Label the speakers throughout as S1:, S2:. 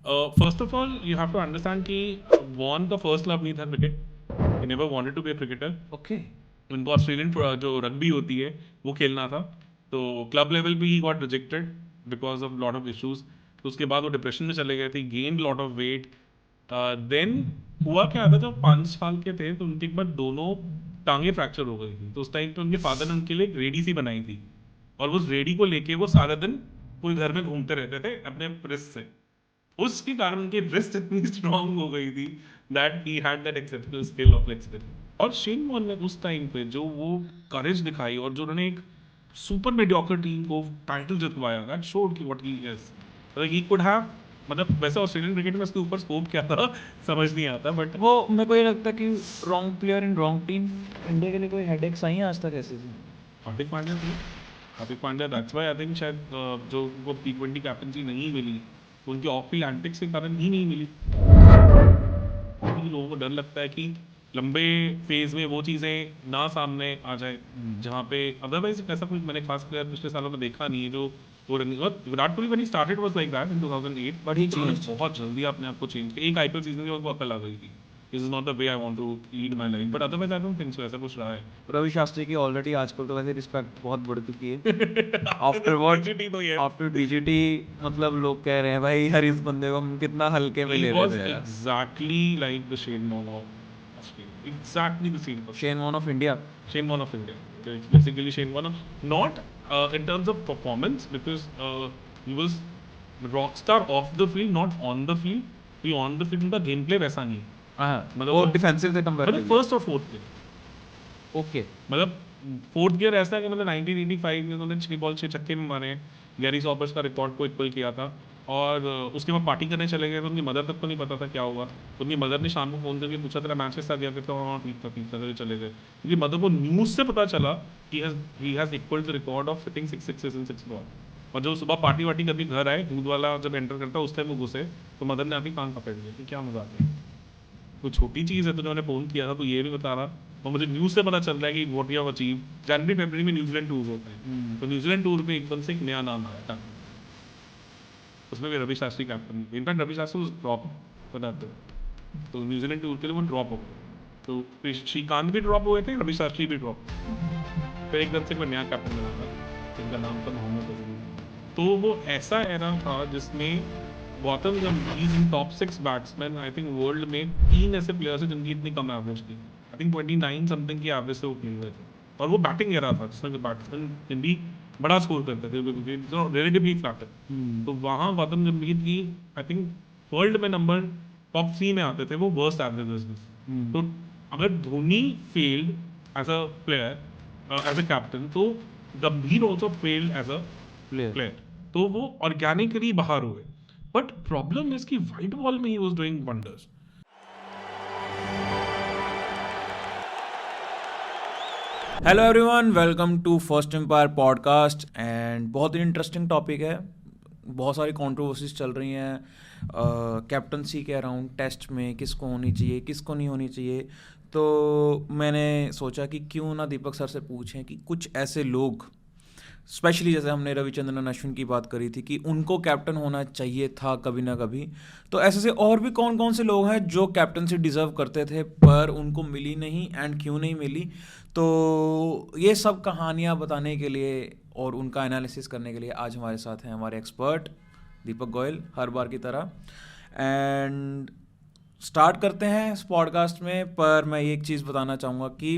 S1: First of all, you have to understand कि Warne का first love नहीं था cricket. He never wanted to be a cricketer.
S2: Okay
S1: उनको Australian जो rugby होती है वो खेलना था. तो क्लब लेवल पे ही got rejected because of lot of issues. तो उसके बाद वो डिप्रेशन में चले गए थे, gain lot of weight. Then हुआ क्या था, जब 5 साल के थे तो उनके एक बार दोनों टांगे फ्रैक्चर हो गई थी. तो उस टाइम पे उनके फादर ने उनके लिए एक रेडी सी बनाई थी, और उस रेडी को लेके वो सारा दिन पूरे घर में घूमते रहते थे अपने प्रेस से. उसके कारण उनकी रिस्ट इतनी स्ट्रांग हो गई थी that he had that exceptional skill of flexibility. और शेन वॉर्न ने उस टाइम पे जो वो करेज दिखाई और जो उन्होंने एक सुपर मीडियोकर टीम को टाइटल जितवाया, दैट शोड कि व्हाट ही इज. मतलब ही कुड हैव, मतलब वैसे ऑस्ट्रेलियन क्रिकेट में उसके ऊपर स्कोप क्या था समझ नहीं आता. बट
S2: वो मेरे को ये लगता है कि wrong player in wrong team India के लिए कोई हेडेक्स आई हैं आज तक ऐसे से?
S1: हार्दिक पांड्या थे. Hardik Pandya, that's why I think शायद जो उनको T20 कैप्टनसी नहीं मिली, उनकी ऑफ फील्ड एंटिक्स के कारण ही नहीं मिली. लोगों को डर लगता है कि लंबे फेज में वो चीज़ें ना सामने आ जाए जहाँ पे अदरवाइज ऐसा कुछ मैंने खास प्लेयर पिछले सालों में देखा नहीं है जो वो रनिंग. और Virat Kohli when he started was like that in 2008,
S2: But he
S1: उन्होंने
S2: changed.
S1: बहुत जल्दी अपने आप को चेंज किया. एक आईपीएल सीजन में उनको अकल आ गई थी, this is not the way I want to lead my life. But otherwise I don't think so ऐसा कुछ रहा है.
S2: रवि शास्त्री की ऑलरेडी आजकल तो वैसे रिस्पेक्ट बहुत बढ़ चुकी है आफ्टर व्हाट
S1: DGT तो ये
S2: आफ्टर डीजीटी. मतलब लोग कह रहे हैं भाई हर इस बंदे को हम कितना हल्के में
S1: he
S2: ले रहे
S1: was
S2: थे यार.
S1: exactly like the Shane Warne of Australia. Exactly the same person.
S2: Shane Warne of India.
S1: Shane Warne of India. It's basically Shane Warne. Not in terms of performance, because he was rock star off the field, not on the field. He on the field उनका game play वैसा नहीं. मतलब
S2: वो
S1: वो-
S2: defensive से
S1: मतलब
S2: comparative.
S1: First और fourth gear,
S2: okay
S1: मतलब फोर्थ गियर ऐसा है कि मतलब 1985 में उन्होंने 6 बॉल 6 छक्के में मारे. गैरी सॉबर्स का रिकॉर्ड को इक्वल किया था. और उसके बाद पार्टी करने चले गए तो उनकी मदर तक को नहीं पता था क्या हुआ. तो उनकी मदर ने शाम को फ़ोन करके पूछा तेरा मैच के साथ गया तो हाँ ठीक था चले गए. उनकी मदर को न्यूज़ से पता चला कि he has equal the record of hitting 6 sixes in 6 ball. और जो सुबह पार्टी वार्टी करके घर आए, दूध वाला जब एंटर करता उस टाइम वो घुसे, तो मदर ने आके कान पकड़ लिया कि क्या मजाक है, कोई छोटी चीज़ है तो मैंने फ़ोन किया था तो ये भी बता रहा. और मुझे न्यूज़ से पता चल रहा है कि वॉट यू हैव अचीव. जनवरी फरवरी में न्यूजीलैंड टूर होता है, तो न्यूजीलैंड टूर पे एकदम से एक नया नाम आया, उसमें भी Ravi Shastri captain. In fact Ravi Shastri drop बनाते, तो न्यूजीलैंड टूर के लिए वो ड्रॉप हो गए. तो फिर श्रीकांत भी ड्रॉप हुए थे, रवि शास्त्री भी ड्रॉप. फिर एकदम से कोई नया कैप्टन बना था जिनका नाम था मोहम्मद अजहर. तो वो ऐसा एरा था जिसमें Gautam Gambhir in top 6 batsman, I think world में 3 ऐसे प्लेयर्स हैं जिनकी इतनी कम एवरेज थी. आई थिंक 29 समथिंग की एवरेज से वो खेल रहे थे. और वो बैटिंग एरा था जिसमें बैट्समैन हिंदी बड़ा स्कोर करते थे, रिलेटिवली फ्लैट है. तो वहाँ गौतम गंभीर की आई थिंक वर्ल्ड में नंबर टॉप 3 में आते थे वो वर्स्ट एवरेजेस में. तो अगर Dhoni failed as a player as a captain, तो Gambhir also failed as a
S2: player.
S1: Player. तो वो ऑर्गेनिकली बाहर हुए. बट प्रॉब्लम इज कि व्हाइट बॉल में he was doing wonders.
S2: Hello everyone, welcome to First Empire podcast. And बहुत ही interesting topic है. बहुत सारी कंट्रोवर्सीज चल रही हैं कैप्टनसी के अराउंड. टेस्ट में किसको होनी चाहिए, किसको नहीं होनी चाहिए. तो मैंने सोचा कि क्यों ना दीपक सर से पूछें कि कुछ ऐसे लोग, स्पेशली जैसे हमने रविचंद्रन अश्विन की बात करी थी कि उनको कैप्टन होना चाहिए था कभी ना कभी, तो ऐसे से और भी कौन कौन से लोग हैं जो कैप्टनसी डिज़र्व करते थे पर उनको मिली नहीं, एंड क्यों नहीं मिली. तो ये सब कहानियाँ बताने के लिए और उनका एनालिसिस करने के लिए आज हमारे साथ हैं हमारे एक्सपर्ट दीपक गोयल, हर बार की तरह. एंड स्टार्ट करते हैं इस पॉडकास्ट में. पर मैं एक चीज़ बताना चाहूँगा कि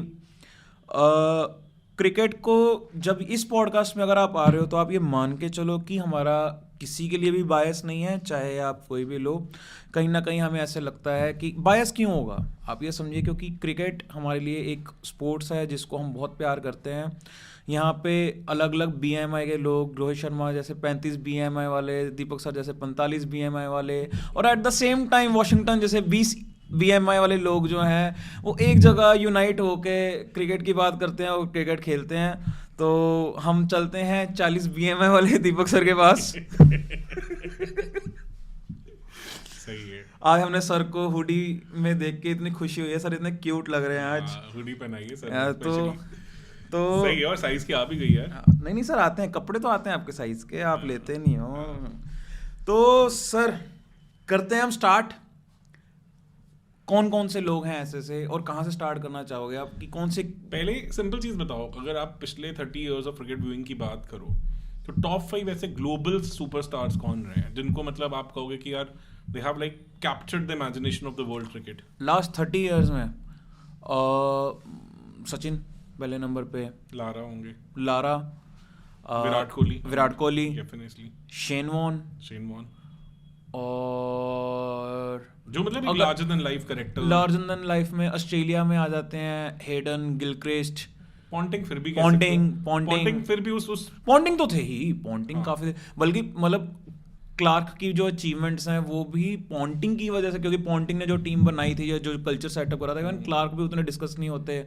S2: क्रिकेट को जब इस पॉडकास्ट में अगर आप आ रहे हो तो आप ये मान के चलो कि हमारा किसी के लिए भी बायस नहीं है, चाहे आप कोई भी लो. कहीं ना कहीं हमें ऐसे लगता है कि बायस क्यों होगा, आप ये समझिए क्योंकि क्रिकेट हमारे लिए एक स्पोर्ट्स है जिसको हम बहुत प्यार करते हैं. यहाँ पे अलग अलग BMI के लोग, रोहित शर्मा जैसे 35 BMI वाले, दीपक सर जैसे 45 BMI वाले, और eight the same time Washington जैसे 20 BMI वाले लोग जो हैं वो एक जगह यूनाइट होके क्रिकेट की बात करते हैं और क्रिकेट खेलते हैं. तो हम चलते हैं 40 BMI वाले दीपक सर के पास.
S1: सही है.
S2: आज हमने सर को हुडी में देख के इतनी खुशी हुई है, सर इतने क्यूट लग रहे हैं आज.
S1: हुडी पहनाइए सर.
S2: तो तो
S1: सही है, और साइज की आ भी गई है.
S2: नहीं नहीं सर, आते हैं कपड़े तो आते हैं आपके साइज के, आप लेते नहीं हो. तो सर करते हैं हम स्टार्ट। कौन कौन से लोग हैं ऐसे से, और कहाँ से स्टार्ट करना चाहोगे आप, कि कौन से?
S1: पहले सिंपल चीज बताओ, अगर आप पिछले 30 इयर्स ऑफ क्रिकेट व्यूइंग की बात करो तो टॉप 5 ऐसे ग्लोबल सुपरस्टार्स कौन रहे हैं जिनको मतलब आप कहोगे कि यार they have like captured the imagination of the world cricket?
S2: Last 30 years में सचिन पहले नंबर पे,
S1: लारा होंगे,
S2: Lara,
S1: Virat Kohli
S2: definitely, Shane Warne, और
S1: जो मतलब एक larger than life character.
S2: Larger than life में ऑस्ट्रेलिया में आ जाते हैं हेडन, गिलक्रिस्ट,
S1: पॉन्टिंग फिर भी
S2: पॉन्टिंग
S1: फिर भी उस
S2: पॉन्टिंग तो थे ही, पॉन्टिंग काफी, बल्कि मतलब क्लार्क की जो अचीवमेंट्स हैं वो भी पॉन्टिंग की वजह से, क्योंकि पॉन्टिंग ने जो टीम बनाई थी, जो कल्चर सेटअप करा था, इवन क्लार्क भी उतने डिस्कस नहीं होते।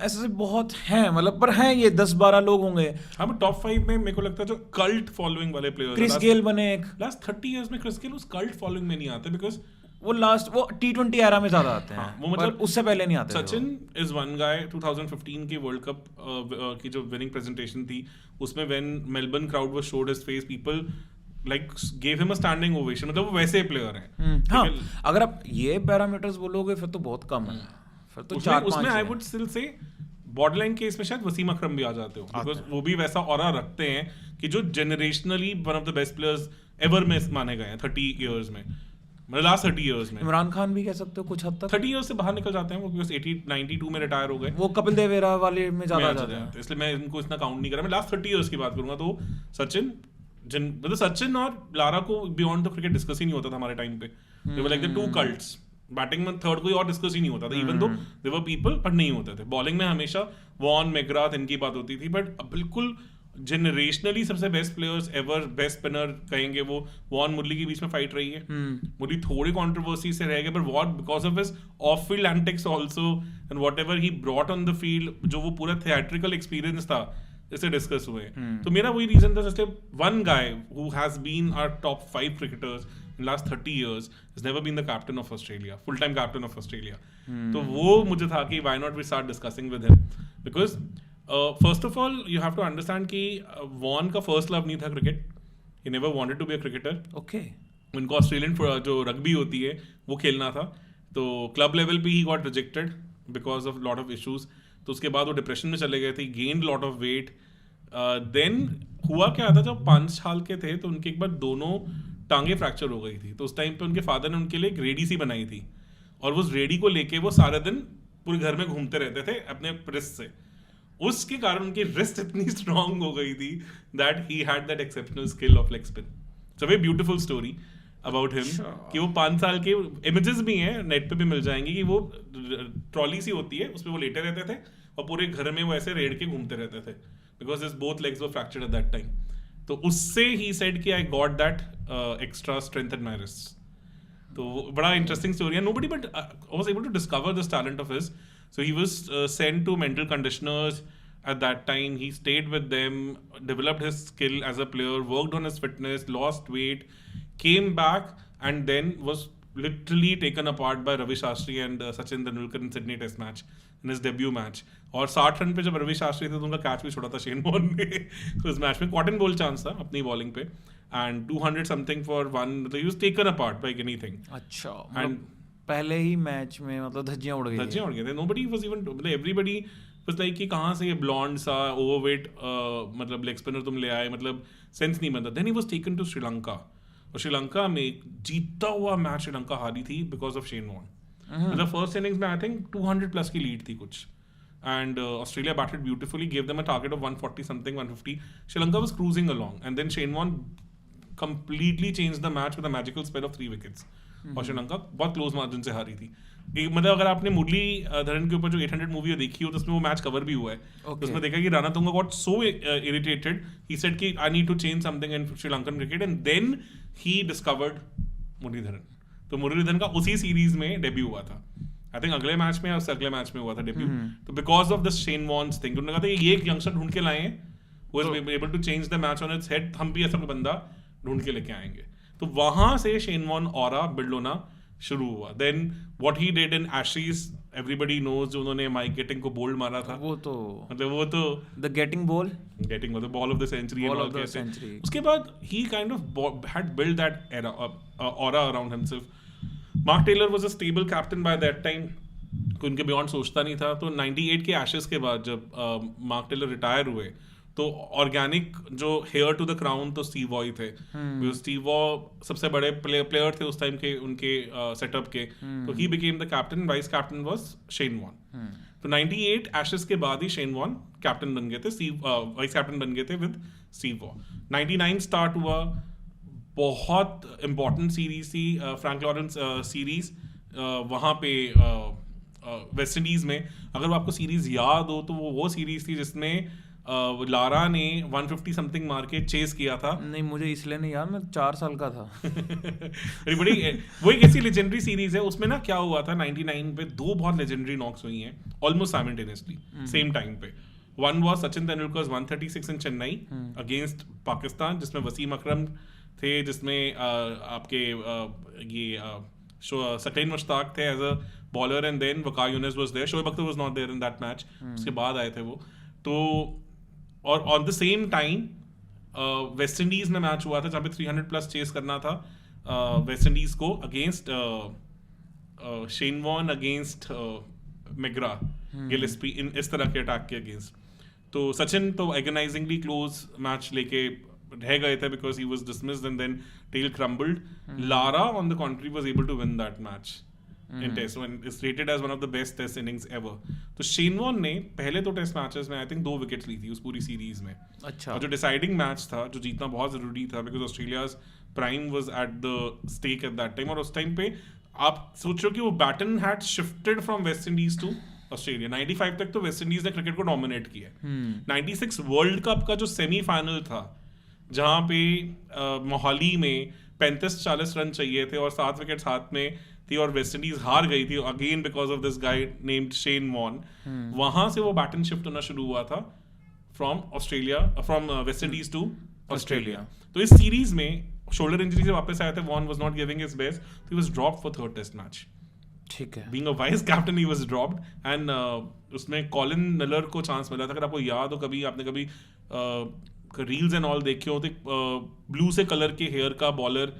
S2: ऐसे से बहुत हैं, मतलब पर हैं ये 10-12 लोग होंगे।
S1: हाँ, टॉप 5 में मेरे को लगता है जो कल्ट फॉलोइंग वाले प्लेयर्स,
S2: क्रिस गेल बने एक,
S1: लास्ट 30 इयर्स में क्रिस गेल उस कल्ट फॉलोइंग में नहीं आते बिकॉज
S2: वो T20 एरा में ज्यादा आते हैं।
S1: वो मतलब
S2: उससे पहले नहीं आते।
S1: Sachin is one guy. 2015 की वर्ल्ड कप की जो विनिंग प्रेजेंटेशन थी उसमें when Melbourne crowd was showed his face, people like give him a standing ovation. मतलब वो वैसे प्लेयर हैं।
S2: हाँ, अगर आप ये पैरामीटर्स बोलोगे फिर तो बहुत कम है, फिर तो 4-5
S1: उसमें I would still say borderline case में शायद वसीम अकरम भी आ जाते हो, बिकॉज वो भी वैसा ऑरा रखते हैं कि जो generationally one of the best players ever में माने गए हैं 30 इयर्स में, मतलब लास्ट 30 इयर्स में।
S2: इमरान खान भी कह सकते हो कुछ हद तक
S1: 30 इयर्स से बाहर निकल जाते हैं वो, बिकॉज 92 में रिटायर हो गए।
S2: वो कपिल देव एरा वाले में ज्यादा आ जाते हैं,
S1: इसलिए मैं इनको इतना काउंट नहीं कर रहा। मैं लास्ट 30 इयर्स की बात करूंगा तो सचिन और लारा को बियॉन्ड द क्रिकेट डिस्कस ही नहीं होता था हमारे टाइम पे। They were like the two cults. Batting में थर्ड कोई और डिस्कस ही नहीं होता था, even though they were people, but नहीं होते थे। बॉलिंग में हमेशा वॉन, मैकग्राथ इनकी बात होती थी, बट बिल्कुल जनरेशनली सबसे best players ever, best spinner कहेंगे वो वॉन मुरली के बीच में फाइट रही है। मुरली थोड़ी कंट्रोवर्सी से रह गए, पर what because of his of field antics also and whatever he brought on the field, जो वो पूरा थिएट्रिकल एक्सपीरियंस था, इसे डिस्कस हुए। तो मेरा वही रीजन था, जैसे one guy who has been our top 5 cricketers in last 30 years has never been the captain of Australia, full-time captain of Australia. तो वो मुझे था कि why not we start discussing with him, because first of all you have to understand कि Warne का first love नहीं था cricket. He never wanted to be a cricketer.
S2: Okay.
S1: उनको ऑस्ट्रेलियन जो रग्बी होती है वो खेलना था, तो क्लब लेवल पे ही got rejected because of lot of issues. तो उसके बाद वो डिप्रेशन में चले गए थे, gained lot of weight. Then हुआ क्या था, जब 5 साल के थे तो उनके एक बार दोनों टांगे फ्रैक्चर हो गई थी। तो उस टाइम पे उनके फादर ने उनके लिए एक रेडी सी बनाई थी, और उस रेडी को लेके वो सारे दिन पूरे घर में घूमते रहते थे अपने रिस्ट से। उसके कारण उनकी रिस्ट इतनी स्ट्रांग हो गई थी that he had that exceptional skill of leg spin. So very beautiful story about him कि वो 5 साल के इमेजेस भी हैं, नेट पे भी मिल जाएंगे, कि वो ट्रॉली सी होती है उसमें वो लेटे रहते थे और पूरे घर में वो ऐसे रेड़ के घूमते रहते थे, because his both legs were fractured at that time. तो उससे ही सेड कि I got that extra strength in my wrist. तो बड़ा इंटरेस्टिंग स्टोरी है। Nobody but I was able to discover this talent of his. So he was sent to mental conditioners at that time. He stayed with them, developed his skill as a player, worked on his fitness, lost weight, came back, and then was literally taken apart by Ravi Shastri and Sachin Tendulkar in Sydney Test match, in his debut match. और 60 run पे जब रवि शास्त्री थे तो उनका catch भी छोड़ा था Shane Warne ने उस मैच में। कॉटन बॉल चांस था अपनी बॉलिंग पे, एंड 200 समथिंग फॉर वन, मतलब he was taken apart by anything.
S2: अच्छा, एंड पहले ही मैच में मतलब धज्जियां उड़ गई
S1: थे। नोबडी वाज इवन, मतलब एवरीबडी वाज लाइक कि कहां से ये ब्लॉन्ड सा ओवरवेट मतलब लेग स्पिनर तुम ले आए, मतलब सेंस नहीं बनता। Then he was taken to Sri Lanka, और श्रीलंका में जीता हुआ मैच श्रीलंका हारी थी बिकॉज ऑफ शेन वॉर्न। मतलब फर्स्ट इनिंग्स में आई थिंक 200 प्लस की लीड थी कुछ, and Australia batted beautifully, gave them a target of 140 something, 150. Sri Lanka was cruising along, and then Shane Warne completely changed the match with a magical spell of 3 wickets. और श्रीलंका बहुत close margin से हारी थी। मतलब अगर आपने मुरली धरन के ऊपर जो 800 मूवी देखी हो तो उसमें वो मैच कवर भी हुआ है। तो उसमें देखा कि Ranatunga got so irritated, he said कि I need to change something in Sri Lankan cricket, and then he discovered Muralitharan. तो मुरलीधरन का उसी सीरीज में डेब्यू हुआ था, आई थिंक अगले मैच में या उससे अगले मैच में हुआ था डेब्यू। तो because of the Shane warns thing उन्होंने कहा था ये एक यंगस्टर ढूंढ के लाए हैं who is able to change the match on its head, हम भी ऐसा कोई बंदा ढूंढ के लेके आएंगे। तो वहां से शेन वॉर्न ऑरा बिल्ड होना शुरू हुआ। Then what he did in Ashes everybody knows जो उन्होंने माइक गेटिंग को बोल्ड मारा था,
S2: वो तो
S1: द
S2: गेटिंग बॉल
S1: मतलब ball of the century and all कहते हैं। उसके बाद he kind of had build that aura around himself. Mark Taylor was a stable captain by that time, उनके बियॉन्ड सोचता नहीं था। तो 98 के एशेस के बाद जब मार्क टेलर रिटायर हुए तो ऑर्गेनिक जो हेयर टू द क्राउन तो स्टीव वॉ ही थे। स्टीव वॉ सबसे बड़े प्लेयर थे उस टाइम के उनके सेटअप के, तो he became the captain, vice captain was Shane Warne. तो 98 एशेस के बाद ही शेन वॉर्न कैप्टन बन गए थे, वाइस कैप्टन बन गए थे विद स्टीव वॉ। 99 स्टार्ट हुआ, बहुत इंपॉर्टेंट सीरीज थी, फ्रैंक लॉरेंस सीरीज, वहाँ पे वेस्ट इंडीज में। अगर वो आपको सीरीज याद हो तो वो सीरीज थी जिसमें लारा ने 150 समथिंग मार के चेस किया था।
S2: नहीं, मुझे इसलिए नहीं याद, मैं 4 साल का था।
S1: बड़ी वो एक ऐसी लेजेंडरी सीरीज है। उसमें ना क्या हुआ था 99 पे, 2 बहुत लेजेंडरी नॉक्स हुई हैं ऑलमोस्ट साइमल्टेनियसली सेम टाइम पे। One was Sachin Tendulkar 136 in Chennai against Pakistan, जिसमें वसीम अकरम थे, जिसमें आपके ये सकीन मुश्ताक थे as a bowler, and then Waqar Younis was there, Shoaib Akhtar was not there in that match, उसके बाद आए थे वो। तो और on the same time West Indies में मैच हुआ था जहाँ पे 300 प्लस चेस करना था वेस्ट इंडीज को against Shane Warne against McGrath Gillespie, इन इस तरह के अटैक के अगेंस्ट। तो सचिन तो एगनाइजिंगली क्लोज मैच लेके रह गए थे because he was dismissed and then tail crumbled. Lara on the contrary was able to win that match in test, and is rated as one of the best test innings ever. तो Shane Warne ने पहले तो test matches में I think 2 wickets ली थी उस पूरी series में।
S2: अच्छा।
S1: और जो डिसाइडिंग मैच था, जो जीतना बहुत जरूरी था because Australia's prime was at the stake at that time, और उस टाइम पे आप सोचो कि वो baton had shifted from West Indies to Australia. 95 तक तो वेस्ट इंडीज ने क्रिकेट को डोमिनेट किया। 96 वर्ल्ड कप का जो सेमीफाइनल था, जहाँ पे मोहाली में 35-40 रन चाहिए थे और 7 विकेट्स हाथ में थी और वेस्ट इंडीज हार गई थी again because of this guy named Shane Warne. वहां से वो बैटन शिफ्ट होना शुरू हुआ था from West Indies to Australia. तो इस सीरीज में शोल्डर इंजरी से वापस आए थे, Warne was not giving his best, he was dropped for 3rd test match.
S2: ठीक है।
S1: Being a vice captain he was dropped and उसमें कॉलिन मिलर को चांस मिला था। अगर आपको याद हो, कभी आपने कभी रील्स एंड ऑल देखे हो तो ब्लू से कलर के हेयर का बॉलर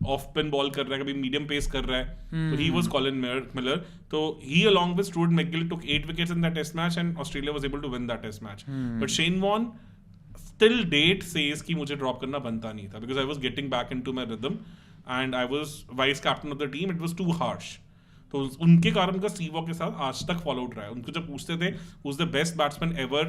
S1: ऑफ पिन बॉल कर रहा है, कभी मीडियम पेस कर रहा है, तो ही वाज कॉलिन मिलर। तो he along with Stuart MacGill took 8 wickets in that test match and Australia was able to win that test match. But Shane Warne still date says कि मुझे drop करना बनता नहीं था because I was getting back into my rhythm and I was vice captain of the team, it was too harsh. तो उनके कारण उनका स्टीव वॉ के साथ आज तक फॉलो आउट रहा है। उनको जब पूछते थे who is the best batsman ever,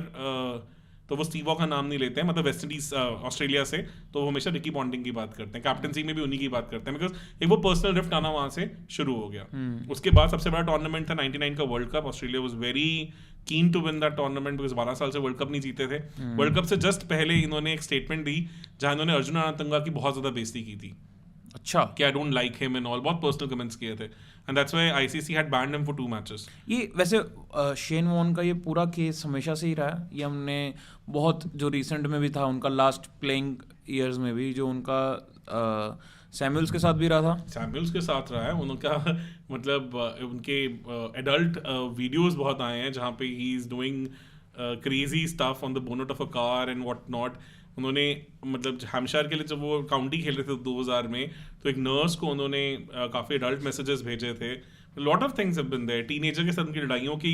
S1: तो वो स्टीव वॉ का नाम नहीं लेते हैं, मतलब वेस्ट इंडीज ऑस्ट्रेलिया से, तो वो हमेशा रिकी पॉन्टिंग की बात करते हैं। कैप्टनसी में भी उन्हीं की बात करते हैं बिकॉज एक वो पर्सनल रिफ्ट आना वहां से शुरू हो गया। उसके बाद सबसे बड़ा टूर्नामेंट था 99 का world cup. Australia was very keen to win that tournament because 12 साल से वर्ल्ड कप नहीं जीते थे। वर्ल्ड कप से जस्ट पहले इन्होंने एक स्टेटमेंट दी जहां इन्होंने अर्जुन रणतुंगा की बहुत ज्यादा बेइज्जती की थी।
S2: अच्छा।
S1: कि I don't like him and all, बहुत पर्सनल कमेंट्स किए थे and that's why ICC had band him for 2 matches.
S2: ये वैसे शेन वॉर्न का ये पूरा केस हमेशा से ही रहा है, ये हमने बहुत जो रिसेंट में भी था उनका लास्ट प्लेइंग ईयर्स में भी जो उनका सैमुअल्स के साथ भी रहा था।
S1: सैमुअल्स के साथ रहा है उनका, मतलब उनके एडल्ट वीडियोस बहुत आए हैं जहाँ पे he is doing crazy stuff on the bonnet of a car and what not. उन्होंने मतलब हैम्पशायर के लिए जब वो काउंटी खेल रहे थे 2000 में, तो एक नर्स को उन्होंने काफ़ी एडल्ट मैसेजेस भेजे थे। Lot of things have been there. Teenager के साथ उनकी लड़ाइयों की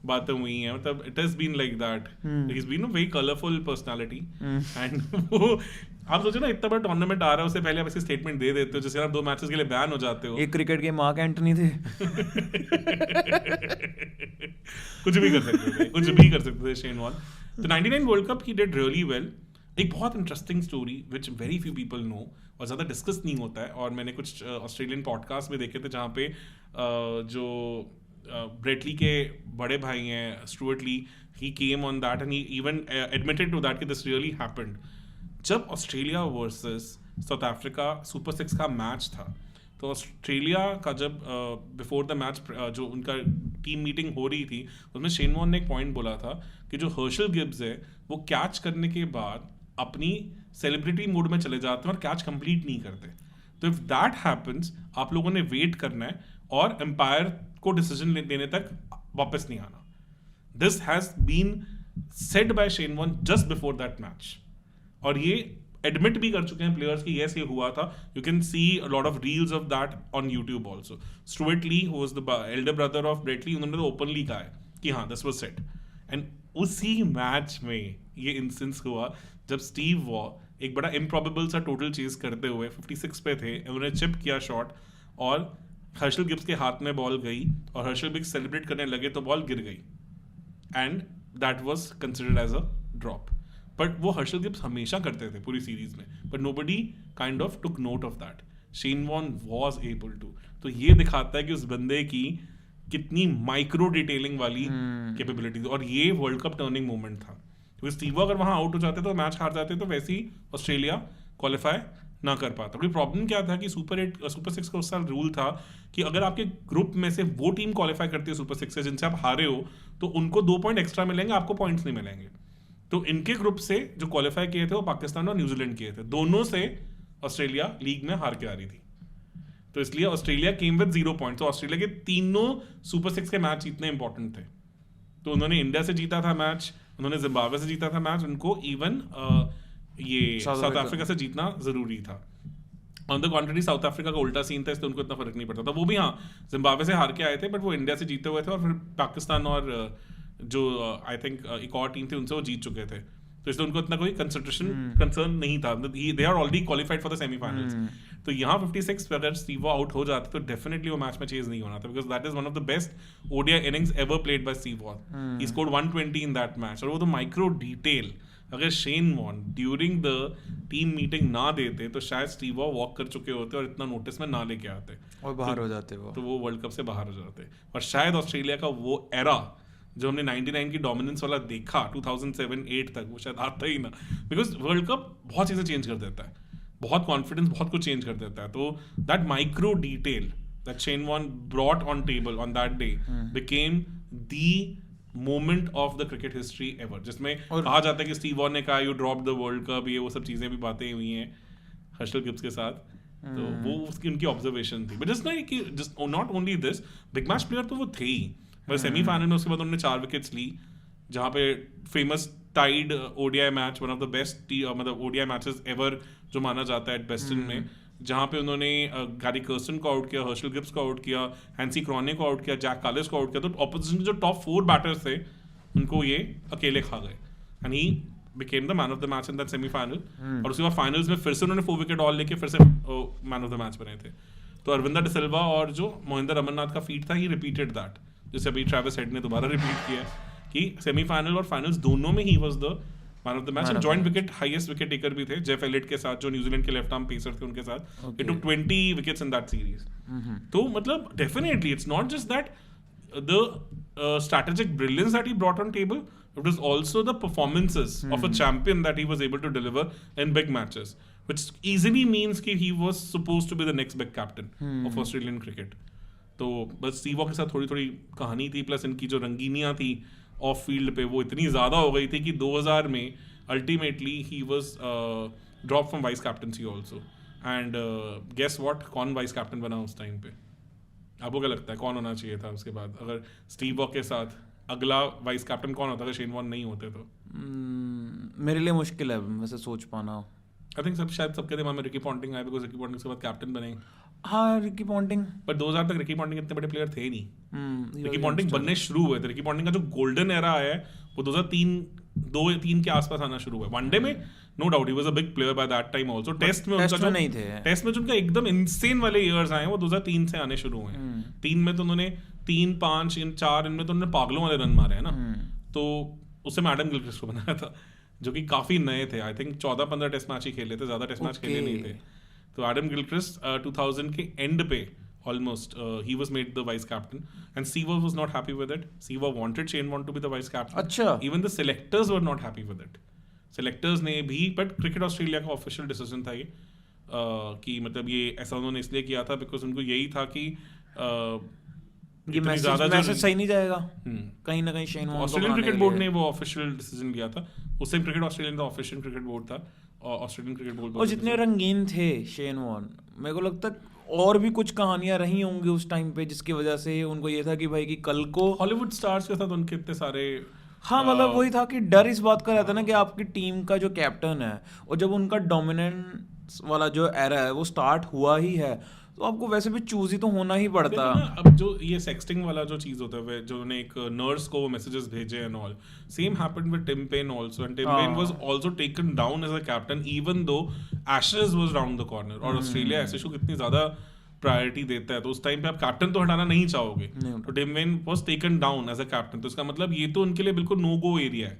S1: बातें हुई हैं, मतलब it has been like that. He is been a very colourful personality and वो आप सोचो ना, इतना बड़ा टूर्नामेंट आ रहा है, उससे पहले आप ऐसे स्टेटमेंट दे देते हो जिससे आप 2 मैचेस के लिए बैन हो जाते हो।
S2: एक क्रिकेट के मार्क एंटनी थे।
S1: कुछ भी कर सकते थे शेन वॉर्न। तो 99 world cup he did really well. एक बहुत interesting story which very few people know और ज़्यादा डिस्कस नहीं होता है, और मैंने कुछ ऑस्ट्रेलियन पॉडकास्ट में देखे थे जहाँ पे जो ब्रेट ली के बड़े भाई हैं Stuart Lee, he came on that and he even admitted to that कि दिस रियली हैपेंड। जब Australia versus South Africa super 6 का मैच था, तो ऑस्ट्रेलिया का जब बिफोर द मैच जो उनका टीम मीटिंग हो रही थी, उसमें शेन वॉर्न ने एक पॉइंट बोला था कि जो हर्शल गिब्स है वो कैच करने के बाद अपनी सेलिब्रिटी मूड में चले जाते हैं और कैच कंप्लीट नहीं करते। तो इफ दैट हैपेंस, आप लोगों ने वेट करना है और एम्पायर को डिसीजन लेने तक वापस नहीं आना. This has been said by Shane Warne just before that match. और ये admit भी कर चुके हैं players कि yes ये हुआ था. You can see a lot of reels of that on YouTube also. Stuart Lee, who was the elder brother of Brett Lee, उन्होंने तो openly कहा है कि हाँ this was said. And उसी मैच में ये इंस्टेंस हुआ जब स्टीव वॉ एक बड़ा इम्प्रॉबेबल सा टोटल चेज करते हुए 56 पे थे, उन्होंने चिप किया शॉट और हर्शल गिब्स के हाथ में बॉल गई और हर्शल गिब्स सेलिब्रेट करने लगे तो बॉल गिर गई and that was considered as a drop. But वो हर्शल गिब्स हमेशा करते थे पूरी सीरीज में, but nobody kind of took note of that. Shane Warne was able to. तो ये दिखाता है कि उस बंदे की कितनी माइक्रो डिटेलिंग वाली कैपेबिलिटी थी और ये वर्ल्ड कप टर्निंग मोमेंट था. क्योंकि स्टीव अगर वहां आउट हो जाते तो मैच हार जाते तो वैसे ही ऑस्ट्रेलिया क्वालिफाई ना कर पाता. क्योंकि प्रॉब्लम क्या था कि सुपर 6 का उस साल रूल था कि अगर आपके ग्रुप में से वो टीम क्वालिफाई करती है सुपर 6 से जिनसे आप हारे हो तो उनको 2 पॉइंट एक्स्ट्रा मिलेंगे, आपको पॉइंट्स नहीं मिलेंगे. तो इनके ग्रुप से जो क्वालिफाई किए थे वो पाकिस्तान और न्यूजीलैंड किए थे, दोनों से ऑस्ट्रेलिया लीग में हार के आ रही थी. तो इसलिए ऑस्ट्रेलिया केम विद 0 पॉइंट. तो ऑस्ट्रेलिया के तीनों सुपर 6 के मैच इतने इंपॉर्टेंट थे. तो उन्होंने इंडिया से जीता था मैच, उन्होंने जिम्बाब्वे से जीता था मैच, उनको इवन ये साउथ अफ्रीका से जीतना जरूरी था. On the contrary south Africa का उल्टा सीन था, इसलिए उनको इतना फर्क नहीं पड़ता था. वो भी हाँ जिम्बाब्वे से हार के आए थे बट वो इंडिया से जीते हुए थे और फिर पाकिस्तान और जो आई थिंक एक और टीम थी उनसे वो जीत चुके थे. तो इसलिए उनको इतना कोई कंसर्न नहीं था. They are already qualified for the semifinals. तो यहाँ 56 पे अगर स्टीव आउट हो जाते तो डेफिनेटली वो मैच में चेज नहीं होना था because that is one of the best ODI innings ever played by Steve Waugh. He scored 120 in that match. और वो तो माइक्रो डिटेल अगर Shane Warne during the team meeting ना देते तो शायद स्टीव वॉ वॉक कर चुके होते और इतना नोटिस में ना लेके आते
S2: और बाहर हो जाते वो,
S1: तो वो वर्ल्ड कप से बाहर हो जाते. और शायद ऑस्ट्रेलिया का वो एरा जो हमने 99 की डोमिनेंस वाला देखा 2007-8 तक वो शायद आता ही ना. बिकॉज वर्ल्ड कप बहुत चीज़ें चेंज कर देता है, बहुत कॉन्फिडेंस बहुत कुछ चेंज कर देता है. तो that micro detail that Shane Warne brought on table on that day became the moment of the cricket history ever. जिसमें कहा जाता है कि स्टीव वॉर्न ने कहा you drop the world cup, ये वो सब चीज़ें भी बातें हुई हैं हर्शल गिब्स के साथ. तो वो उसकी उनकी ऑब्जर्वेशन थी. But just not only this, big match player तो वो थे ही. पर सेमीफाइनल में उसके बाद उन्होंने 4 विकेट्स ली जहाँ पे famous tied ODI match, one of the best मतलब ओडीआई मैचेस एवर जो माना जाता है एट बेस्टन में, जहाँ पे उन्होंने गैरी कर्स्टन को आउट किया, हर्शल गिब्स को आउट किया, हैंसी क्रॉने को आउट किया, जैक कालिस को आउट किया. तो ऑपोजिशन के जो टॉप 4 बैटर्स थे उनको ये अकेले खा गए and he became the man of the match in that semifinal. और उसके बाद फाइनल्स में फिर से उन्होंने 4 विकेट ऑल लेके फिर से मैन ऑफ द मैच बने थे. तो अरविंदा डिसिल्वा और जो मोहिंदर अमरनाथ का फीट था ही रिपीटेड दैट, जैसे अभी ट्रेविस हेड ने दोबारा रिपीट किया कि सेमीफाइनल और फाइनल्स दोनों में he was the man of the match. And joint wicket highest wicket taker भी थे जेफ एलिट के साथ जो न्यूजीलैंड के लेफ्ट आर्म पेसर थे उनके साथ. ही टुक 20 विकेट्स इन दैट सीरीज. तो मतलब definitely it's not just that the strategic brilliance that he brought on table, it was also the performances of a champion that he was able to deliver in big matches, which easily means कि he was supposed to be the next big captain of Australian cricket. तो बस Steve Waugh के साथ थोड़ी थोड़ी कहानी थी, plus इनकी जो रंगीनियाँ थी ऑफ फील्ड पे वो इतनी ज़्यादा हो गई थी कि 2000 में ultimately he was dropped from vice captaincy also. And guess what, कौन वाइस कैप्टन बना उस टाइम पे? आपको क्या लगता है कौन होना चाहिए था उसके बाद? अगर स्टीव वॉ के साथ अगला वाइस कैप्टन कौन होता अगर शेन वॉर्न नहीं होते तो?
S2: मेरे लिए मुश्किल है वैसे सोच पाना.
S1: आई थिंक शायद सबके दिमाग में रिकी पॉन्टिंग आया बिकॉज रिकी पॉन्टिंग के बाद कैप्टन बने.
S2: हाँ रिकी पॉन्टिंग,
S1: पर 2000 तक रिकी पॉन्टिंग इतने बड़े प्लेयर थे नहीं. रिकी पॉन्टिंग बनने शुरू हुए थे. रिकी पॉन्टिंग का जो गोल्डन एरा है वो 2003 के आसपास आना शुरू हुआ. वनडे में no doubt he was a big player by that time also. Test में उनका जो नहीं थे, टेस्ट में जो उनका एकदम इनसेन वाले ईयर्स आए वो 2003 से आने शुरू हुए. 3 में तो उन्होंने 3, 5, 4 इनमें तो उन्होंने पागलों वाले रन मारे हैं ना. तो उससे मैं एडम गिलक्रिस्ट को बनाया था जो कि काफी नए थे. आई थिंक 14-15 टेस्ट मैच ही खेले थे, ज्यादा टेस्ट मैच खेले नहीं थे. तो एडम गिलक्रिस्ट 2000 के एंड पे almost he was made the vice captain and Seaver was not happy with it. Seaver wanted Shane Warne to be the vice captain.
S2: अच्छा.
S1: Even the selectors were not happy with it. Selectors ने भी, but cricket Australia का official decision था ये कि मतलब ये ऐसा उन्होंने इसलिए किया था बिकॉज उनको यही था कि
S2: ये मैसेज सही नहीं जाएगा कहीं ना कहीं. Shane Warne
S1: Australian cricket board ने वो ऑफिशियल डिसीजन लिया था. उस टाइम क्रिकेट ऑस्ट्रेलियन का ऑफिशियल क्रिकेट बोर्ड था, ऑस्ट्रेलियन क्रिकेट बोर्ड.
S2: और जितने रंगीन थे शेन वॉर्न, मेरे को लगता है और भी कुछ कहानियां रही होंगी उस टाइम पे जिसकी वजह से उनको ये था कि भाई कि कल को
S1: हॉलीवुड स्टार्स के साथ उनके इतने सारे
S2: हाँ मतलब वही था कि डर इस बात का रहता है ना कि आपकी टीम का जो कैप्टन है और जब उनका डोमिनेंस वाला जो एरा है वो स्टार्ट हुआ ही है तो आपको वैसे भी चूज ही तो होना ही पड़ता।
S1: देखो ना, अब जो ये सेक्सटिंग वाला जो चीज होता है जो उन्हें एक नर्स को वो मैसेजेस भेजे and all, same happened with Tim Paine also, and Tim Paine was also taken down as a captain even though Ashes was round the corner, और ऑस्ट्रेलिया एशेस को कितनी ज्यादा प्रायोरिटी देता है, तो उस टाइम पे आप कैप्टन तो हटाना नहीं चाहोगे, तो Tim Paine was taken down as a captain, तो इसका मतलब ये तो उनके लिए बिल्कुल नो गो एरिया है,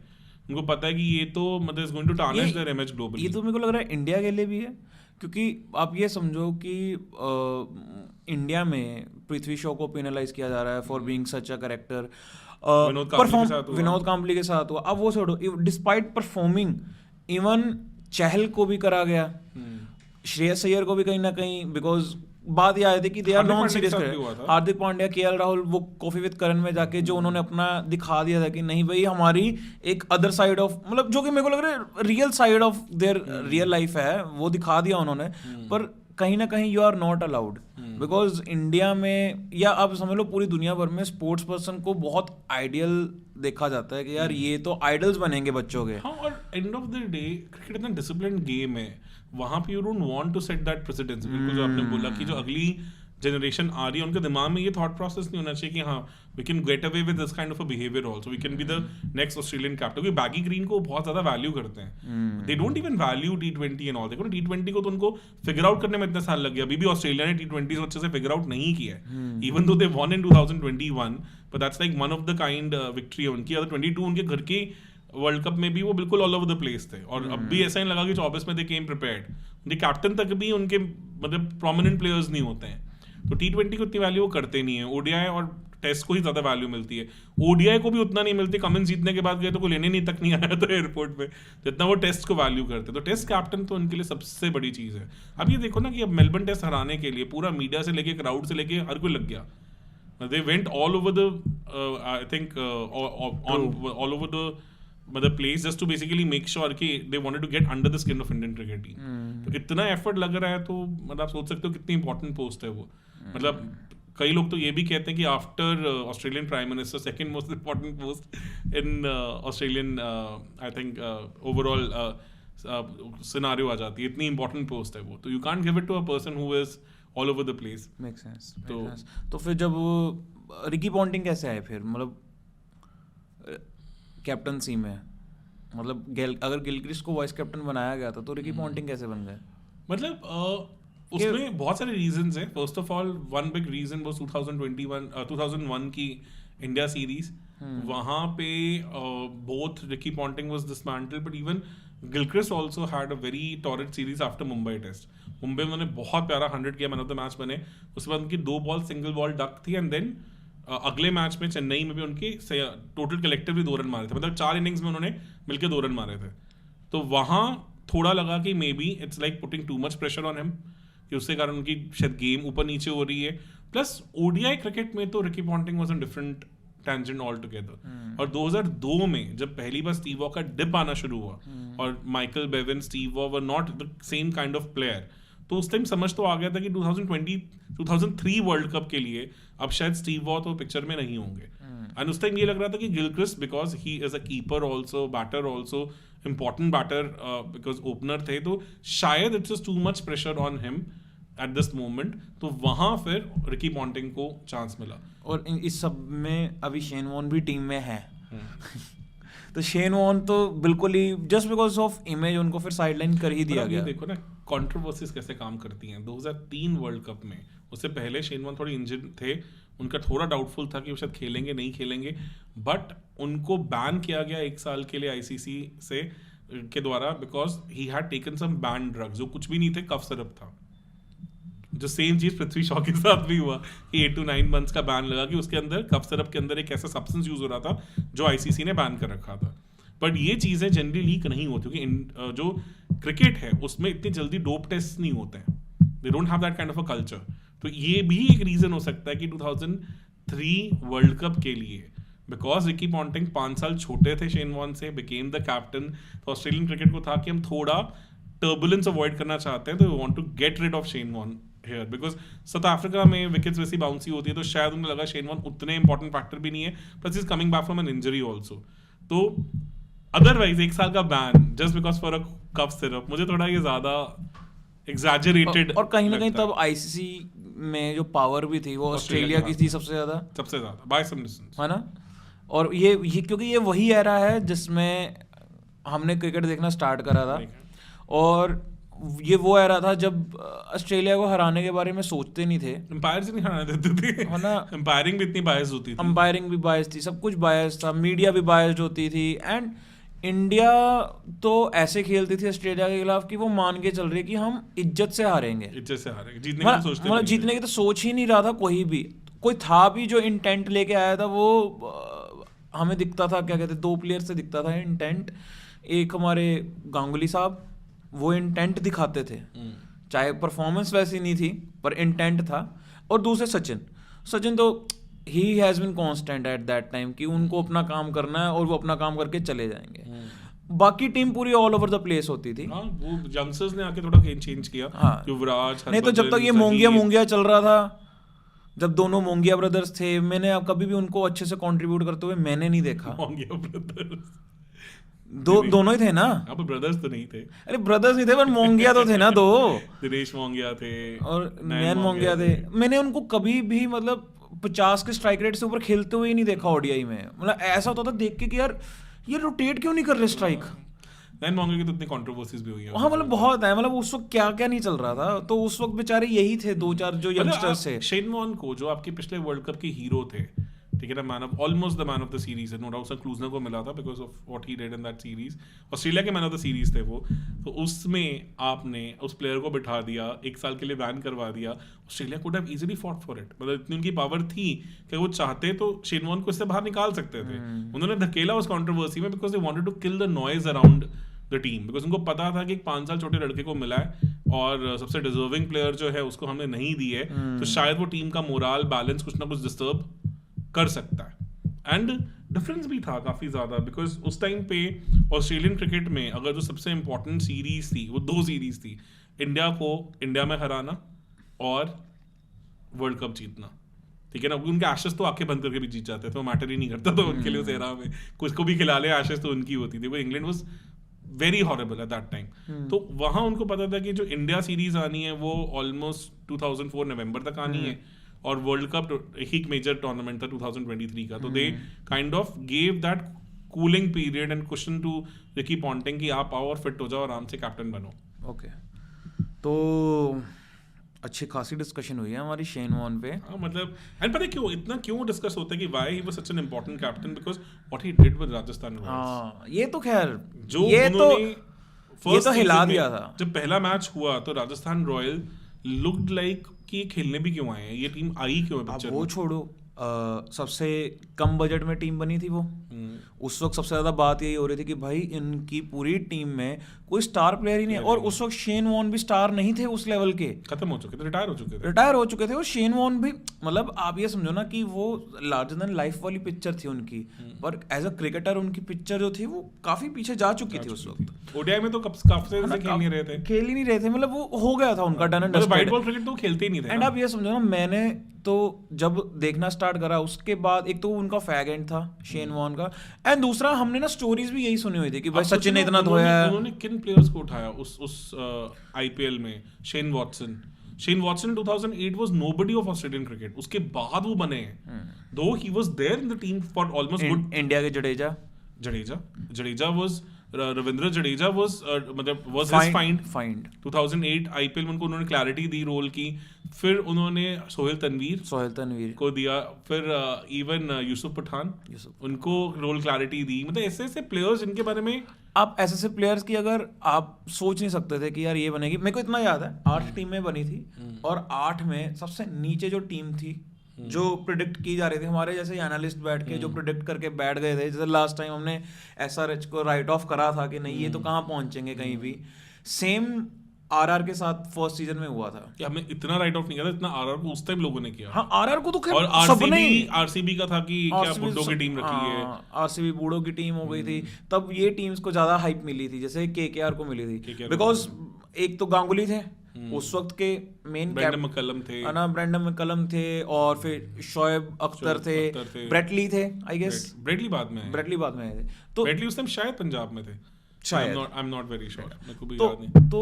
S1: उनको पता है कि ये तो मतलब is going to tarnish their image globally.
S2: ये तो मेरे को लग रहा है इंडिया के लिए भी है, क्योंकि आप ये समझो कि इंडिया में पृथ्वी शॉ को पेनलाइज किया जा रहा है for being such a character, Vinod Kambli के साथ हुआ, अब वो छोड़ो, डिस्पाइट परफॉर्मिंग इवन चहल को भी करा गया, श्रेयस अय्यर को भी कहीं ना कहीं, बिकॉज बात यह आई थी कि they are non serious, Hardik Pandya, KL Rahul, वो कॉफी विद करण में जाके जो उन्होंने अपना दिखा दिया था कि नहीं भाई हमारी एक अदर साइड ऑफ, मतलब जो कि मेरे को लग रहा है real side of their real life है, वो दिखा दिया उन्होंने, पर कहीं ना कहीं you are not allowed, because India में या आप समझ लो पूरी दुनिया भर में स्पोर्ट्स पर्सन को बहुत आइडियल देखा जाता है कि यार ये तो आइडल्स बनेंगे बच्चों के।
S1: हाँ, और end of the day cricket इतना डिसिप्लिन गेम है, वहां पे you don't want to set that precedence, बिल्कुल जो आपने बोला कि जो अगली जनरेशन आ रही है उनके दिमाग में ये थॉट प्रोसेस नहीं होना चाहिए कि हाँ we can get away with this kind of a behaviour also, we can be the next Australian captain, क्योंकि बैगी ग्रीन को बहुत ज्यादा वैल्यू करते हैं, they don't even value T20 and all. देखो ना टी20 को तो उनको फिगर आउट करने में इतना साल लग गया, अभी भी ऑस्ट्रेलिया ने टी20 अच्छे से फिगर आउट नहीं किया है, even though they won in 2021, but that's like one of the kind victory है उनकी। अगर 22 उनके घर के वर्ल्ड कप में भी वो बिल्कुल ऑल ओवर द प्लेस थे, और अब भी ऐसा नहीं लगा कि 24 में दे केम प्रिपेयर्ड, उनके कैप्टन तक भी उनके मतलब प्रोमिनेंट प्लेयर्स नहीं होते हैं, तो टी20 को इतनी वैल्यू वो करते नहीं है, ओडीआई और टेस्ट को ही ज्यादा वैल्यू मिलती है, ओडीआई को भी उतना नहीं मिलती, कमेंस जीतने के बाद गए तो कोई लेने नहीं तक नहीं आया था एयरपोर्ट पे, जितना वो टेस्ट को वैल्यू करते, तो टेस्ट कैप्टन तो उनके लिए सबसे बड़ी चीज है। अब ये देखो ना कि अब मेलबर्न टेस्ट हराने के लिए पूरा मीडिया से लेके क्राउड से लेके हर कोई लग गया, they went all over the I think all over the मतलब place just to basically make sure कि they wanted to get under the skin of Indian cricket team, तो इतना एफर्ट लग रहा है, तो मतलब आप सोच सकते हो कितनी इंपॉर्टेंट पोस्ट है वो, मतलब कई लोग तो ये भी कहते हैं कि after Australian prime minister second most important post in Australian I think overall scenario आ जाती है, इतनी इंपॉर्टेंट पोस्ट है वो, तो you can't give it to a person who is all over the place.
S2: Make sense. तो फिर जब रिकी पॉन्टिंग कैसे आए फिर, मतलब कैप्टनसी में, मतलब अगर गिलक्रिस्ट को वाइस कैप्टन बनाया गया था तो रिकी पॉन्टिंग कैसे बन गए?
S1: मतलब उसमें बहुत सारे रीजंस हैं। First of all one big reason was 2001 की इंडिया सीरीज, वहां पे both Ricky Ponting was dismantled, but even Gilchrist also had a very torrid series after Mumbai test. Mumbai में उन्होंने बहुत प्यारा 100 किया, मैन ऑफ द मैच बने, उसके बाद उनकी 2 बॉल सिंगल बॉल डक थी, एंड देन अगले मैच में चेन्नई में भी उनके टोटल कलेक्टिवली 2 रन मारे थे, मतलब 4 इनिंग्स में उन्होंने मिलकर 2 रन मारे थे, तो वहां थोड़ा लगा कि may be it's like putting to much pressure on him, कि उसके कारण उनकी शायद गेम ऊपर नीचे हो रही है। प्लस ओडीआई क्रिकेट में तो Ricky Ponting was on different tangent all together, और 2002 में जब पहली बार स्टीव वॉ का डिप आना शुरू हुआ और Michael Bevan, Steve Waugh were not the same kind of player, तो उस टाइम समझ तो आ गया था कि 2003 वर्ल्ड कप के लिए अब शायद स्टीव वॉ तो पिक्चर में नहीं होंगे, एंड उस टाइम ये लग रहा था कि Gilchrist, because he is a keeper also, batter also, important batter, because opener थे, तो शायद it's too much pressure on him at this moment, तो वहां फिर रिकी पॉन्टिंग को चांस मिला।
S2: और इस सब में अभी शेन वॉर्न भी टीम में है तो शेन वॉर्न तो बिल्कुल ही जस्ट बिकॉज ऑफ इमेज उनको फिर साइडलाइन कर ही दिया गया।
S1: देखो ना कंट्रोवर्सीज कैसे काम करती हैं। 2003 वर्ल्ड कप में, उससे पहले शेन वॉर्न थोड़ी इंजर्ड थे, उनका थोड़ा डाउटफुल था कि वो शायद खेलेंगे नहीं खेलेंगे, बट उनको बैन किया गया 1 साल के लिए आईसीसी से के द्वारा, because he had taken some ban drugs, जो कुछ भी नहीं थे, कफ सिरप था, जो सेम चीज पृथ्वी शॉ के साथ भी हुआ कि 8 to 9 मंथ्स का बैन लगा कि उसके अंदर कफ सिरप के अंदर एक ऐसा सब्सटेंस यूज हो रहा था जो आईसीसी ने बैन कर रखा था। बट ये चीजें जनरली लीक नहीं होती, क्योंकि जो क्रिकेट है उसमें इतनी जल्दी डोप टेस्ट नहीं होते हैं, they don't have that kind of a culture, तो ये भी एक रीजन हो सकता है कि 2003 वर्ल्ड कप के लिए, बिकॉज रिकी पॉन्टिंग 5 साल छोटे थे शेन वॉर्न से, बिकेम द कैप्टन, तो ऑस्ट्रेलियन क्रिकेट को था कि हम थोड़ा टर्बुलेंस अवॉइड करना चाहते हैं, तो we want to get rid of Shane Warne here because South Africa में विकेट्स वैसी बाउंसी होती है तो शायद उन्हें लगा शेन वॉर्न उतने इंपॉर्टेंट फैक्टर भी नहीं है, plus is coming back from an injury also. तो अदरवाइज 1 साल का ban just because for a cough syrup मुझे थोड़ा ये ज्यादा एग्जैजरेटेड.
S2: और कहीं ना कहीं तब आईसीसी में जो पावर भी थी वो ऑस्ट्रेलिया की थी सबसे ज्यादा
S1: बाय सम डिस्टेंस,
S2: है ना. और ये क्योंकि ये वही एरा है जिसमें हमने क्रिकेट देखना स्टार्ट करा था, और ये वो एरा था जब ऑस्ट्रेलिया को हराने के बारे में सोचते नहीं थे.
S1: एम्पायर से नहीं हराने देते थे,
S2: है ना.
S1: एम्पायरिंग भी इतनी बायस्ड होती थी,
S2: अंपायरिंग भी बायस्ड थी, सब कुछ बायस्ड था, मीडिया भी बायस्ड होती थी. एंड इंडिया तो ऐसे खेलती थी ऑस्ट्रेलिया के खिलाफ कि वो मान के चल रही कि हम इज्जत से हारेंगे,
S1: जीतने की सोचते
S2: मतलब जीतने की तो सोच ही नहीं रहा था कोई भी. कोई था भी जो इंटेंट लेके आया था वो हमें दिखता था, क्या कहते, 2 प्लेयर से दिखता था इंटेंट. एक हमारे गांगुली साहब वो इंटेंट दिखाते थे, चाहे परफॉर्मेंस वैसी नहीं थी पर इंटेंट था. और दूसरे सचिन तो he has been constant at that time कि उनको अपना काम करना है और वो अपना काम करके चले जाएंगे. बाकी टीम पूरी ऑल ओवर द प्लेस होती थी.
S1: हाँ, वो यंगस्टर्स ने आके थोड़ा चेंज किया.
S2: हाँ,
S1: युवराज,
S2: नहीं तो जब तक ये मोंगिया चल रहा था, जब दोनों मोंगिया ब्रदर्स थे, मैंने कभी भी उनको अच्छे से कंट्रीब्यूट करते हुए मैंने नहीं देखा.
S1: मोंगिया ब्रदर्स
S2: दोनों ही थे ना.
S1: अब ब्रदर्स तो नहीं थे.
S2: अरे ब्रदर्स नहीं थे पर मोंगिया तो थे ना दो.
S1: दिनेश मोंगिया थे
S2: और नयन मोंगिया थे. मैंने उनको कभी भी मतलब 50 के स्ट्राइक रेट से ऊपर खेलते हुए ही नहीं देखा ओडीआई में. मतलब ऐसा होता था देख के कि यार ये रोटेट क्यों नहीं कर रहे स्ट्राइक.
S1: नयन मोंगिया की तो इतनी कंट्रोवर्सीज भी हुई है.
S2: हाँ, मतलब बहुत है. मतलब उस वक्त क्या क्या नहीं चल रहा था. तो उस वक्त बेचारे यही थे 2-4 जो यंगस्टर्स थे.
S1: शेन वॉर्न को जो आपके पिछले वर्ल्ड कप के हीरो थे, ठीक है ना, almost the man of the series है, नो डाउट. क्लूजनर को मिला था because of what he did in that series. Australia के मैन ऑफ द सीरीज थे वो. तो उसमें आपने उस प्लेयर को बिठा दिया, 1 साल के लिए बैन करवा दिया. Australia could have easily fought for it. मतलब इतनी उनकी पावर थी कि वो चाहते तो शेन वॉर्न को इससे बाहर निकाल सकते थे. उन्होंने धकेला उस कंट्रोवर्सी में because they wanted to kill the noise around the team. Because उनको पता था कि एक 5 साल छोटे लड़के को मिला है और सबसे डिजर्विंग प्लेयर जो है उसको हमने नहीं दी है, तो शायद वो टीम का मोरल बैलेंस कुछ ना कुछ डिस्टर्ब कर सकता है. एंड डिफरेंस भी था काफी ज्यादा बिकॉज उस टाइम पे ऑस्ट्रेलियन क्रिकेट में अगर जो सबसे इंपॉर्टेंट सीरीज थी वो 2 सीरीज थी. इंडिया को इंडिया में हराना और वर्ल्ड कप जीतना, ठीक है ना. उनके एशेस तो आंखें बंद करके भी जीत जाते थे, वो मैटर ही नहीं करता था उनके लिए. उस एरा में कुछ को भी खिला ले एशेस तो उनकी होती थी. वो England was very horrible eight that time. तो वहां उनको पता था कि जो इंडिया सीरीज आनी है वो ऑलमोस्ट 2004 नवंबर तक आनी है और वर्ल्ड कप एक मेजर टूर्नामेंट था 2023 का. तो they kind of gave that cooling period and question to Ricky Ponting कि आप आओ और फिट हो जाओ, आराम से कैप्टन बनो.
S2: ओके, तो अच्छी खासी डिस्कशन हुई है हमारी शेन वॉर्न पे.
S1: हाँ, मतलब एंड पता है क्यों डिस्कस होता है कि why he was such an important captain, because what he did with Rajasthan Royals.
S2: हाँ, ये तो खैर
S1: जो
S2: ये
S1: फर्स्ट
S2: तो हिला दिया था.
S1: जब पहला मैच हुआ तो राजस्थान रॉयल लुक्ड लाइक कि ये खेलने भी क्यों आए हैं, ये टीम आई क्यों है पिक्चर में.
S2: वो छोड़ो, सबसे कम बजट में टीम बनी थी वो. उस वक्त सबसे ज्यादा बात यही हो रही थी कि भाई इनकी पूरी टीम में कोई स्टार प्लेयर ही नहीं है. और उस वक्त शेन वॉर्न भी स्टार नहीं थे उस लेवल के,
S1: खत्म हो चुके थे, रिटायर हो चुके थे.
S2: और शेन वॉर्न भी मतलब आप ये समझो ना कि वो लार्जर देन लाइफ वाली पिक्चर थी उनकी, पर एज अ क्रिकेटर उनकी पिक्चर जो थी वो काफी पीछे जा चुकी थी उस वक्त.
S1: ओडीआई में तो काफी खेल नहीं रहे थे.
S2: मतलब वो हो गया था उनका done and dusted.
S1: White ball cricket तो खेलते ही नहीं थे.
S2: एंड आप ये समझो ना, मैंने तो जब देखना स्टार्ट करा उसके बाद एक तो उनका फैग एंड था शेन वॉर्न का, एंड दूसरा हमने ना स्टोरीज भी यही सुनी हुई थी कि भाई सचिन ने इतना धोया है.
S1: उन्होंने किन प्लेयर्स को उठाया उस आईपीएल में. Shane Watson 2008 was nobody of Australian cricket. उसके बाद वो बने हैं, दो he was there in the team for almost good.
S2: India के Jadeja
S1: was Ravindra Jadeja was his find 2008 IPL में. उनको उन्होंने क्लैरिटी दी रोल की. फिर उन्होंने सोहेल तनवीर को दिया. फिर इवन यूसुफ पठान उनको रोल क्लैरिटी दी. मतलब ऐसे ऐसे प्लेयर्स जिनके बारे में
S2: आप ऐसे प्लेयर्स की अगर आप सोच नहीं सकते थे कि यार ये बनेगी. मेरे को इतना याद है 8 टीमें बनी थी और 8 में सबसे नीचे जो टीम थी जो प्रिडिक्ट की जा रही थी, हमारे जैसे एनालिस्ट बैठ के जो प्रिडिक्ट करके बैठ गए थे, जैसे लास्ट टाइम हमने एसआरएच को राइट ऑफ करा था कि नहीं ये तो कहाँ पहुंचेंगे कहीं भी. सेम आरआर के साथ फर्स्ट सीजन में हुआ था
S1: कि हमने इतना राइट ऑफ नहीं किया था जितना आरआर को उस टाइम लोगों ने किया.
S2: हाँ, आरआर को तो खैर
S1: और आरसीबी का था कि क्या बूढ़ों की टीम रखी है.
S2: आरसीबी बूढ़ों की टीम हो गई थी. तब ये टीम्स को ज्यादा हाइप मिली थी, जैसे केकेआर को मिली थी बिकॉज एक तो गांगुली थे, उस वक्त के मेन
S1: ब्रेंडन मैकलम थे,
S2: ब्रेंडन मैकलम थे, और फिर शोएब अख्तर थे, ब्रेटली थे, आई गेस
S1: ब्रेटली बाद में
S2: आए थे। तो
S1: ब्रेटली उस टाइम शायद पंजाब में थे,
S2: शायद,
S1: I am not very sure, मेरे को भी
S2: तो
S1: याद नहीं।
S2: तो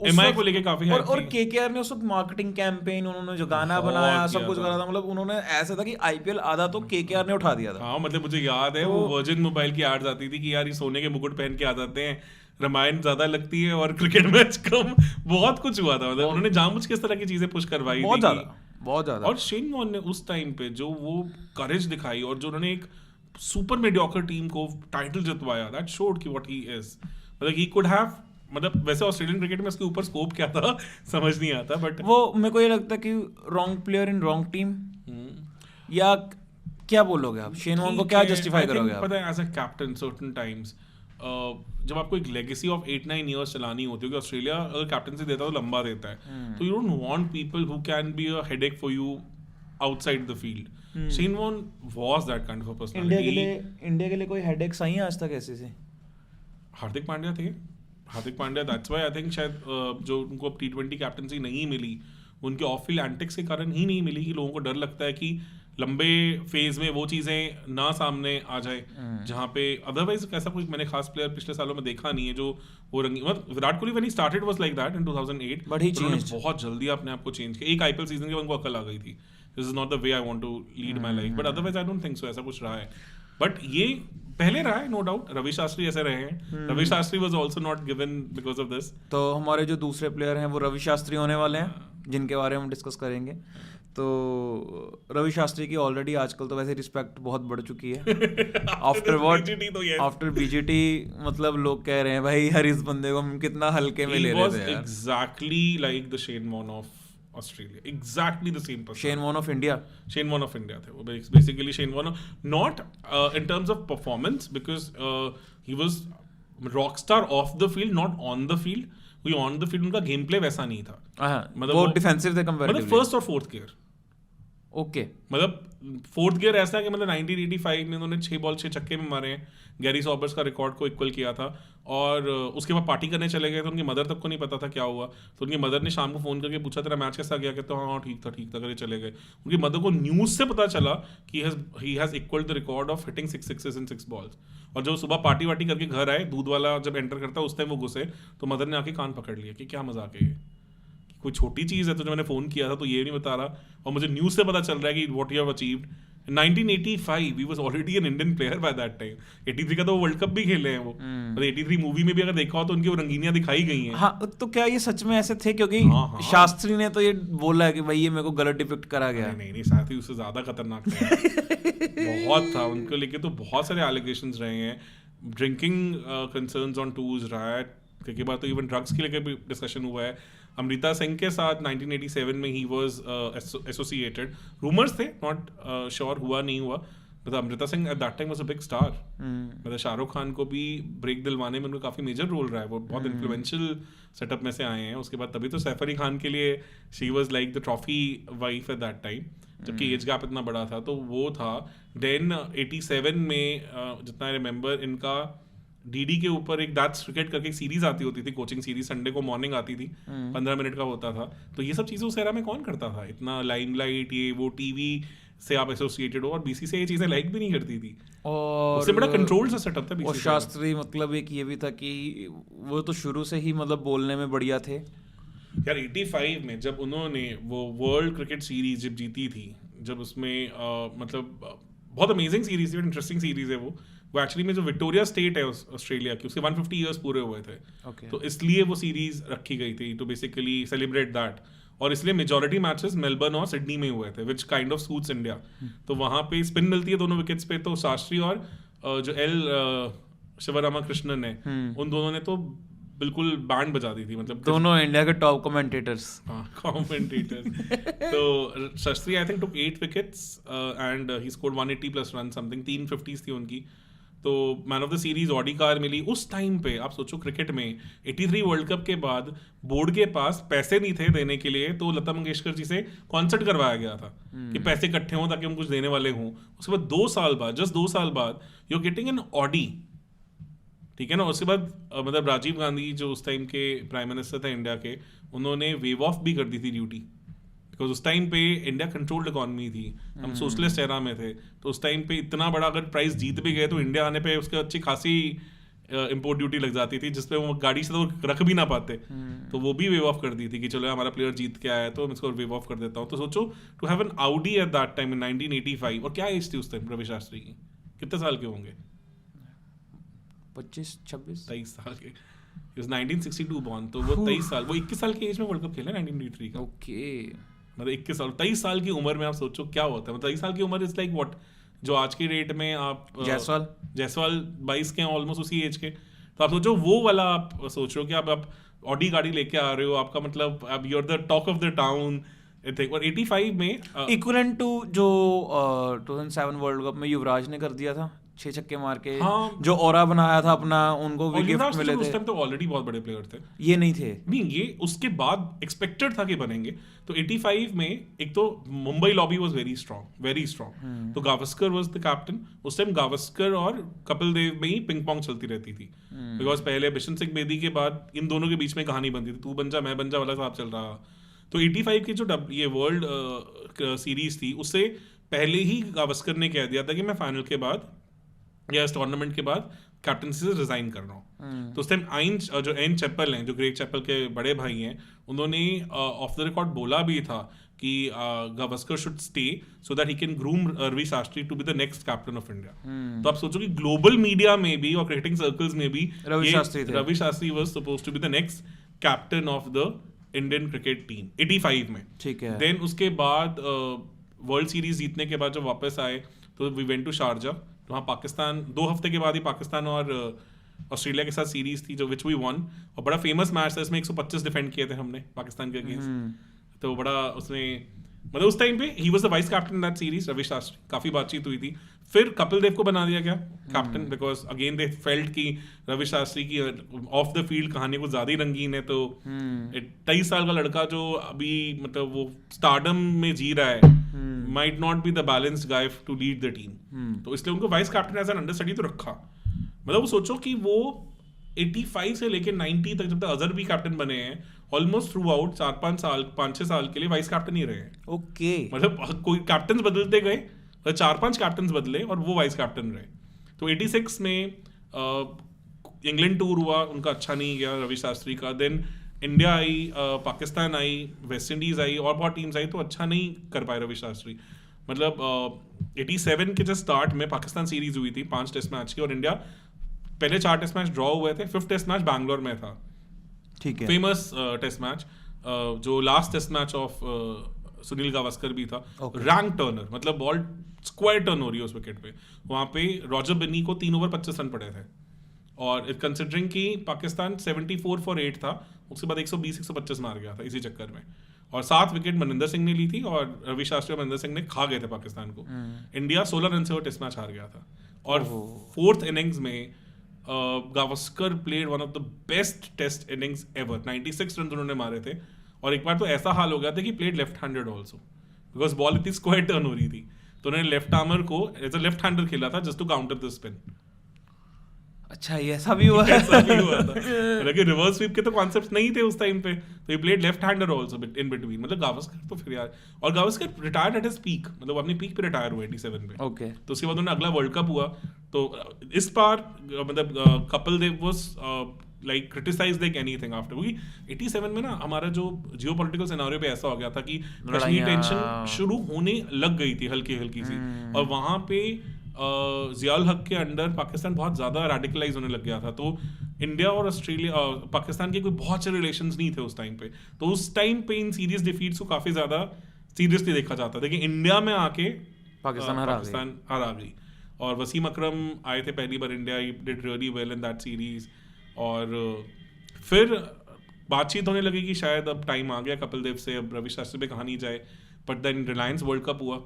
S1: एमआई को लेके काफी
S2: और केकेआर ने उस वक्त मार्केटिंग कैंपेन, उन्होंने जो गाना बनाया, सब कुछ करा था, मतलब उन्होंने ऐसा था कि आईपीएल आधा तो केकेआर ने उठा दिया था।
S1: हाँ, मतलब मुझे याद है वो वर्जिन मोबाइल की एड्स आती थी कि यार ये सोने के मुकुट पहन के आ जाते हैं, रामायण ज्यादा लगती है और क्रिकेट मैच कम, बहुत कुछ हुआ था, मतलब उन्होंने जानबूझ के इस तरह की चीजें पुश करवाई
S2: बहुत ज्यादा।
S1: और शेन वॉर्न ने उस टाइम पे जो वो करेज दिखाई और जो उन्होंने एक सुपर मीडियोकर टीम को टाइटल जितवाया, दैट शोड कि व्हाट ही इज, मतलब ही कुड हैव, मतलब वैसे ऑस्ट्रेलियन क्रिकेट में उसके ऊपर स्कोप क्या था समझ नहीं आता, बट
S2: वो मेरे को ये लगता है कि wrong player in wrong team, या क्या बोलोगे आप, शेन वॉर्न को क्या जस्टिफाई करोगे आप?
S1: पता है as a captain certain times जब आपको एक लेगेसी ऑफ 8-9 इयर्स चलानी होती है, कि ऑस्ट्रेलिया अगर कैप्टनसी देता है तो लंबा देता है, तो you don't want people who can be a headache for you outside the field. Shane Warne was that kind of a personality.
S2: India के लिए कोई हेडेक्स आई हैं आज तक ऐसे से?
S1: Hardik Pandya that's why I think शायद जो उनको अब T20 कैप्टनसी नहीं मिली, उनके ऑफ फील्ड एंटिक्स के कारण ही नहीं मिली, कि लोगों को डर लगता है कि लंबे फेज में वो चीजें ना सामने आ जाए, जहाँ पे अदरवाइज ऐसा कोई मैंने खास प्लेयर पिछले सालों में देखा नहीं है जो वो रंगी, मतलब Virat Kohli when he started was like that in 2008,
S2: but he
S1: उन्होंने बहुत जल्दी अपने आप को चेंज किया, एक आईपीएल सीजन के बाद उनको अकल आ गई थी, this is not the way I want to lead my life, but otherwise I don't think so ऐसा कुछ रहा है। बट ये पहले रहा है, नो डाउट, रवि शास्त्री ऐसे रहे हैं, Ravi Shastri was also not given because of this.
S2: तो हमारे जो दूसरे प्लेयर हैं वो रवि शास्त्री होने वाले हैं, जिनके बारे में हम डिस्कस करेंगे। तो रवि शास्त्री की ऑलरेडी आजकल तो वैसे रिस्पेक्ट बहुत बढ़ चुकी है आफ्टर बीजीटी, मतलब लोग कह रहे हैं भाई यार इस बंदे को हम कितना हल्के में ले रहे थे यार।
S1: Exactly like the Shane Warne of Australia, exactly the same person.
S2: Shane Warne of India
S1: थे वो, basically Shane Warne, not in terms of performance, because he was rock star off the field, not on the field. कोई on the field उनका game play वैसा नहीं था,
S2: मतलब वो defensive थे कंपैरेटिवली,
S1: मतलब फर्स्ट और फोर्थ गियर,
S2: ओके,
S1: मतलब फोर्थ गियर ऐसा है कि मतलब 1985 में उन्होंने 6 बॉल 6 छक्के में मारे हैं, गैरी सॉबर्स का रिकॉर्ड को इक्वल किया था, और उसके बाद पार्टी करने चले गए, तो उनकी मदर तक को नहीं पता था क्या हुआ, तो उनकी मदर ने शाम को फोन करके पूछा तेरा मैच कैसा गया, कहते हाँ ठीक था करके चले गए। उनकी मदर को न्यूज से पता चला कि he has equalled the record of hitting 6 sixes in 6 balls, और जब सुबह पार्टी वार्टी करके घर आए, दूध वाला जब एंटर करता उस टाइम वो घुसे, तो मदर ने आके कान पकड़ लिया कि क्या मजाक है, कोई छोटी चीज है, तो जो मैंने फोन किया था तो ये नहीं बता रहा, और मुझे न्यूज से पता चल रहा है कि what you have achieved. 1985 we was already an Indian player by that time, 83 का तो वर्ल्ड कप भी खेले हैं वो, और 83 मूवी में भी अगर देखा हो तो उनकी वो रंगीनियां दिखाई गई हैं।
S2: हाँ, तो क्या ये सच में ऐसे थे? क्योंकि शास्त्री ने तो ये बोला है कि भाई ये मेरे को गलत डिपिक्ट करा गया।
S1: नहीं, साथ ही उससे ज्यादा खतरनाक था बहुत था उनको लेके, तो बहुत सारे एलिगेशंस रहे हैं, ड्रिंकिंग कंसर्न्स ऑन टूर्स रहा है, क्योंकि बात तो इवन ड्रग्स के लेके भी डिस्कशन हुआ है। अमृता सिंह के साथ 1987 में ही वाज एसोसिएटेड, रूमर्स थे, नॉट श्योर, हुआ नहीं हुआ, मतलब Amrita Singh eight that time was a big star, मतलब शाहरुख खान को भी ब्रेक दिलवाने में उनका काफी मेजर रोल रहा है, वो बहुत इन्फ्लुएंशियल सेटअप में से आए हैं। उसके बाद तभी तो सैफ अली खान के लिए she was like the trophy wife eight that time, जबकि एज गैप इतना बड़ा था, तो वो था। देन 87 में जितना आई रिमेंबर, इनका डीडी के ऊपर एक दैट्स क्रिकेट करके एक सीरीज आती होती थी, कोचिंग सीरीज, संडे को मॉर्निंग आती थी, 15 मिनट का होता था। तो ये सब चीजें उस एरा में कौन करता था, इतना लाइमलाइट, ये वो टीवी से आप एसोसिएटेड हो, और बीसीसीआई ये चीजें लाइक भी नहीं करती थी, और उससे बड़ा कंट्रोल्ड सा सेटअप था बीसीसीआई।
S2: और शास्त्री मतलब एक ये भी था कि वो तो शुरू से ही मतलब बोलने में बढ़िया थे
S1: यार। 85 में जब उन्होंने वो वर्ल्ड क्रिकेट सीरीज जब जीती थी, जब उसमें मतलब बहुत अमेजिंग सीरीज थी, इंटरेस्टिंग सीरीज है वो एक्चुअली में जो विक्टोरिया स्टेट है ऑस्ट्रेलिया की, उसके 150 इयर्स पूरे हुए थे, तो इसलिए वो सीरीज रखी गई थी टू बेसिकली सेलिब्रेट दैट, और इसलिए मेजॉरिटी मैचेस मेलबर्न और सिडनी में हुए थे, which kind of suits India. तो वहां पे स्पिन मिलती है दोनों विकेट्स पे, तो शास्त्री और जो एल शिवरामाकृष्णन है, उन दोनों ने तो बिल्कुल बैंड बजा दी थी, मतलब
S2: दोनों इंडिया के टॉप कमेंटेटर्स।
S1: तो Shastri I think took 8 wickets and he scored 180 plus run something, 350s थी उनकी, तो man of the series Audi car मिली। उस टाइम पे आप सोचो, क्रिकेट में 83 वर्ल्ड कप के बाद बोर्ड के पास पैसे नहीं थे देने के लिए, तो लता मंगेशकर जी से कॉन्सर्ट करवाया गया था कि पैसे इकट्ठे हों ताकि हम कुछ देने वाले हों। उसके बाद 2 साल बाद, जस्ट 2 साल बाद, you are getting an Audi, ठीक है ना। उसके बाद मतलब राजीव गांधी जो उस टाइम के प्राइम मिनिस्टर थे इंडिया के, उन्होंने वेव ऑफ भी कर दी थी ड्यूटी, बिकॉज उस टाइम पे इंडिया कंट्रोल्ड इकॉनमी थी, हम सोशलिस्ट एरा में थे, तो उस टाइम पे इतना बड़ा अगर प्राइस जीत भी गए तो इंडिया आने पे उसके अच्छी खासी इम्पोर्ट ड्यूटी लग जाती थी, जिसपे वो गाड़ी से तो रख भी ना पाते, तो वो भी वेव ऑफ कर दी थी कि चलो हमारा प्लेयर जीत के आया है तो मैं इसको वेव ऑफ कर देता हूँ। तो सोचो to have an Audi at that time in 1985, और क्या एज थी उस टाइम रवि शास्त्री की, कितने साल के होंगे?
S2: 25-26
S1: 23 साल के। He was 1962 born, तो वो 23 साल, वो 21 साल की एज में वर्ल्ड कप खेला 1983 का।
S2: ओके,
S1: मतलब 21 साल, 23 साल की उम्र में आप सोचो क्या होता है। मतलब 23 साल की उम्र इज लाइक व्हाट, जो आज के रेट में आप जायसवाल 22 के ऑलमोस्ट उसी एज के, तो आप सोचो वो वाला आप सोच रहे हो कि आप ऑडी गाड़ी लेके आ रहे हो, आपका मतलब अब you are the talk of the town. और 85 में
S2: इक्विवेलेंट टू जो 2007 वर्ल्ड कप में युवराज ने कर दिया था 6 छक्के मार के,
S1: हाँ,
S2: जो ऑरा बनाया था अपना, उनको भी गिफ्ट मिले थे।
S1: उस टाइम तो ऑलरेडी बहुत बड़े प्लेयर थे,
S2: ये नहीं थे,
S1: नहीं ये उसके बाद एक्सपेक्टेड था कि बनेंगे। तो 85 में एक तो Mumbai lobby was very strong, तो गावस्कर वाज द कैप्टन। उस टाइम गावस्कर और कपिल देव में ही पिंग पोंग चलती रहती थी, बिकॉज पहले बिशन सिंह बेदी के बाद इन दोनों के बीच में कहानी बनती थी, तू बन जा मैं बन जा वाला साहब चल रहा। तो 85 की जो ये वर्ल्ड सीरीज थी, उससे पहले ही गावस्कर ने कह दिया था कि मैं फाइनल के बाद या इस टूर्नामेंट के बाद कैप्टनसी से रिजाइन कर रहा हूँ। तो उस टाइम जो एन चैपल हैं, जो ग्रेग चैपल के बड़े भाई हैं, उन्होंने ऑफ द रिकॉर्ड बोला भी था कि Gavaskar should stay so that he can groom Ravi Shastri to be the next captain of India. तो आप सोचो कि ग्लोबल मीडिया में भी और क्रिकेटिंग सर्कल्स में भी Ravi Shastri was supposed to be the next captain of the Indian cricket team 85 में।
S2: ठीक है।
S1: देन उसके बाद वर्ल्ड सीरीज जीतने के बाद जब वापस आए तो वी वेंट टू शारजा, तो वहाँ पाकिस्तान 2 हफ्ते के बाद ही पाकिस्तान और ऑस्ट्रेलिया के साथ सीरीज थी जो विच वी वन, और बड़ा फेमस मैच था, इसमें 125 डिफेंड किए थे हमने पाकिस्तान के अगेंस्ट। तो बड़ा उसमें मतलब उस टाइम पे he was the vice captain that series, Ravi Shastri, काफी बातचीत हुई थी। फिर कपिल देव को बना दिया गया captain, because again they felt कि रवि शास्त्री की ऑफ द फील्ड कहानी कुछ ज्यादा ही रंगीन है, तो 23 साल का लड़का जो अभी मतलब वो स्टारडम में जी रहा है, might not be the balanced guy to lead the team, तो इसलिए उनको vice captain as an understudy तो रखा। मतलब वो सोचो कि वो 85 से लेके 90 तक जब तक अजहर भी कैप्टन बने हैं, ऑलमोस्ट थ्रू आउट 5-6 साल के लिए वाइस कैप्टन ही रहे हैं।
S2: ओके,
S1: मतलब कोई कैप्टन बदलते गए, 4-5 कैप्टन बदले और वो वाइस कैप्टन रहे। तो 86 में इंग्लैंड टूर हुआ, उनका अच्छा नहीं गया रवि शास्त्री का। देन इंडिया आई, पाकिस्तान आई, वेस्ट इंडीज आई और बहुत टीम्स आई, तो अच्छा नहीं कर पाए रवि शास्त्री। मतलब 87 के जस्ट स्टार्ट में पाकिस्तान सीरीज हुई थी 5 टेस्ट मैच की, और इंडिया पहले 4 टेस्ट मैच ड्रॉ हुए थे, 5th टेस्ट मैच बैंगलोर में था। ठीक है, फेमस टेस्ट मैच, जो last test match of Sunil Gavaskar भी था। रैंक टर्नर, मतलब बॉल स्क्वायर टर्न हो रही है उस विकेट पे, वहां पे रॉजर बिन्नी को 3 ओवर 25 रन पड़े थे, और कंसिडरिंग कि पाकिस्तान 74 for 8 था, उसके बाद 120-125 मार गया था इसी चक्कर में, और 7 विकेट मनिंदर सिंह ने ली थी और रवि शास्त्री और मनिंदर सिंह ने खा गए थे पाकिस्तान को। इंडिया 16 रन से वो टेस्ट मैच हार गया था, और 4th इनिंग्स में Gavaskar played one of the best test innings ever, 96 run उन्होंने मारे थे। और एक बार तो ऐसा हाल हो गया था कि played left handed also, because ball इतनी स्क्वायर टर्न हो रही थी, तो उन्होंने लेफ्ट आर्मर को एज अ लेफ्ट हैंडर खेला था just to counter the spin.
S2: अच्छा, ये ऐसा भी हुआ
S1: ऐसा भी हुआ था, लेकिन रिवर्स स्वीप के तो कॉन्सेप्ट्स नहीं थे उस टाइम पे, तो ही played left hander also in between. मतलब गावस्कर तो फिर यार, और Gavaskar retired at his peak, मतलब अपनी पीक पे रिटायर हुए 87 पे।
S2: ओके,
S1: तो उसके बाद उन्होंने अगला वर्ल्ड कप हुआ, तो इस बार मतलब Kapil Dev was like criticised like anything after, क्योंकि 87 में ना हमारा जो जियोपॉलिटिकल सिनेरियो पे ऐसा हो गया था कि कश्मीर टेंशन शुरू होने लग गई थी हल्की सी, और वहां पे जियाउल हक के अंडर पाकिस्तान बहुत ज़्यादा रेडिकलाइज होने लग गया था। तो इंडिया और ऑस्ट्रेलिया पाकिस्तान के कोई बहुत से रिलेशंस नहीं थे उस टाइम पे, तो उस टाइम पे इन सीरियस डिफीट्स को काफ़ी ज़्यादा सीरियसली देखा जाता था कि इंडिया में आके पाकिस्तान हरा गई। और वसीम अकरम आए थे पहली बार India, he did really well in that series, और फिर बातचीत होने लगी कि शायद अब टाइम आ गया कपिल देव से, अब रवि शास्त्री पे कहा नहीं जाए। But then Reliance world cup हुआ,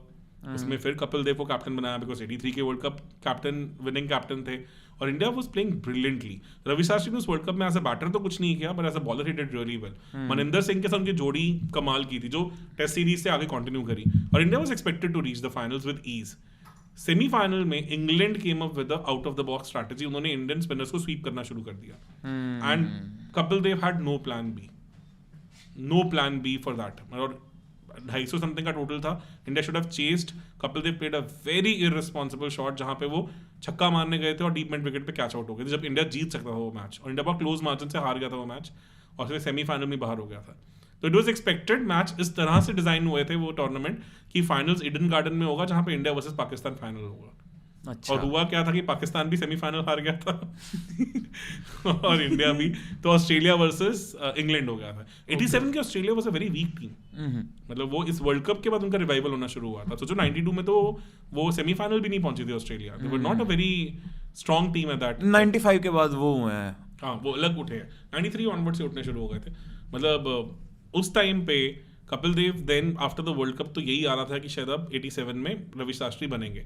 S1: उसमें फिर कपिल देव को कैप्टन बनाया, बिकॉज 83 के world cup captain winning captain थे, और India was playing brilliantly. Ravi Shastri ने उस वर्ल्ड कप में एज अ बैटर तो कुछ नहीं किया, but as a bowler he did really well. Maninder Singh के साथ उनकी जोड़ी कमाल की थी, जो टेस्ट सीरीज से आगे कंटिन्यू करी, और India was expected to reach the finals with ease. Semifinal में England came up with out of the box strategy, उन्होंने इंडियन स्पिनर्स को स्वीप करना शुरू कर दिया and Kapil Dev had no plan B for that. और 250 समथिंग का टोटल था, India should have chased, Kapil Dev played a very irresponsible shot जहां पे वो छक्का मारने गए थे और डीप मिड विकेट पे कैच आउट हो गए थे, जब इंडिया जीत सकता था वो मैच, और इंडिया बहुत क्लोज मार्जिन से हार गया था वो मैच और फिर सेमीफाइनल में बाहर हो गया था। तो इट वाज एक्सपेक्टेड मैच इस तरह से डिजाइन हुए थे वो टूर्नामेंट कि फाइनल्स ईडन गार्डन में होगा जहां पे इंडिया वर्सेस पाकिस्तान फाइनल होगा।
S2: अच्छा।
S1: और हुआ क्या था कि पाकिस्तान भी सेमीफाइनल हार गया था और इंडिया भी, तो ऑस्ट्रेलिया वर्सेस इंग्लैंड हो गया था। 87 के Australia was a very weak team, मतलब वो इस वर्ल्ड कप के बाद उनका रिवाइवल होना शुरू हुआ था। सोचो 92 में तो वो सेमीफाइनल भी नहीं पहुंची थी Australia, they were not a very strong team at that.
S2: 95 के बाद वो हुए हैं,
S1: हाँ वो अलग उठे हैं, 93 ऑनवर्ड से उठने शुरू हो गए थे। मतलब उस टाइम पे Kapil Dev then after the world cup तो यही आ रहा था कि शायद अब 87 में रवि शास्त्री बनेंगे।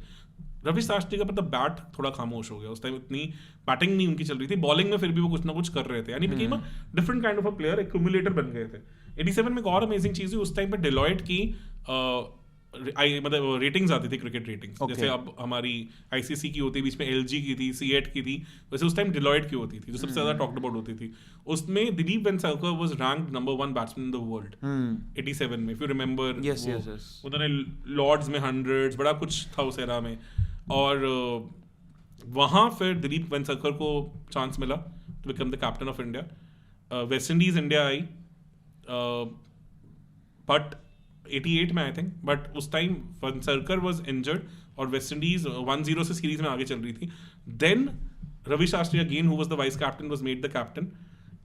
S1: रवि शास्त्री का मतलब बैट थोड़ा खामोश हो गया उस टाइम, इतनी बैटिंग नहीं उनकी चल रही थी, बॉलिंग में फिर भी वो कुछ ना कुछ कर रहे थे, यानी became a different kind of a player, accumulator बन गए थे। 87 में एक और अमेजिंग चीज हुई, उस टाइम पे डेलॉयट की मतलब रेटिंग्स आती थी, क्रिकेट रेटिंग्स, जैसे अब हमारी आईसीसी की होती, बीच में एलजी की थी, C8 की थी, वैसे उस टाइम डेलॉयट की होती थी जो सबसे ज्यादा टॉक्ड अबाउट होती थी। उसमें Dilip Vengsarkar was ranked number 1 batsman in the world 87 में, इफ यू रिमेंबर।
S2: Yes.
S1: उन्होंने लॉर्ड्स में हंड्रेड्स, बड़ा कुछ था उस एरा में, और वहाँ फिर दिलीप वेंगसरकर को चांस मिला to become the captain of India. West Indies India I but 88 में आई थिंक, बट उस टाइम वेंगसरकर वाज इंजर्ड और वेस्ट इंडीज 1-0 से सीरीज में आगे चल रही थी। Then Ravi Shastri again, who was the vice captain, was made the captain,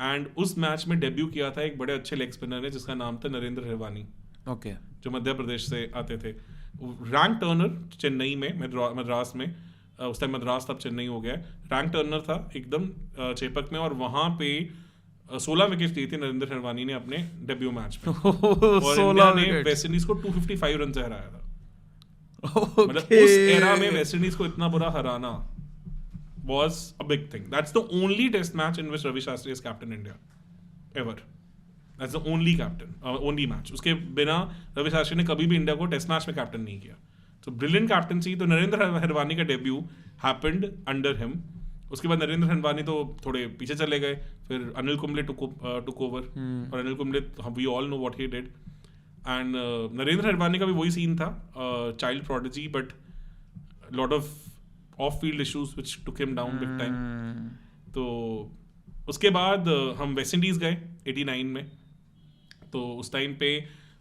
S1: and उस मैच में डेब्यू किया था एक बड़े अच्छे लेग स्पिनर ने जिसका नाम था नरेंद्र हिरवानी,
S2: ओके,
S1: जो मध्य प्रदेश से आते थे। रैंक टर्नर चेन्नई में, मद्रास में, उस टाइम मद्रास तब चेन्नई हो गया, रैंक टर्नर था एकदम चेपक में, और वहां पे 16 विकेट ली थी नरेंद्र हिरवानी ने अपने डेब्यू मैच में और इंडिया ने वेस्ट इंडीज को 255 रन से हराया था। मतलब उस एरा में वेस्ट इंडीज को इतना बुरा हराना was a big thing. That's the only test match in which Ravi Shastri is captain India ever. That's the only only match. उसके बिना रवि शास्त्री ने कभी भी इंडिया को टेस्ट मैच में कैप्टन नहीं किया। So brilliant captaincy। तो नरेंद्र हिरवानी का डेब्यू happened under him। उसके बाद नरेंद्र हिरवानी तो थोड़े पीछे चले गए, फिर अनिल कुंबले took over, और Anil Kumble we all know what he did, and Narendra Hirwani का भी वही सीन था, child prodigy but lot of of field issues which took him down big time. तो उसके बाद हम वेस्ट इंडीज गए 89 में। तो उस टाइम पे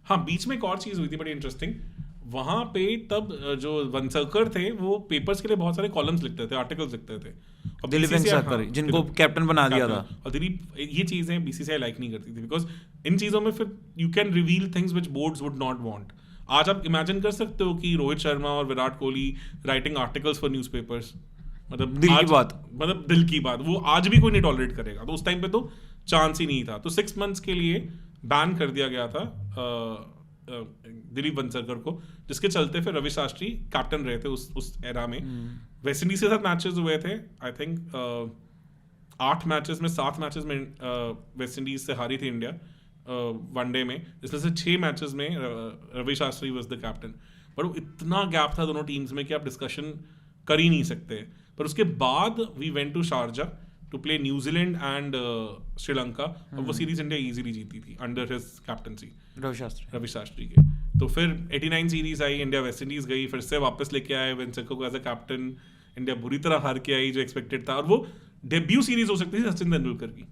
S1: हाँ बीच में एक और चीज़ हुई थी बड़ी इंटरेस्टिंग, वहाँ पे तब जो वेंगसरकर थे वो पेपर्स के लिए बहुत सारे कॉलम्स लिखते थे, आर्टिकल्स लिखते थे, और
S2: दिलीप वेंगसरकर जिनको कैप्टन बना दिया था।
S1: और दिलीप ये चीज़ें बीसीसीआई लाइक नहीं करती थी, बिकॉज इन चीज़ों में फिर you can reveal things which boards would not want. आज आप इमेजिन कर सकते हो कि रोहित शर्मा और Virat Kohli writing articles for newspapers, मतलब
S2: दिल की बात,
S1: मतलब दिल की बात, वो आज भी कोई नहीं टॉलरेट करेगा। तो उस टाइम पे तो चांस ही नहीं था। तो 6 months के लिए बैन कर दिया गया था दिलीप वेंगसरकर को, जिसके चलते फिर रवि शास्त्री कैप्टन रहे थे उस एरा में। वेस्ट इंडीज के साथ मैचेस हुए थे, आई थिंक 8 मैचेस में 7 मैचेस में वेस्ट इंडीज से हारी थी इंडिया वनडे में, जिसमें से 6 मैचेस में Ravi Shastri was the captain. पर वो इतना गैप था दोनों टीम्स में कि आप डिस्कशन कर ही नहीं सकते। पर उसके बाद we went to Sharjah to play New Zealand and Sri Lanka, और वो सीरीज इंडिया इजीली जीती थी under his captaincy Ravi Shastri के। तो फिर 89 सीरीज आई, इंडिया वेस्ट इंडीज गई, फिर से वापस लेके आए वेंगसरकर को एज अ कैप्टन। इंडिया बुरी तरह हार के आई जो एक्सपेक्टेड था, और वो डेब्यू सीरीज हो सकती थी सचिन तेंदुलकर की।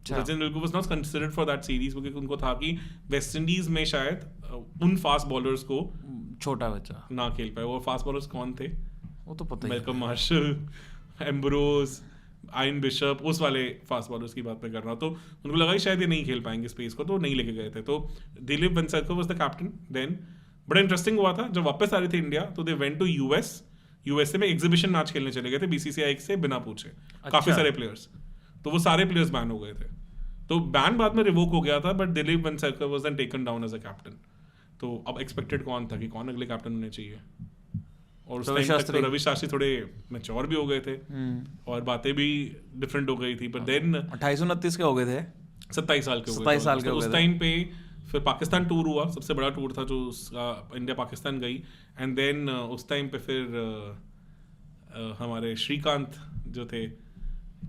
S1: Sachin Tendulkar was not considered for that series, क्योंकि उनको था कि वेस्ट इंडीज में शायद उन फास्ट बॉलर्स को
S2: छोटा बच्चा
S1: ना खेल पाए। वो फास्ट बॉलर्स कौन थे
S2: वो तो पता ही,
S1: Malcolm Marshall, Ambrose, Ian Bishop, उस वाले फास्ट बॉलर्स की बात मैं कर रहा हूँ। तो उनको लगा कि शायद ये नहीं खेल पाएंगे स्पेस को, तो नहीं लेके गए थे। तो Dilip Vengsarkar was the captain. Then बड़ा इंटरेस्टिंग हुआ था, जब वापस आ रही थी इंडिया तो दे वेंट टू यूएसए में एग्जीबिशन मैच खेलने चले गए थे बीसीसीआई से बिना पूछे। काफी सारे प्लेयर्स, तो वो सारे प्लेयर्स बैन हो गए थे। तो बैन बाद में रिवोक हो गया था, but Dilip Vengsarkar was then taken down as a captain. तो अब एक्सपेक्टेड कौन था कि कौन अगले कैप्टन होने चाहिए, और उस टाइम तक तो रवि शास्त्री थोड़े मैच्योर भी हो गए थे और बातें भी डिफरेंट हो गई थी। पर देन
S2: 28-29 के हो गए थे,
S1: 27 साल के हो गए।
S2: 27 साल के हो गए।
S1: उस टाइम पे फिर पाकिस्तान टूर हुआ, सबसे बड़ा टूर था जो इंडिया पाकिस्तान गई, एंड देन उस टाइम पे फिर हमारे श्रीकांत जो थे,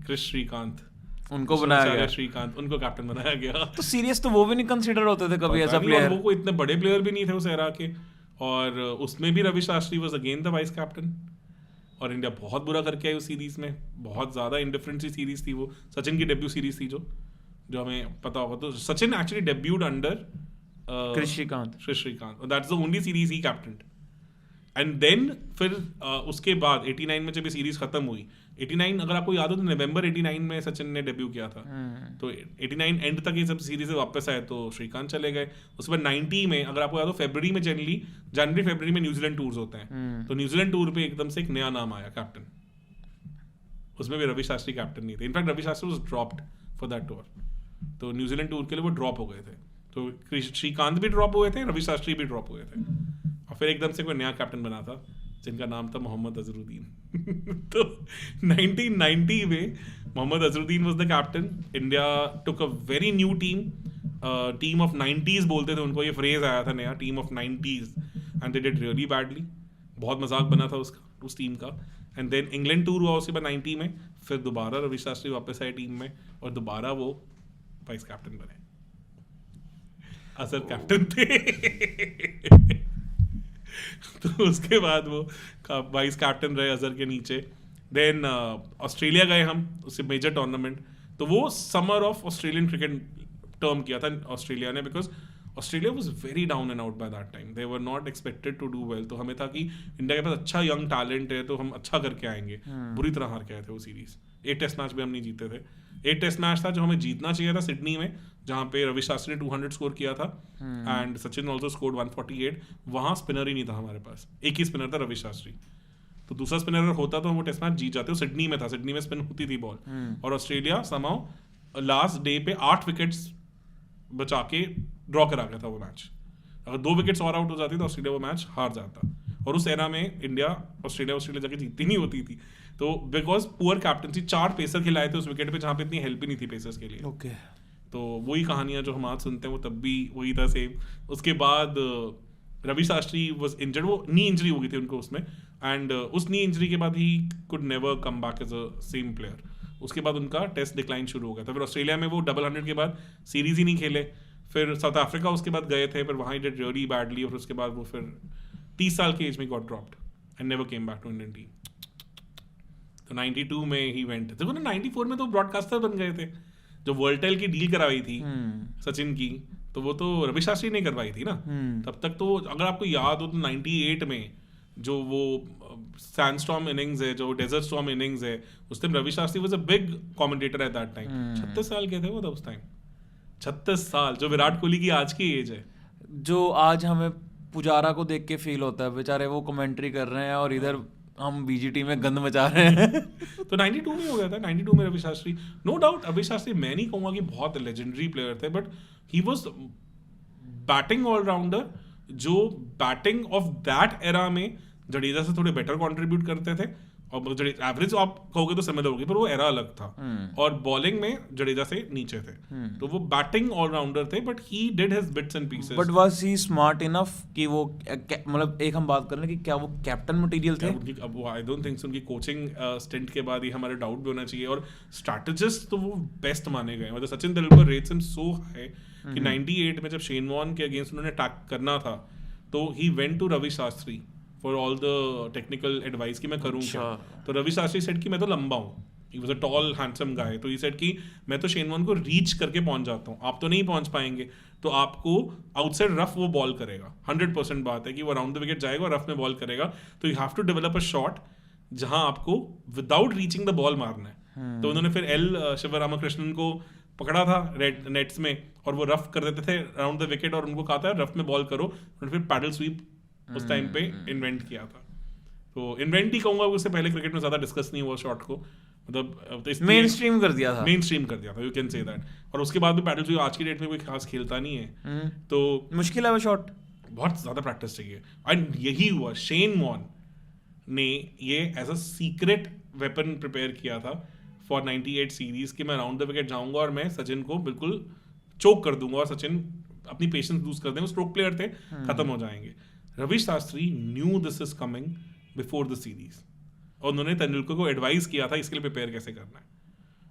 S1: क्रिश श्रीकांत,
S2: उनको बनाया गया,
S1: श्रीकांत, उनको कैप्टन बनाया गया।
S2: तो सीरियस तो वो भी नहीं कंसीडर होते थे कभी ऐसा प्लेयर,
S1: वो कोई इतने बड़े प्लेयर भी नहीं थे उस एरा के, और उसमें भी Ravi Shastri was again the vice captain, और इंडिया बहुत बुरा करके आई उस सीरीज में, बहुत ज़्यादा इंडिफरेंट सी सीरीज थी वो, सचिन की डेब्यू सीरीज थी जो हमें पता होगा। तो Sachin actually debuted under
S2: Kris Srikkanth,
S1: that's the only series he captain. And then फिर उसके बाद 89 में जब ये सीरीज खत्म हुई, 89 अगर आपको याद हो तो नवंबर 89 में सचिन ने डेब्यू किया था, तो 89 एंड तक ये सब सीरीज वापस आए तो श्रीकांत चले गए। उसके बाद 90 में अगर आपको याद हो, फरवरी में जनवरी फरवरी में न्यूजीलैंड टूर्स होते हैं, तो न्यूजीलैंड टूर पे एकदम से एक नया नाम आया कैप्टन, उसमें भी रवि शास्त्री कैप्टन नहीं थे, in fact Ravi Shastri was dropped for that tour, तो न्यूजीलैंड टूर के लिए वो ड्रॉप हो गए थे, तो श्रीकांत भी ड्रॉप हुए थे, रवि शास्त्री भी ड्रॉप हुए थे, और फिर एकदम से कोई नया कैप्टन बना था जिनका नाम था मोहम्मद अजहरुद्दीन। तो 1990 में Mohammad Azharuddin was the captain. India took a very new team of 90s बोलते थे उनको, ये फ्रेज आया था नया, team of 90s, and they did really badly, बहुत मजाक बना था उसका, उस टीम का। एंड देन इंग्लैंड टूर हुआ उसके बाद 90 में, फिर दोबारा रवि शास्त्री वापस आए टीम में, और दोबारा वो वाइस कैप्टन बने, अजहर कैप्टन थे। तो उसके बाद वो वाइस कैप्टन रहे अजहर के नीचे। देन ऑस्ट्रेलिया गए हम, उससे मेजर टूर्नामेंट, तो वो summer of Australian cricket term किया था ऑस्ट्रेलिया ने, because Australia was very down and out by that time, they were not expected to do well. तो हमें था कि इंडिया के पास अच्छा यंग टैलेंट है तो हम अच्छा करके आएंगे, बुरी तरह हार के आए थे वो सीरीज। एक टेस्ट मैच भी हम नहीं जीते थे, एक टेस्ट मैच था जो हमें जीतना चाहिए था सिडनी में, जहाँ पे रवि शास्त्री ने 200 स्कोर किया था एंड सचिन ऑल्सो स्कोर्ड 148, वहाँ स्पिनर ही नहीं था हमारे पास, एक ही स्पिनर था रवि शास्त्री, तो दूसरा स्पिनर अगर होता तो हम वो टेस्ट मैच जीत जाते। सिडनी में था, सिडनी में स्पिन होती थी बॉल, और ऑस्ट्रेलिया समहाउ लास्ट डे पे 8 विकेट्स बचा के ड्रॉ करा गया था वो मैच। अगर 2 विकेट्स और आउट हो जाती तो ऑस्ट्रेलिया वो मैच हार जाता, और उस एरा में इंडिया ऑस्ट्रेलिया जाके जीतती नहीं होती थी, तो बिकॉज पुअर कैप्टनसी, 4 पेसर खिलाए थे उस विकेट पे जहाँ पे इतनी हेल्प ही नहीं थी पेसर्स के लिए।
S2: ओके,
S1: तो वही कहानियां जो हम आज सुनते हैं वो तब भी वही था सेम। उसके बाद रवि शास्त्री वाज इंजर्ड, वो नी इंजरी हो गई थी उनको उसमें, एंड उस नी इंजरी के बाद he could never come back as a same player. उसके बाद उनका टेस्ट डिक्लाइन शुरू हो गया था। फिर ऑस्ट्रेलिया में वो 100 के बाद सीरीज ही नहीं खेले, फिर साउथ अफ्रीका उसके बाद गए थे, फिर वहाँ ही डिड रियली बैडली, और उसके बाद वो फिर 30 साल की एज में got dropped and never came back to Indian team. तो 92 में ही वेंट, देखो ना 94 में तो ब्रॉडकास्टर बन गए थे, जो वर्ल्डटेल की डील करवाई थी सचिन की, तो वो तो रवि शास्त्री ने करवाई थी ना। तब तक तो अगर आपको याद हो तो 98 में जो वो सैंडस्टॉर्म इनिंग्स है, जो डेजर्ट स्टॉर्म इनिंग्स है, उस time Ravi Shastri was a big commentator at that time. 36 साल के थे वो, था उस टाइम 36 साल, जो विराट कोहली की आज की एज है।
S2: जो आज हमें पुजारा को देख के फील होता है, बेचारे वो कमेंट्री कर रहे हैं और इधर हम बीजीटी में गंद मचा रहे हैं।
S1: तो 92 में हो गया था, 92 में रवि शास्त्री, नो डाउट रवि शास्त्री मैं नहीं कहूँगा कि बहुत लेजेंडरी प्लेयर थे, but he was batting allrounder, जो बैटिंग ऑफ दैट एरा में जडेजा से थोड़े बेटर कंट्रीब्यूट करते थे, और एवरेज आप कहोगे तो समझ लोगे, पर वो एरा अलग था, और बॉलिंग में जडेजा से नीचे थे, तो वो बैटिंग ऑलराउंडर थे, but he did his bits and pieces.
S2: But was he smart enough कि वो मतलब एक हम बात कर रहे हैं कि क्या वो कैप्टन मटेरियल थे?
S1: अब वो आई डोंट थिंक उनकी कोचिंग स्टिंट के बाद ही हमारे डाउट भी होना चाहिए, और स्ट्रैटेजिस्ट तो वो बेस्ट माने गए। मतलब Sachin Tendulkar rates him so high कि 98 में जब शेन वॉर्न के अगेंस्ट उन्होंने अटैक करना था, तो he went to Ravi Shastri for all the technical advice कि मैं करूँ क्या। तो रवि शास्त्री सेड कि मैं तो लंबा हूँ, ही was a tall handsome guy, तो ही सेड कि मैं तो शेन वॉर्न को रीच करके पहुंच जाता हूँ, आप तो नहीं पहुंच पाएंगे, तो आपको आउटसाइड रफ वो बॉल करेगा, 100% बात है कि वो अराउंड द विकेट जाएगा और रफ में बॉल करेगा, तो you have to develop a shot जहां आपको विदाउट रीचिंग द बॉल मारना है। तो उन्होंने फिर एल शिवरामकृष्णन को पकड़ा था रेड नेट्स में, और वो रफ कर देते थे अराउंड द विकेट, और उनको कहा था रफ में बॉल करो, उन्होंने फिर पैडल स्वीप उस टाइम पे इन्वेंट किया था। तो इन्वेंट ही कहूंगा, उससे पहले क्रिकेट में ज्यादा डिस्कस नहीं हुआ शॉट को, मतलब
S2: मेन स्ट्रीम कर दिया था,
S1: यू कैन से दैट। और उसके बाद भी पैडल स्वीप आज की डेट में कोई खास खेलता नहीं है, तो
S2: मुश्किल है वो शॉट,
S1: बहुत ज्यादा प्रैक्टिस चाहिए। एंड यही हुआ, शेन वॉर्न ने ये as a secret weapon prepare किया था फॉर 98 सीरीज कि मैं अराउंड द विकेट जाऊंगा और मैं सचिन को बिल्कुल चोक कर दूंगा, और सचिन अपनी पेशेंस लूज कर दें, वो स्ट्रोक प्लेयर थे, खत्म हो जाएंगे। Ravi Shastri knew this is coming before the series, और उन्होंने तेंदुलकर को एडवाइस किया था इसके लिए प्रिपेयर कैसे करना है।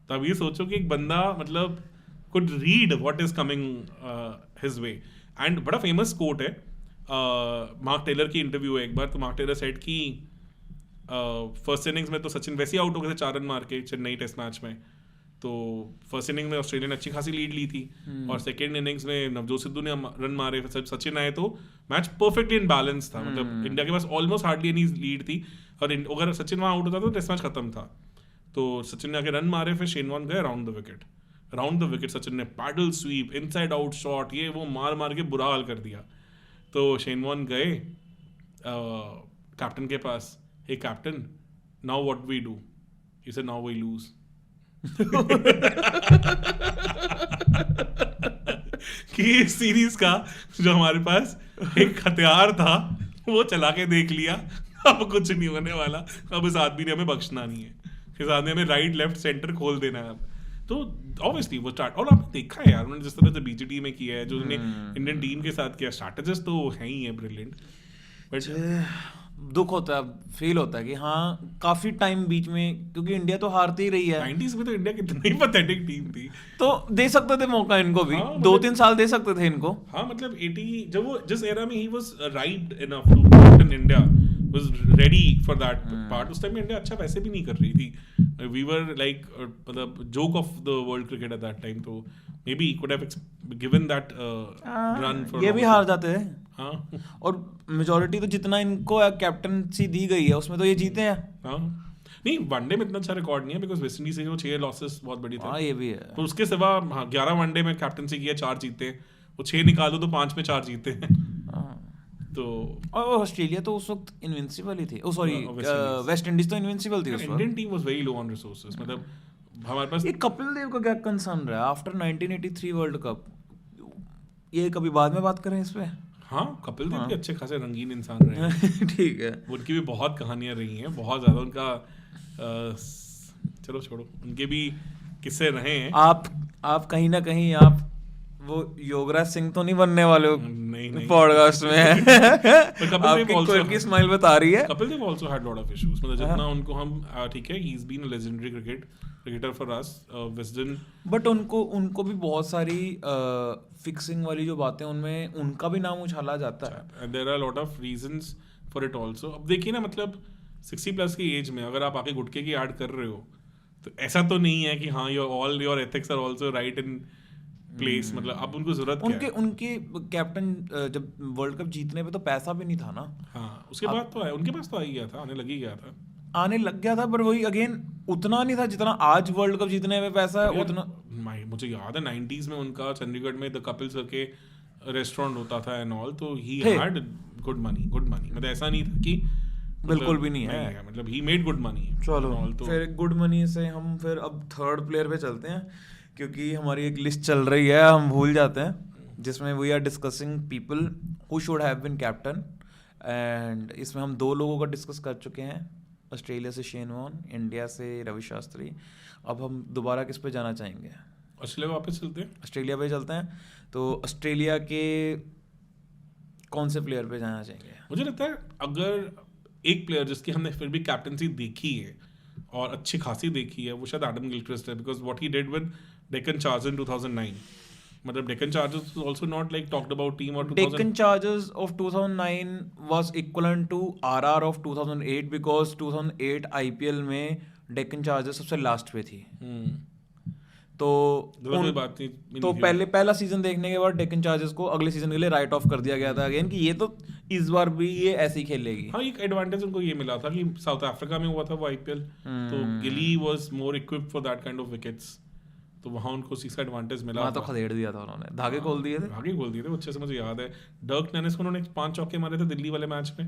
S1: तो अब ये सोचो कि एक बंदा मतलब could read what is coming his way. And बड़ा फेमस कोट है, मार्क टेलर की इंटरव्यू है एक बार, तो मार्क टेलर सेड कि फर्स्ट इनिंग्स में तो सचिन वैसे ही आउट हो गए थे 4 रन मार के चेन्नई टेस्ट मैच में, तो फर्स्ट इनिंग में ऑस्ट्रेलिया ने अच्छी खासी लीड ली थी, और सेकेंड इनिंग्स में नवजोत सिद्धू ने रन मारे, सचिन आए, तो मैच परफेक्टली इन बैलेंस था। मतलब इंडिया के पास ऑलमोस्ट हार्डली एनी लीड थी, और अगर सचिन वहाँ आउट होता तो टेस्ट मैच खत्म था। तो सचिन ने आके रन मारे, फिर शेन वॉर्न गए राउंड द विकेट, सचिन ने paddle sweep, inside out shot, ये वो मार के बुरा हाल कर दिया। तो शेन वॉर्न गए कैप्टन के पास, hey captain now what we do, he said now we lose. कि इस सीरीज का जो हमारे पास एक हथियार था वो चला के देख लिया, अब कुछ नहीं होने वाला, अब इस आदमी ने हमें बख्शना नहीं है, इस आदमी हमें राइट लेफ्ट सेंटर खोल देना है। तो ऑब्वियसली वो स्टार्ट, और आपने देखा है यार उन्होंने जिस तरह से बीजीटी में किया है, जो उन्होंने इंडियन टीम के साथ किया, स्ट्रैटेजिस्ट तो है ही है ब्रिलियंट। बट
S2: दुख होता है, फील होता है कि हाँ काफी टाइम बीच में, क्योंकि इंडिया तो हारती ही रही है।
S1: 90s में तो इंडिया कितनी पैथेटिक टीम थी,
S2: तो दे सकते थे मौका इनको भी,
S1: हाँ,
S2: 2-3 साल दे सकते थे इनको।
S1: हाँ मतलब 80 जब वो जिस एरा में he was right enough to captain India, was ready for that part, उस टाइम में इंडिया अच्छा वैसे भी नहीं कर रही थी। वी वर लाइक मतलब joke of the world cricket at that time, तो maybe could have given that run for,
S2: ये भी हार जाते हैं।
S1: हाँ,
S2: और मेजोरिटी तो जितना इनको कैप्टनसी दी गई है उसमें तो ये जीते हैं।
S1: हाँ नहीं, वनडे में इतना अच्छा रिकॉर्ड नहीं है, बिकॉज वेस्ट इंडीज के 6 लॉसेस बहुत बड़ी थे।
S2: हाँ ये भी है।
S1: तो उसके सिवा 11 वनडे में कैप्टनसी किया, 4 जीते, वो 6 निकाल दो तो 5 में 4 जीते हैं। तो
S2: और ऑस्ट्रेलिया तो उस वक्त इनविंसिबल ही थी, ओ सॉरी वेस्ट इंडीज तो इनविंसिबल थी उस वक्त।
S1: Indian team was very low on resources, मतलब हमारे पास
S2: ये कपिल देव का क्या कंसर्न रहा आफ्टर 1983 वर्ल्ड कप, ये कभी बाद में बात करें इस पे।
S1: हाँ, कपिल देव भी अच्छे खासे रंगीन इंसान रहे हैं।
S2: ठीक है,
S1: उनकी भी बहुत कहानियां रही हैं, बहुत ज्यादा उनका चलो छोड़ो, उनके भी किस्से रहे हैं।
S2: आप कहीं ना कहीं आप वो योगराज सिंह तो नहीं बनने वाले हो
S1: नहीं
S2: पॉडकास्ट में। आपकी स्माइल बता रही है।
S1: Kapil Dev also had lot of issues, मतलब जितना उनको हम ठीक है, he is been a legendary cricketer for us, Wisden,
S2: but उनको भी बहुत सारी फिक्सिंग वाली जो बातें, उनमें उनका भी नाम उछाला जाता है,
S1: and there are lot of reasons for it also. अब देखिए ना, मतलब 60 प्लस की एज में अगर आप आके गुटके की ऐड कर रहे हो, तो ऐसा तो नहीं है कि हाँ your ethics are also right in place, मतलब अब उनको जरूरत क्या है?
S2: उनके कैप्टन जब वर्ल्ड कप जीतने पे तो पैसा भी नहीं था ना।
S1: हाँ, उसके बाद तो उनके पास तो आ ही गया था,
S2: आने लग गया था, पर वही अगेन उतना नहीं था जितना आज वर्ल्ड कप जीतने में पैसा है उतना।
S1: मुझे याद है 90s में उनका चंडीगढ़ में द कपिल सर के रेस्टोरेंट होता था एंड ऑल, तो ही हैड गुड मनी, मतलब ऐसा नहीं था कि
S2: बिल्कुल भी नहीं है,
S1: मतलब ही मेड गुड मनी।
S2: चलो तो फिर गुड मनी से हम फिर अब थर्ड प्लेयर पे चलते हैं, क्योंकि हमारी एक लिस्ट चल रही है, हम भूल जाते हैं, जिसमें we are discussing people who should have been captain, and इसमें हम 2 लोगों का डिस्कस कर चुके हैं, ऑस्ट्रेलिया से शेन वॉर्न, इंडिया से रवि शास्त्री। अब हम दोबारा किस पे जाना चाहेंगे?
S1: ऑस्ट्रेलिया वापस चलते हैं,
S2: ऑस्ट्रेलिया पे चलते हैं। तो ऑस्ट्रेलिया के कौन से प्लेयर पे जाना चाहेंगे?
S1: मुझे लगता है अगर एक प्लेयर जिसकी हमने फिर भी कैप्टनसी देखी है और अच्छी खासी देखी है, वो शायद एडम गिलक्रिस्ट है, because what he did with Deccan Chargers in 2009, मतलब Deccan Chargers was also not like talked about team or 2000.
S2: Deccan Chargers of 2009 was equivalent to RR of 2008 because 2008 IPL में डेक्कन चार्जर्स सबसे last पे थी। तो पहला season देखने के बाद डेक्कन चार्जर्स को अगले सीजन के लिए राइट ऑफ कर दिया गया था अगेन, कि ये तो इस बार भी ये ऐसे ही खेलेगी।
S1: हाँ, एक एडवांटेज उनको ये मिला था कि साउथ अफ्रीका में हुआ था वो IPL, तो गिली was more equipped for that kind of wickets, तो वहाँ उनको उसी का एडवांटेज मिला।
S2: वहाँ तो खदेड़ दिया था उन्होंने, धागे खोल दिए थे
S1: अच्छे से, मुझे याद है डर्क टेनिस को उन्होंने 5 चौके मारे थे दिल्ली वाले मैच में,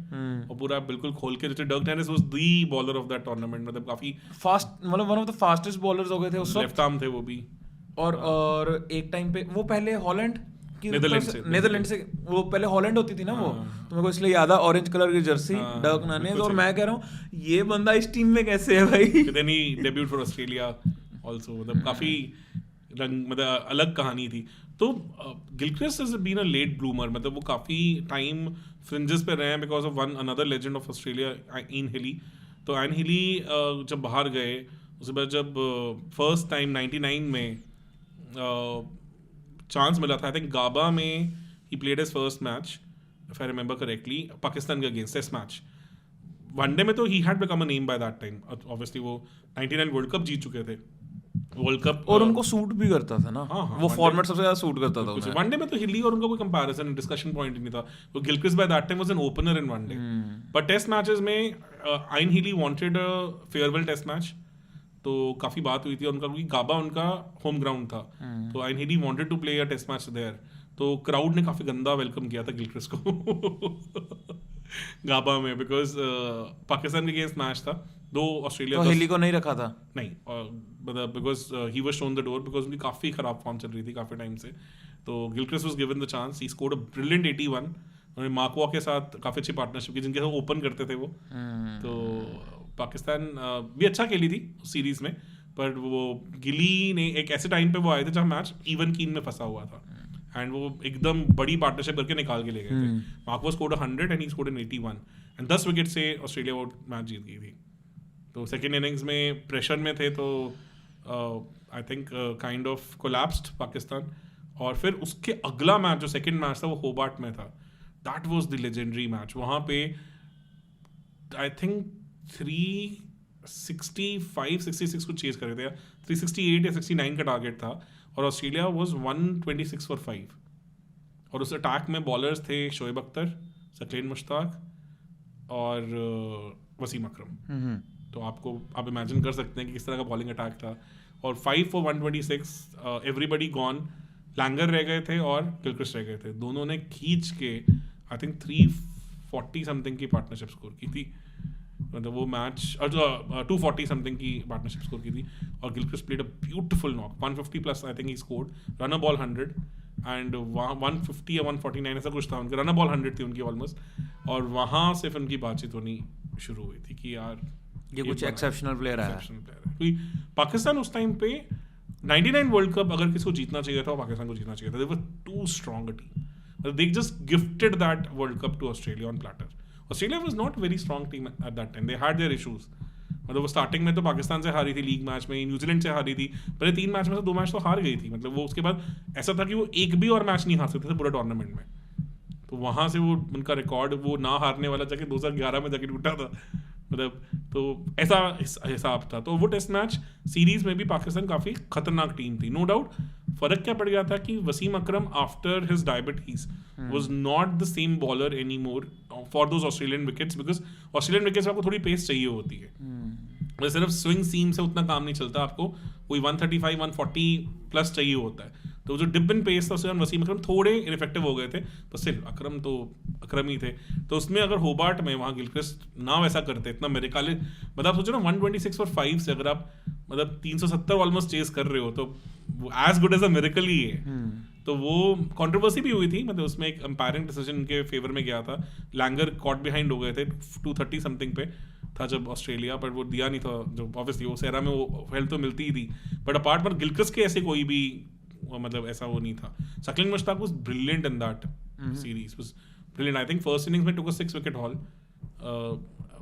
S1: और पूरा बिल्कुल खोल के, जैसे डर्क tennis was the bowler of that tournament, मतलब काफी फास्ट,
S2: मतलब one of the fastest bowlers हो गए थे उस वक्त,
S1: लेफ्ट आर्म थे वो भी।
S2: और एक टाइम पे वो पहले हॉलैंड नेदरलैंड से वो पहले हॉलैंड होती थी ना वो, तो मेरे को इसलिए याद है ऑरेंज कलर की जर्सी, डर्क नानेज, और मैं कह रहा हूँ ये बंदा इस टीम में कैसे है भाई।
S1: Then he debuted for Australia also, मतलब काफी रंग मतलब अलग कहानी थी. तो Gilchrist has been a late bloomer, मतलब वो काफ़ी टाइम फ्रिंजेस पे रहे हैं because of one another legend of Australia, in Healy. तो एन हिली जब बाहर गए, उसके बाद जब फर्स्ट टाइम 99 में चांस मिला था, आई थिंक गाबा में he played his first match, if I remember correctly, Pakistan के अगेंस्ट टेस्ट मैच. वनडे में तो ही had become a name by that time. Obviously वो 99 वर्ल्ड कप जीत चुके थे. वर्ल्ड कप
S2: और उनको सूट भी करता था ना.
S1: हाँ,
S2: वो फॉर्मेट सबसे ज्यादा सूट करता था उन्हें.
S1: वनडे में तो हिली और उनका कोई कंपैरिजन डिस्कशन पॉइंट ही नहीं था. वो Gilchrist by that time was an opener in one day. But test matches में Ian Healy wanted a farewell test match, तो काफी बात हुई थी उनका, क्योंकि गाबा उनका होम ग्राउंड था. तो Ian Healy wanted to play a test match there. तो क्राउड ने काफी गंदा वेलकम किया था गिलक्रिस्ट को गाबा में, बिकॉज पाकिस्तान के अगेंस्ट मैच था. दो ऑस्ट्रेलिया
S2: तो हिली को नहीं रखा था.
S1: नहीं, मतलब because he was shown the door, because उनकी काफ़ी खराब फॉर्म चल रही थी काफ़ी टाइम से. तो Gilchrist was given the chance, he scored a brilliant 81. उन्होंने मार्कवा के साथ काफ़ी अच्छी पार्टनरशिप की, जिनके साथ ओपन करते थे वो. तो पाकिस्तान भी अच्छा खेली थी उस सीरीज में, पर वो गिली ने एक ऐसे टाइम पे वो आए थे जब मैच इवन कीन में फंसा हुआ था, एंड वो एकदम बड़ी पार्टनरशिप करके निकाल के ले गए थे. Mark Waugh scored 100 and he scored 81, and 10 wicket से ऑस्ट्रेलिया वो मैच जीत गई थी. तो सेकेंड इनिंग्स में प्रेशर में थे, तो I think kind of collapsed Pakistan. और फिर उसके अगला मैच जो सेकेंड मैच था वो होबार्ट में था. That was the legendary match. वहाँ पे आई थिंक 365-66 को चेज कर रहे थे, 368 या 69 का टारगेट था, और ऑस्ट्रेलिया वाज 126 फॉर 5. और उस अटैक में बॉलर्स थे शोएब अख्तर, सकलेन मुश्ताक और वसीम अकरम. तो आप इमेजिन कर सकते हैं कि किस तरह का बॉलिंग अटैक था. और 5 for 126, एवरीबडी गॉन. लैंगर रह गए थे और गिलक्रिस्ट रह गए थे. दोनों ने खींच के आई थिंक 340 समथिंग की पार्टनरशिप स्कोर की थी. मतलब वो मैच, और जो 240 समथिंग की पार्टनरशिप स्कोर की थी. और Gilchrist played a beautiful knock, 150 plus I think he scored. Runner ball 100 and 150 या 149 ऐसा कुछ था उनके. रनर बॉल 100 थी उनकी ऑलमोस्ट. और वहाँ से फिर उनकी बातचीत होनी शुरू हुई थी कि यार
S2: ये कुछ एक्सेप्शनल प्लेयर है.
S1: क्योंकि पाकिस्तान उस टाइम पे 99 वर्ल्ड कप अगर किसी को जीतना चाहिए था, पाकिस्तान को जीतना चाहिए था. They were too strong a team. They just gifted that world cup to Australia on platter. Australia was not very strong team at that time. They had their issues. मतलब वो स्टार्टिंग में तो पाकिस्तान से हारी थी लीग मैच में, New Zealand से हारी थी. पहले 3 मैच में से 2 मैच तो हार गई थी. मतलब वो उसके बाद ऐसा था कि वो एक भी और मैच नहीं हार सकते थे पूरे टूर्नामेंट में. तो वहाँ से वो उनका रिकॉर्ड वो ना हारने वाला जाके 2011 में जाके टूटा था. मतलब तो ऐसा हिसाब था. तो वो टेस्ट मैच सीरीज में भी पाकिस्तान काफ़ी खतरनाक टीम थी, नो डाउट. फर्क क्या पड़ गया था कि Wasim Akram after his diabetes was not the same bowler any more for those Australian wickets, because Australian wickets आपको थोड़ी पेस चाहिए होती है. मतलब सिर्फ स्विंग सीम से उतना काम नहीं चलता, आपको कोई 135-140 प्लस चाहिए होता है. तो जो डिप इन पेस था उससे वसीम अकरम थोड़े इनफेक्टिव हो गए थे, पर सिर्फ अकरम तो अकरम ही थे. तो उसमें अगर होबार्ट में वहाँ गिलक्रिस्ट ना वैसा करते, इतना मेरे ख्याल, मतलब आप सोचो ना 126 और 5 से अगर आप मतलब 370 ऑलमोस्ट चेस कर रहे हो, तो वो as good as a miracle ही है. तो वो कंट्रोवर्सी भी हुई थी, मतलब उसमें एक अंपायरिंग डिसीजन उनके फेवर में गया था. लैंगर कॉट बिहाइंड हो गए थे 230 समथिंग पे था जब ऑस्ट्रेलिया, बट वो दिया नहीं था. जो ऑब्वियसली वो सेरा में वो हेल्थ तो मिलती ही थी, बट अपार्ट फ्रॉम गिलक्रिस्ट के ऐसे कोई भी मतलब ऐसा वो नहीं था. Saqlain Mushtaq was brilliant in that series, was brilliant. I think first innings में टुक अ 6 विकेट हॉल.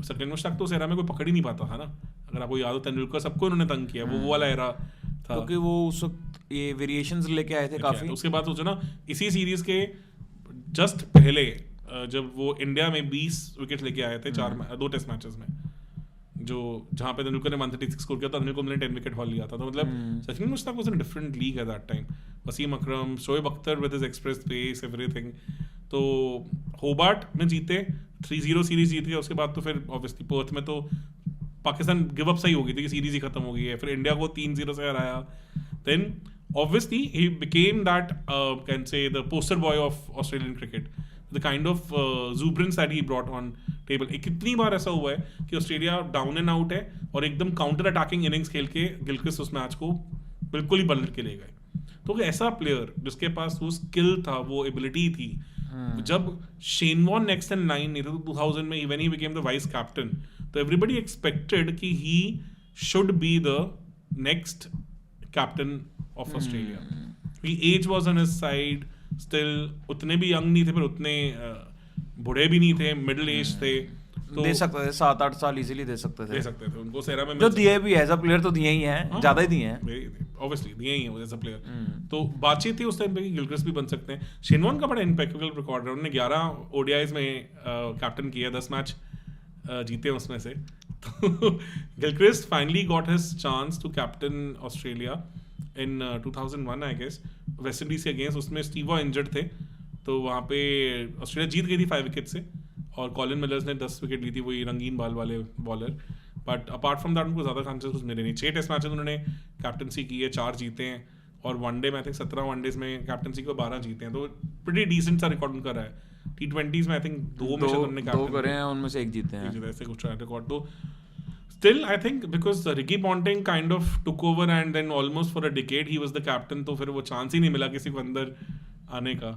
S1: सकलेन मुश्ताक तो सेरा में कोई पकड़ ही नहीं पाता था ना. अगर आपको याद हो, तेंदुलकर सबको उन्होंने तंग किया. वो वाला एरा था,
S2: क्योंकि वो उस वक्त ये वेरिएशंस लेके आए थे काफी.
S1: उसके बाद सोचो ना, इसी सीरीज के जस्ट पहले जब वो इंडिया में 20 विकेट लेके आए थे 2 टेस्ट मैचेस में, जो जहाँ पे तेंदुलकर ने 136 स्कोर किया था, अनिल कुंबले ने 10 विकेट हॉल लिया था. तो मतलब Sachin Mushtaq was in a different league at that time. Wasim Akram, Shoaib Akhtar with his express pace, everything. तो होबार्ट में जीते, 3-0 सीरीज जीती है. उसके बाद तो फिर ऑब्वियसली पर्थ में तो पाकिस्तान गिव अप सही हो गई थी कि सीरीज ही खत्म हो गई है. फिर इंडिया को 3-0 से हराया. Then obviously he became that can say the poster boy of Australian cricket, the kind of exuberance that he brought on table. कितनी बार ऐसा हुआ है कि ऑस्ट्रेलिया डाउन एंड आउट है और एकदम काउंटर अटैकिंग इनिंग्स खेल के गिलक्रिस्ट उस मैच को बिल्कुल ही पलट के ले गए. तो ऐसा प्लेयर जिसके पास वो स्किल था, वो एबिलिटी थी. जब Shane Warne next in line नहीं था 2000 में, when he became the vice captain, तो everybody expected कि he should be the next captain of Australia. Age was on his side, still उतने भी यंग नहीं थे पर उतने बूढ़े भी नहीं थे, मिडिल एज थे, तो
S2: दे सकते थे 7-8 साल इजीली दे सकते
S1: दे सकते थे उनको सेरा में
S2: जो दिए भी एज अ प्लेयर तो दिए ही हैं, ज्यादा ही दिए हैं
S1: ऑब्वियसली दिए ही हैं एज अ प्लेयर। तो बातचीत थी उस टाइम पे कि गिलक्रिस्ट भी बन सकते हैं। शेन वॉर्न का बड़ा इम्पेक्टेबल रिकॉर्ड है, उन्होंने 11 ओडीआईज में कैप्टन किया, 10 मैच जीते उसमें से। तो Gilchrist finally got his chance to captain Australia in 2001 I guess, West Indies के अगेंस्ट। उसमें स्टीव वॉ इंजर्ड थे, तो वहाँ पे ऑस्ट्रेलिया जीत गई थी 5 विकेट से, और कॉलिन मिलर्स ने 10 विकेट ली थी, वही रंगीन बाल वाले bowler. But apart from that उनको ज़्यादा चांसेस कुछ मिले नहीं। 6 टेस्ट मैचेस उन्होंने कैप्टनसी की है, 4 जीते हैं, और वनडे में आई थिंक 17 वनडेज में कैप्टनसी को 12 जीते हैं, तो प्रीटी डिसेंट सा रिकॉर्ड उनका रहा है। T20s में आई थिंक 2 में उन्होंने
S2: कैप्टन करे हैं, उनमें से 1 जीते हैं,
S1: ऐसे कुछ रिकॉर्ड। तो still I think because Ricky Ponting kind of took over and then almost for a decade he was the captain, तो फिर वो चांस ही नहीं मिला किसी को अंदर आने का,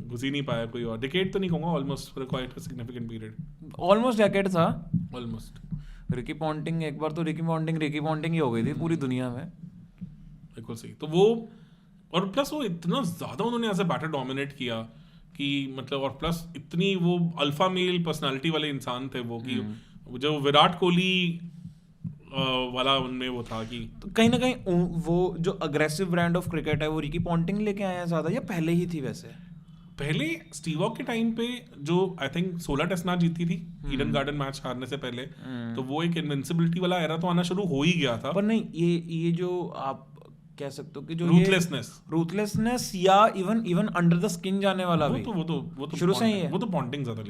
S1: घुस ही नहीं पाया कोई और। डिकेड तो नहीं कहूँगा, almost for quite a significant period,
S2: almost decade था
S1: ऑलमोस्ट।
S2: रिकी पॉन्टिंग, एक बार तो रिकी पॉन्टिंग ही हो गई थी पूरी दुनिया में,
S1: बिल्कुल सही। तो वो, और प्लस वो इतना ज़्यादा उन्होंने एज अ बैटर डोमिनेट किया कि मतलब, और प्लस इतनी वो अल्फा मेल पर्सनालिटी वाले इंसान थे वो, कि जो विराट कोहली वाला उनमें वो था कि
S2: तो कहीं ना कहीं वो जो अग्रेसिव ब्रांड ऑफ क्रिकेट है वो रिकी पॉन्टिंग लेके आए हैं ज़्यादा, या पहले ही थी? वैसे
S1: पहले स्टीव वॉ के टाइम पे जो आई थिंक 16 टेस्ट मैच जीती थी ईडन गार्डन मैच हारने से पहले, तो वो एक इनविंसिबिलिटी वाला एरा तो आना शुरू हो ही गया था।
S2: पर नहीं, ये जो आप कह सकते हो कि जो
S1: रूथलेसनेस
S2: या इवन अंडर द स्किन जाने वाला
S1: वो
S2: भी
S1: तो
S2: शुरू से ही है।
S1: वो तो पॉन्टिंग ज्यादा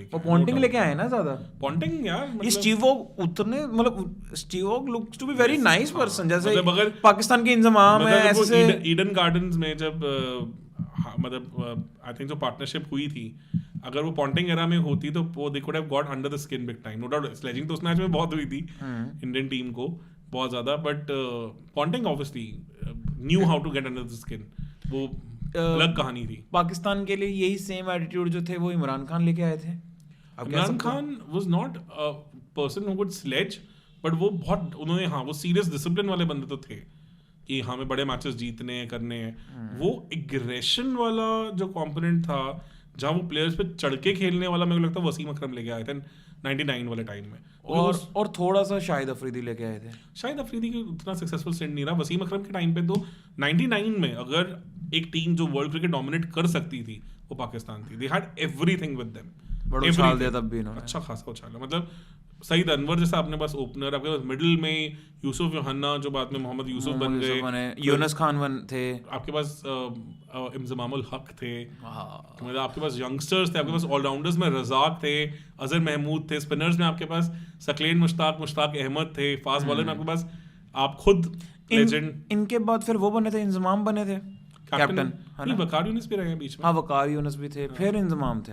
S2: लेके आए ना ज्यादा
S1: पॉन्टिंग यार,
S2: मतलब स्टीव वॉ उतने, मतलब Steve Waugh looks to be very nice person, जैसे
S1: मतलब अगर
S2: पाकिस्तान के इंतजाम है ऐसे
S1: ईडन गार्डन्स में जब मतलब आई थिंक जो पार्टनरशिप हुई थी, अगर वो पॉन्टिंग एरा में होती तो वो they could have got under the skin big time. No doubt sledging तो उस मैच में बहुत हुई थी इंडियन टीम को बहुत ज्यादा, but Ponting obviously knew how to get under the skin, वो अलग कहानी थी।
S2: पाकिस्तान के लिए यही सेम एटीट्यूड जो थे वो इमरान खान लेके आए थे।
S1: Imran Khan was not a person who could sledge, बट वो बहुत उन्होंने, हाँ वो सीरियस डिसिप्लिन वाले बंदे तो थे कि हमें बड़े मैचेस जीतने हैं, करने हैं। वो एग्रेशन वाला जो कंपोनेंट था, जहाँ वो प्लेयर्स पे चढ़ के खेलने वाला, मेरे को लगता है वसीम अकरम लेके आए थे 99 वाले टाइम में,
S2: और थोड़ा सा शाहिद अफरीदी लेके आए थे।
S1: शाहिद अफरीदी की उतना सक्सेसफुल स्टेंट नहीं रहा। वसीम अकरम के टाइम पे तो 99 में अगर एक टीम जो वर्ल्ड क्रिकेट डोमिनेट कर सकती थी वो पाकिस्तान थी। They had everything with them,
S2: बड़ा उछाल दिया तब भी इन्होंने,
S1: अच्छा खासा उछाला। मतलब सईद अनवर जैसा आपने पास ओपनर, आपके पास मिडिल में यूसुफ योहाना जो बाद में मोहम्मद यूसुफ बन गए,
S2: यूनुस खान थे,
S1: आपके पास इंजमामुल हक थे, मतलब आपके पास यंगस्टर्स थे, आपके पास ऑलराउंडर्स में रजाक थे, अजहर महमूद थे, स्पिनर्स में आपके पास सकलेन मुश्ताक अहमद थे, फास्ट बॉलर में आपके पास आप खुद लेजेंड।
S2: इनके बाद फिर वो बने थे, इंजमाम बने थे कैप्टन,
S1: नहीं वकार यूनिस भी रहे बीच में,
S2: हाँ वकार यूनिस भी थे, फिर इंजमाम थे,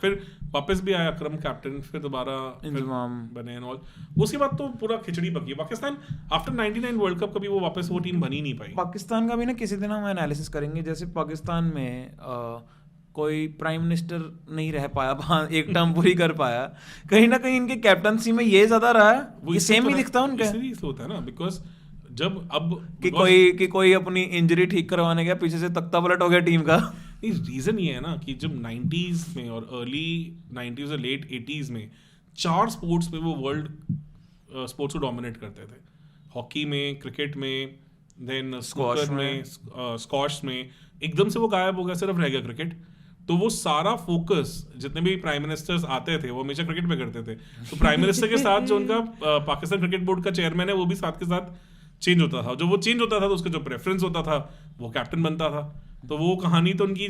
S1: फिर वापस भी आया अकरम कैप्टन, फिर दोबारा
S2: इंजमाम
S1: बने एंड ऑल। उसके बाद तो पूरा खिचड़ी पकी। पाकिस्तान आफ्टर 99 वर्ल्ड कप कभी वो वापस वो टीम बनी नहीं पाई।
S2: पाकिस्तान का भी ना किसी दिन हम एनालिसिस करेंगे, जैसे पाकिस्तान में कोई प्राइम मिनिस्टर नहीं रह पाया, एक टर्म पूरी कर पाया, कहीं ना कहीं इनके कैप्टनसी में ये ज्यादा रहा है, वो सेम ही दिखता है उनका,
S1: इसलिए होता है ना, बिकॉज जब अब
S2: कि कोई अपनी इंजरी ठीक करवाने गया, पीछे से तख्ता पलट हो गया टीम का।
S1: रीजन ये है ना कि जब 90s में और अर्ली 90s और लेट 80s में 4 स्पोर्ट्स में वो वर्ल्ड स्पोर्ट्स को डोमिनेट करते थे, हॉकी में, क्रिकेट में, देन स्क्वैश में, स्क्वैश में, एकदम से वो गायब हो गया, सिर्फ रह गया क्रिकेट। तो वो सारा फोकस जितने भी प्राइम मिनिस्टर्स आते थे वो हमेशा क्रिकेट पे करते थे, तो प्राइम मिनिस्टर के साथ जो उनका पाकिस्तान क्रिकेट बोर्ड का चेयरमैन है वो भी साथ के साथ चेंज होता था। जो वो चेंज होता था तो उसका जो प्रेफरेंस होता था वो कैप्टन बनता था। तो वो कहानी तो उनकी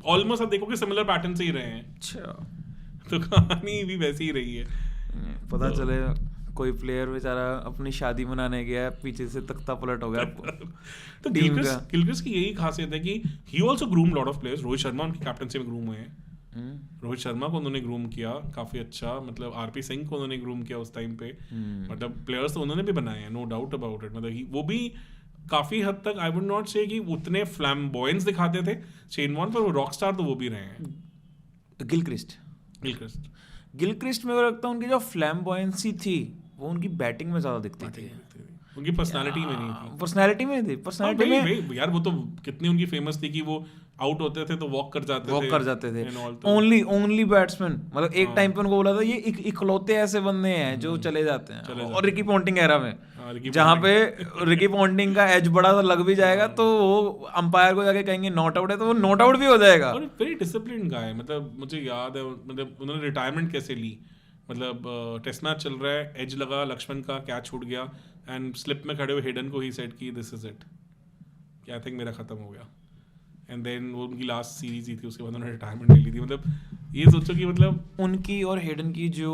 S1: ऑलमोस्ट आप देखो कि सिमिलर पैटर्न से ही रहे हैं।
S2: अच्छा,
S1: तो कहानी भी वैसी ही रही है।
S2: पता चले कोई प्लेयर बेचारा अपनी शादी मनाने गया, पीछे से तख्ता पलट हो गया।
S1: तो गिलक्रिस्ट की यही खासियत है कि ही also groom lot of players. Rohit Sharma उनकी कैप्टनसी में ग्रूम हुए हैं। रोहित शर्मा को उन्होंने ग्रूम किया काफी अच्छा, मतलब आरपी सिंह को उन्होंने ग्रूम किया उस टाइम पे, मतलब प्लेयर्स तो उन्होंने भी बनाए हैं, नो डाउट अबाउट इट। मतलब वो भी काफी हद तक आई वुड नॉट से कि उतने फ्लैम्बॉयंस दिखाते थे शेन वॉर्न, पर वो रॉक स्टार तो वो भी रहे हैं।
S2: गिलक्रिस्ट में लगता है उनकी जो फ्लैम्बॉयंसी थी वो उनकी बैटिंग में ज्यादा दिखती थी।
S1: उनकी पर्सनालिटी में नहीं थी।
S2: पर्सनालिटी में थी, पर्सनालिटी में
S1: यार वो तो कितनी उनकी फेमस थी कि वो आउट होते थे तो वॉक कर जाते थे
S2: थे।
S1: and all, तो
S2: ओनली बैट्समैन, मतलब एक टाइम पे उनको बोला था ये इकलौते ऐसे बंदे हैं जो चले जाते हैं। और रिकी पॉन्टिंग एरा में जहाँ पे रिकी पॉन्टिंग का एज बड़ा सा लग भी जाएगा तो वो अंपायर को जाके कहेंगे नॉट आउट है तो वो नॉट आउट भी हो जाएगा।
S1: और वेरी डिसिप्लिन्ड गाय, मतलब मुझे याद है मतलब उन्होंने रिटायरमेंट कैसे ली, मतलब टेस्ट मैच चल रहा है, एज लगा, लक्ष्मण का कैच छूट गया एंड स्लिप में खड़े हुए हेडन को ही सेट की this is it, I think मेरा खत्म हो गया। एंड देन वो उनकी लास्ट सीरीज ही थी, उसके बाद उन्होंने रिटायरमेंट ले ली थी। मतलब ये सोचो कि मतलब
S2: उनकी और हेडन की जो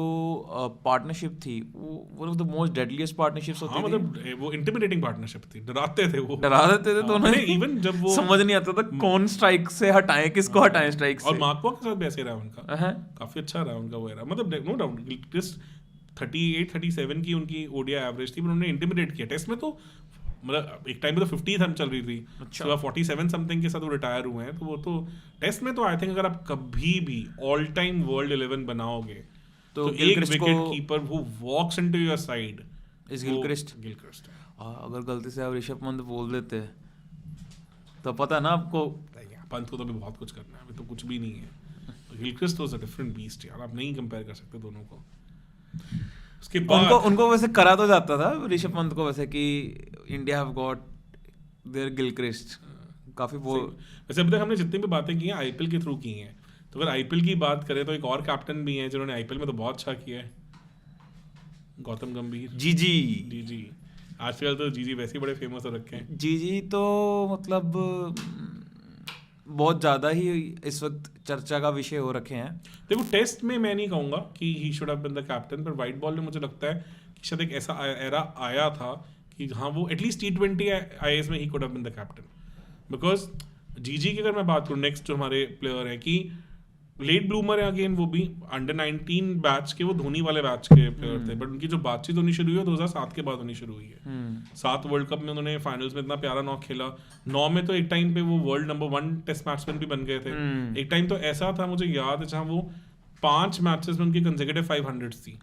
S2: पार्टनरशिप थी वो one of the most deadliest partnerships होती
S1: हाँ,
S2: थी।
S1: मतलब वो इंटिमिडेटिंग पार्टनरशिप थी, डराते थे वो,
S2: डरा देते थे तो उन्हें
S1: इवन जब वो
S2: समझ नहीं आता था कौन स्ट्राइक से हटाएं, किसको हटाएं स्ट्राइक से।
S1: और मार्को के साथ भी ऐसे रहा उनका,
S2: हाँ।
S1: काफी अच्छा रहा उनका वो एरा, मतलब नो डाउट टेस्ट 38-37 की उनकी ओडीआई एवरेज थी, पर उन्होंने इंटिमिडेट किया टेस्ट में। तो मतलब एक टाइम पे तो 50th हम चल रही थी, उसके बाद 47 समथिंग के साथ वो रिटायर हुए हैं। तो वो तो टेस्ट में तो आई थिंक अगर आप कभी भी ऑल टाइम वर्ल्ड 11 बनाओगे तो एक wicket keeper who walks into your side
S2: is Gilchrist.
S1: Gilchrist
S2: अगर गलती से आप ऋषभ पंत बोल देते तो पता है ना आपको,
S1: पंत को तो अभी बहुत कुछ करना है, अभी तो कुछ भी नहीं है। Gilchrist was a different beast यार, आप नहीं कंपेयर कर सकते दोनों को। उसके बाद
S2: उनको वैसे करा तो जाता था ऋषभ पंत को वैसे कि India have got their Gilchrist काफी वो।
S1: वैसे अभी तक हमने जितनी भी बातें की हैं आईपीएल के थ्रू की हैं, तो अगर आईपीएल की बात करें तो एक और कैप्टन भी हैं जिन्होंने आईपीएल में तो बहुत अच्छा किया है, गौतम गंभीर। जी आजकल तो जी वैसे ही बड़े फेमस हो रखे हैं।
S2: जी तो मतलब बहुत ज़्यादा ही इस वक्त चर्चा का विषय हो रखे हैं।
S1: देखो टेस्ट में मैं नहीं कहूँगा कि he should have been the captain, पर वाइट बॉल में मुझे लगता है कि शायद एक ऐसा एरा आया था कि हाँ वो एटलीस्ट T20 आईएएस में he could have been the captain, because GG की अगर मैं बात करूँ नेक्स्ट जो हमारे प्लेयर हैं कि लेट ब्लूमर है अगेन, वो भी अंडर 19 बैच के, वो धोनी वाले बैच के प्लेयर थे, बट उनकी जो बातचीत होनी शुरू हुई है 2007 के बाद होनी शुरू हुई है। 7 वर्ल्ड कप में उन्होंने फाइनल्स में इतना प्यारा नॉक खेला, 9 में तो एक टाइम पे वो वर्ल्ड नंबर 1 टेस्ट बैट्समैन भी बन गए थे। एक टाइम तो ऐसा था मुझे याद है जहाँ वो 5 मैचेस में उनकी कंसेक्यूटिव 500s थी,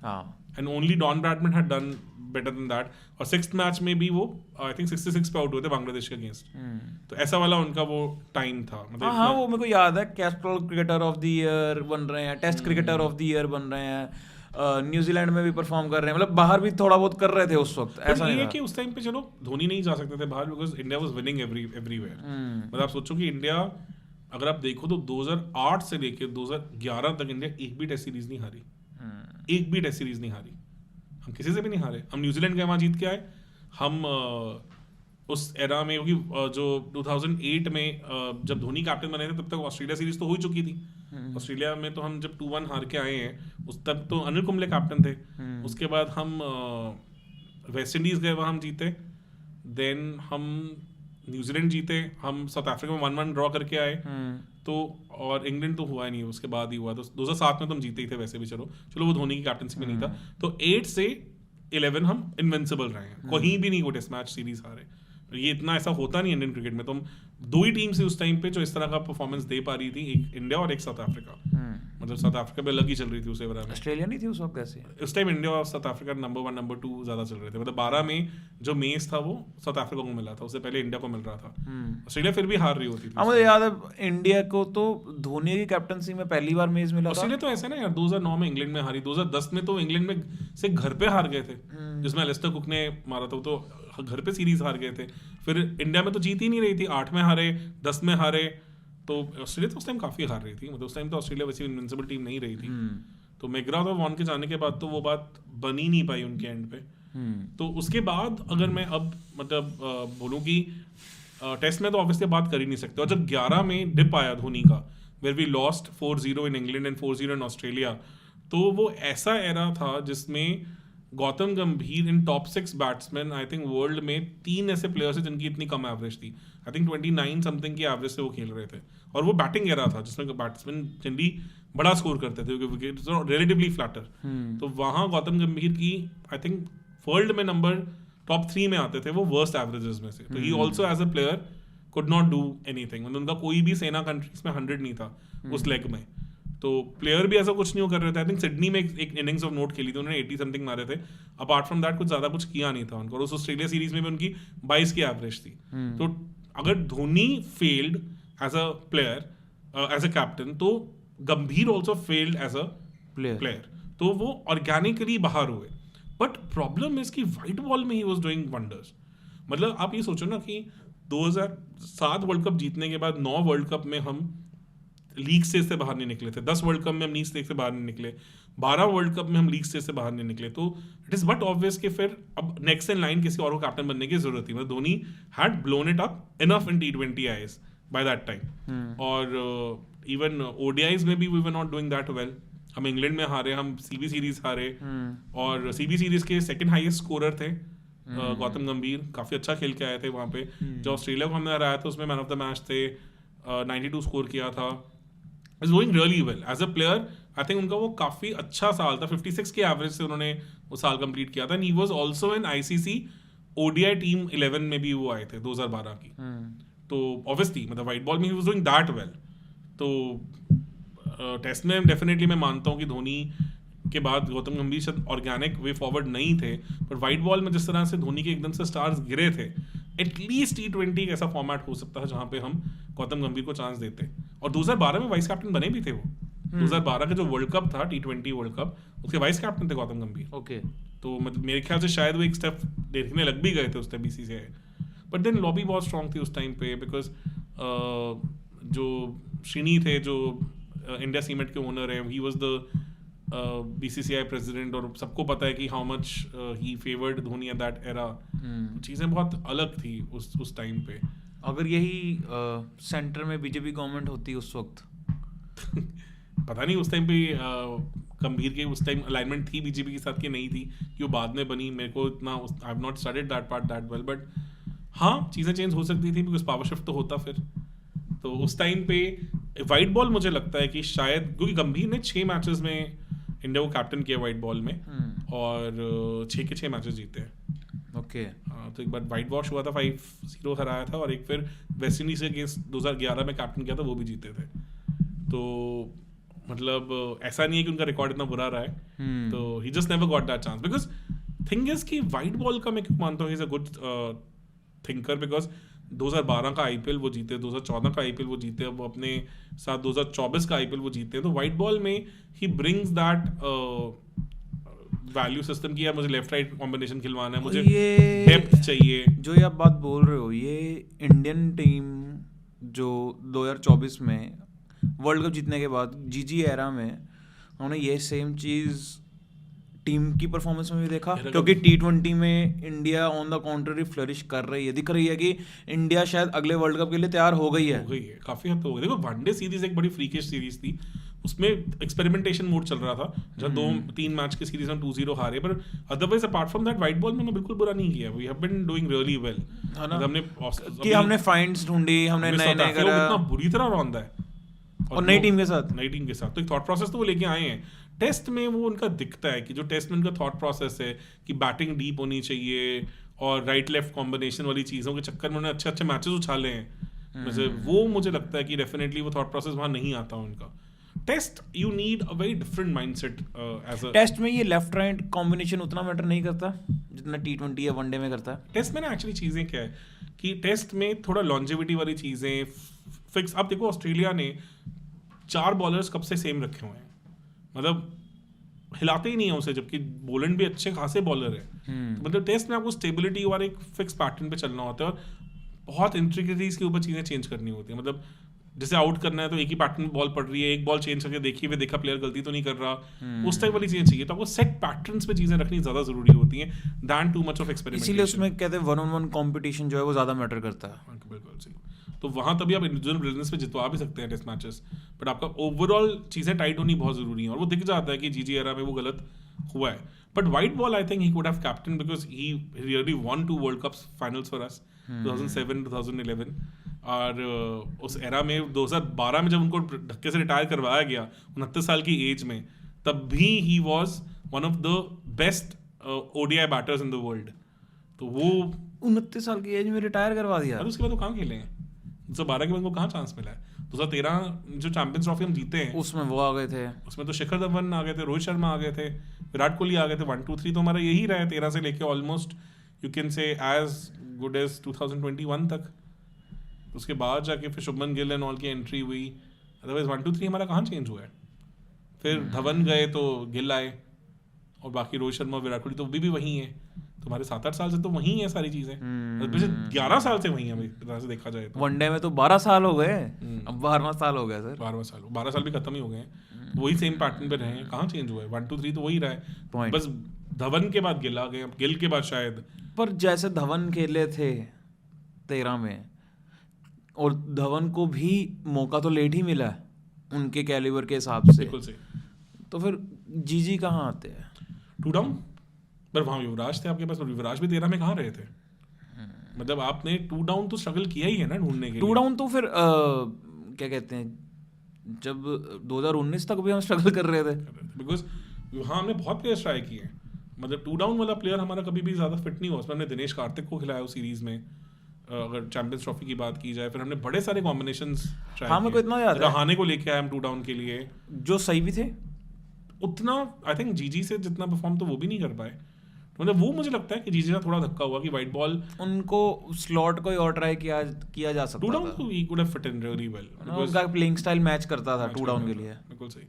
S1: and only Don Bradman had done better than that. और 6th मैच में भी वो आई थिंक 66 पे आउट हुए थे बांग्लादेश के अगेंस्ट। तो ऐसा वाला उनका वो टाइम था, मतलब
S2: हाँ वो मेरे को याद है। Castrol cricketer of the year बन रहे हैं, test cricketer of the year बन रहे हैं, न्यूजीलैंड में भी परफॉर्म कर रहे हैं, मतलब बाहर भी थोड़ा बहुत कर रहे थे उस वक्त। ऐसा नहीं है
S1: कि उस टाइम पे चलो धोनी नहीं जा सकते थे बाहर, because India was winning everywhere. मतलब आप सोचो कि इंडिया अगर आप देखो तो 2008 से लेकर 2011 तक इंडिया एक भी टेस्ट सीरीज नहीं हारी, एक भी टेस्ट सीरीज नहीं हारी, हम किसी से भी नहीं हारे। हम न्यूजीलैंड के वहाँ जीत के आए, हम उस एरा में जो 2008 में जब धोनी कैप्टन बने थे तब तक ऑस्ट्रेलिया सीरीज तो हो ही चुकी थी। ऑस्ट्रेलिया में तो हम जब 2-1 हार के आए हैं, उस तब तो अनिल कुंबले कैप्टन थे। उसके बाद हम वेस्ट इंडीज गए, वहाँ हम जीते, देन हम न्यूजीलैंड जीते, हम साउथ अफ्रीका में 1-1 ड्रॉ करके आए, तो और इंग्लैंड तो हुआ ही नहीं, उसके बाद ही हुआ। तो 2007 में तो हम जीते ही थे वैसे भी, चलो वो धोनी की कैप्टनसी में नहीं था। तो 8 से 11 हम इनविंसिबल रहे हैं, कहीं भी नहीं वो टेस्ट मैच सीरीज हारे। ये इतना ऐसा होता नहीं इंडियन क्रिकेट में, तो हम 2 ही टीम से उस टाइम पे जो इस तरह का परफॉर्मेंस दे पा रही थी, एक इंडिया और एक साउथ अफ्रीका। मतलब साउथ अफ्रीका में अलग ही चल रही थी उस एरा में,
S2: ऑस्ट्रेलिया नहीं थी उस वक्त ऐसे।
S1: उस टाइम इंडिया और साउथ अफ्रीका नंबर 1 नंबर 2 ज्यादा चल रहे थे। मतलब 12 में जो मेज था वो साउथ अफ्रीका को मिला था, उससे पहले इंडिया को मिल रहा था। ऑस्ट्रेलिया फिर भी हार रही होती थी।
S2: मुझे याद है इंडिया को तो धोनी की कैप्टनसी में पहली बार मेज मिला था।
S1: ऑस्ट्रेलिया तो ऐसा ना यार, 2009 में इंग्लैंड में हारी, 2010 में तो इंग्लैंड में से घर पे हार गए थे, जिसमें एलिस्टर कुक ने मारा था, तो घर पे सीरीज हार गए थे। फिर इंडिया में तो जीत ही नहीं रही थी, 8 में हारे, 10 में हारे। तो ऑस्ट्रेलिया तो उस टाइम काफी हार रही थी, मतलब उस टाइम तो ऑस्ट्रेलिया वैसे इनविंसिबल टीम नहीं रही थी। तो मैकग्राथ और वॉन के जाने के बाद तो वो बात बन ही नहीं पाई उनके एंड पे। तो उसके बाद अगर मैं अब मतलब बोलूँ कि टेस्ट में तो ऑब्वियसली बात कर ही नहीं सकते। और जब 11 में डिप आया धोनी का, where we lost 4-0 in England and 4-0 in Australia, तो वो ऐसा एरा था जिसमें Gautam Gambhir in top 6 batsman I think world में 3 ऐसे प्लेयर्स हैं जिनकी इतनी कम एवरेज थी। आई थिंक 29 समथिंग की एवरेज से वो खेल रहे थे, और वो बैटिंग एरा था जिसमें बैट्समैन जनरली बड़ा स्कोर करते थे क्योंकि विकेट्स रिलेटिवली फ्लैटर। तो वहाँ गौतम गंभीर की आई थिंक वर्ल्ड में नंबर टॉप 3 में आते थे वो वर्स्ट एवरेजेस में से। तो he also as a player could not do anything, मतलब उनका कोई भी सेना कंट्रीज में 100 नहीं था उस लेग में। तो प्लेयर भी ऐसा कुछ नहीं कर रहे थे. आई थिंक सिडनी में एक इनिंग्स ऑफ नोट खेली थी, उन्होंने 80 समथिंग मारे थे. अपार्ट फ्रॉम दैट कुछ ज़्यादा कुछ किया नहीं था उनको. और उस ऑस्ट्रेलिया सीरीज में भी उनकी 22 की एवरेज थी. तो अगर Dhoni failed as a player, as a captain, तो Gambhir also failed as a player. तो वो ऑर्गेनिकली बाहर हुए. बट प्रॉब्लम इज कि वाइट बॉल में ही वॉज डूइंग वंडर्स. मतलब आप ये सोचो ना कि 2007 वर्ल्ड कप जीतने के बाद 9 वर्ल्ड कप में हम लीग स्टेज से बाहर नहीं निकले थे. 10 वर्ल्ड कप में हम लीग स्टेज से बाहर नहीं निकले. 12 वर्ल्ड कप में हम लीग स्टेज से बाहर नहीं निकले. तो इट इज बट ऑब्वियस कि फिर अब नेक्स्ट इन लाइन किसी और को कैप्टन बनने की जरूरत थी. मतलब Dhoni had blown it up enough in T20 Is by that time. और इवन ODIs में भी we were not doing that well. हम इंग्लैंड में हारे, हम CB सीरीज हारे. और CB सीरीज के सेकंड हाईएस्ट स्कोरर थे गौतम गंभीर. काफी अच्छा खेल के आए थे वहां पे. जो ऑस्ट्रेलिया को हमने हराया था उसमें मैन ऑफ द मैच थे. 92 स्कोर किया था. Is going really well as a player. I think उनका वो काफी अच्छा साल था. 56 के एवरेज से उन्होंने वो साल कंप्लीट किया था. And he was also in ICC ODI team 11 में भी वो आए थे 2012 की. तो ऑब्वियसली मतलब वाइट बॉल में he was doing that well. तो टेस्ट में डेफिनेटली मैं मानता हूँ कि धोनी के बाद गौतम गंभीर शायद ऑर्गेनिक वे फॉरवर्ड नहीं थे. पर वाइट बॉल में जिस तरह से धोनी के एकदम से स्टार्स गिरे थे, एटलीस्ट T20 एक ऐसा फॉर्मेट हो सकता है जहां पे हम गौतम गंभीर को चांस देते. और 2012 में वाइस कैप्टन बने भी थे वो. 2012 का जो वर्ल्ड कप था T20 वर्ल्ड कप, उसके वाइस कैप्टन थे गौतम गंभीर.
S2: ओके.
S1: तो मतलब मेरे ख्याल से शायद वो एक स्टेप देखने लग भी गए थे उस time BCCI. But then lobby बहुत स्ट्रांग थी उस टाइम पे. बिकॉज जो श्रीनी थे, जो इंडिया सीमेंट के ओनर है, ही वाज द BCCI प्रेसिडेंट. और सबको पता है कि how much he favoured Dhoni at that era. चीज़ें बहुत अलग थी उस टाइम पे.
S2: अगर यही सेंटर में बीजेपी गवर्नमेंट होती उस वक्त
S1: पता नहीं उस टाइम पे गंभीर के उस टाइम अलाइनमेंट थी बीजेपी के साथ कि नहीं थी, कि वो बाद में बनी. मेरे को इतना I have not studied that part that well. But हाँ, चीज़ें चेंज हो सकती थी बिकॉज पावर शिफ्ट तो होता फिर. तो उस टाइम पे वाइट बॉल मुझे लगता है कि शायद, क्योंकि गंभीर ने 6 मैचेस में इंडिया को कैप्टन किया वाइट बॉल में. और 6 के 6 मैचेस जीते हैं.
S2: ओके.
S1: तो एक बार वाइट वॉश हुआ था, 5-0 हराया था. और एक फिर वेस्ट इंडीज के अगेंस्ट 2011 में कैप्टन किया था, वो भी जीते थे. तो मतलब ऐसा नहीं है कि उनका रिकॉर्ड इतना बुरा रहा है. तो he just never got that chance. Because thing is कि वाइट बॉल का मैं क्यों मानता हूँ, he is a good thinker. Because 2012 का IPL वो जीते, 2014 का IPL वो जीते, वो अपने साथ 2024 का IPL वो जीते. तो वाइट बॉल में he brings that value system की, मुझे लेफ्ट राइट कॉम्बिनेशन खिलवाना है, मुझे डेप्थ चाहिए.
S2: जो ये आप बात बोल रहे हो, ये इंडियन टीम जो 2024 में वर्ल्ड कप जीतने के बाद GG एरा में उन्होंने ये सेम चीज़ टीम की परफॉर्मेंस में भी देखा. क्योंकि T20 में India on the contrary flourish कर रही है. दिख रही है कि इंडिया शायद अगले वर्ल्ड कप के लिए तैयार हो गई है.
S1: काफी हद तो हो गई. देखो वनडे सीरीज एक बड़ी फ्रीकिश सीरीज थी. उसमें एक्सपेरिमेंट मोड चल रहा था, जब 2-3 मैच की सीरीज में 2-0 हारे. पर otherwise apart from that white ball में बिल्कुल बुरा नहीं किया. We have been doing really well.
S2: हमने फाइंड्स ढूंढी, हमने नए करा,
S1: इतना बुरी तरह रौंदा है.
S2: और नई टीम के साथ
S1: तो एक थॉट प्रोसेस तो वो लेके आए हैं. टेस्ट में वो उनका दिखता है कि जो टेस्ट में उनका थॉट प्रोसेस है कि बैटिंग डीप होनी चाहिए और राइट लेफ्ट कॉम्बिनेशन वाली चीज़ों के चक्कर में उन्होंने अच्छे मैचेस उछाले हैं. वैसे वो मुझे लगता है कि डेफिनेटली वो थॉट प्रोसेस वहाँ नहीं आता उनका. Test you need a very different mindset as a.
S2: Test में ये लेफ्ट राइट कॉम्बिनेशन उतना मैटर नहीं करता जितना T20 या वनडे में करता है.
S1: टेस्ट में ना एक्चुअली चीज़ें क्या है कि टेस्ट में थोड़ा लॉन्जेविटी वाली चीज़ें फिक्स. अब देखो ऑस्ट्रेलिया ने 4 बॉलर्स कब से सेम रखे हुए हैं, मतलब हिलाते ही नहीं है उसे, जबकि बोलैंड भी अच्छे खासे बॉलर है. तो मतलब टेस्ट में आपको स्टेबिलिटी और एक फिक्स पैटर्न पे चलना होता है. और बहुत इंट्रिकेसीज के ऊपर चीज़ें चेंज करनी होती है. मतलब जैसे आउट करना है तो एक ही पैटर्न बॉल पड़ रही है, एक बॉल चेंज करके देखिए हुए देखा प्लेयर गलती तो नहीं कर रहा, उस टाइप वाली चीज़ें चाहिए. तो आपको सेट पैटर्न्स पे चीज़ें रखनी ज़्यादा जरूरी होती हैं than too much of experimentation.
S2: इसीलिए उसमें कहते हैं 1-on-1 कंपटीशन जो है वो ज़्यादा मैटर करता है.
S1: बिल्कुल सही. तो वहाँ तभी आप इंडिविजुअल बिजनेस पे जितवा भी सकते हैं टेस्ट मैचेस. बट आपका ओवरऑल चीज़ें टाइट होनी बहुत ज़रूरी है. और वो दिख जाता है कि GG एरा में वो गलत हुआ है. But white ball I think he could have captain because he really won 2 world cups finals for us 2007 2011. और उस एरा में 2012 में जब उनको धक्के से रिटायर करवाया गया 29 साल की एज में, तब भी he was one of the best ODI batters in the world. तो वो
S2: 29 साल की एज में रिटायर करवा दिया.
S1: उसके बाद वो कहाँ खेले हैं? 2012 के बाद उनको कहाँ चांस मिला है? 2013 जो चैंपियंस ट्रॉफी हम जीते हैं
S2: उसमें वो आ गए थे,
S1: उसमें तो शिखर धवन आ गए थे, रोहित शर्मा आ गए थे, विराट कोहली आ गए थे, 1 2 3 तो हमारा यही रहा है 13 से लेके almost you can say as good as 2021 तक। उसके बाद जाके फिर शुभमन गिल एंड ऑल की एंट्री हुई, अदरवाइज 1 2 3 हमारा कहाँ चेंज हुआ है। फिर धवन गए तो गिल आए, और बाकी रोहित शर्मा विराट कोहली तो भी वही है। तुम्हारे 7-8 साल से तो वही है सारी चीजें, 11 साल से वही है अभी तरह से देखा जाए तो।
S2: वनडे में तो 12 साल हो गए, अब 12वां साल हो गया सर।
S1: 12 साल भी खत्म ही हो गए हैं, वही सेम पैटर्न पे रहे हैं, कहाँ चेंज हुआ है। 1 2 3 तो वही रहा है, बस धवन के बाद गिल आ गए, अब गिल के बाद शायद।
S2: पर जैसे धवन खेले थे 13 में, और धवन को भी मौका तो लेट ही मिला है उनके कैलिबर के हिसाब से,
S1: बिल्कुल सही।
S2: तो फिर जीजी कहाँ आते हैं?
S1: 2 डाउन, पर वहाँ युवराज थे आपके पास, और युवराज भी 13 में कहाँ रहे थे। मतलब आपने 2 डाउन तो स्ट्रगल किया ही है ना ढूंढने के
S2: 2
S1: लिए।
S2: डाउन तो फिर क्या कहते हैं, जब 2019 तक भी हम स्ट्रगल कर रहे थे,
S1: बिकॉज वहाँ हमने बहुत प्लेयर्स ट्राई किए हैं। मतलब 2 डाउन वाला प्लेयर हमारा कभी भी ज़्यादा फिट नहीं हुआ। उसमें हमने दिनेश कार्तिक को खिलाया उस सीरीज में, अगर चैंपियंस ट्रॉफी की बात की जाए। फिर हमने बड़े सारे कॉम्बिनेशंस ट्राई
S2: हाँ, मेरे को इतना याद है।
S1: रहाने को लेके आए हम 2 डाउन के लिए,
S2: जो सही भी थे।
S1: उतना आई थिंक जीजी से जितना परफॉर्म तो वो भी नहीं कर पाए। तो मतलब वो मुझे लगता है कि जीजी का थोड़ा धक्का हुआ कि वाइट बॉल
S2: उनको स्लॉट कोई और ट्राई किया जा सकता
S1: 2 डाउन
S2: था।
S1: तो ही could have fit in really well,
S2: उनका प्लेइंग स्टाइल मैच करता था 2 डाउन के लिए।
S1: बिल्कुल सही।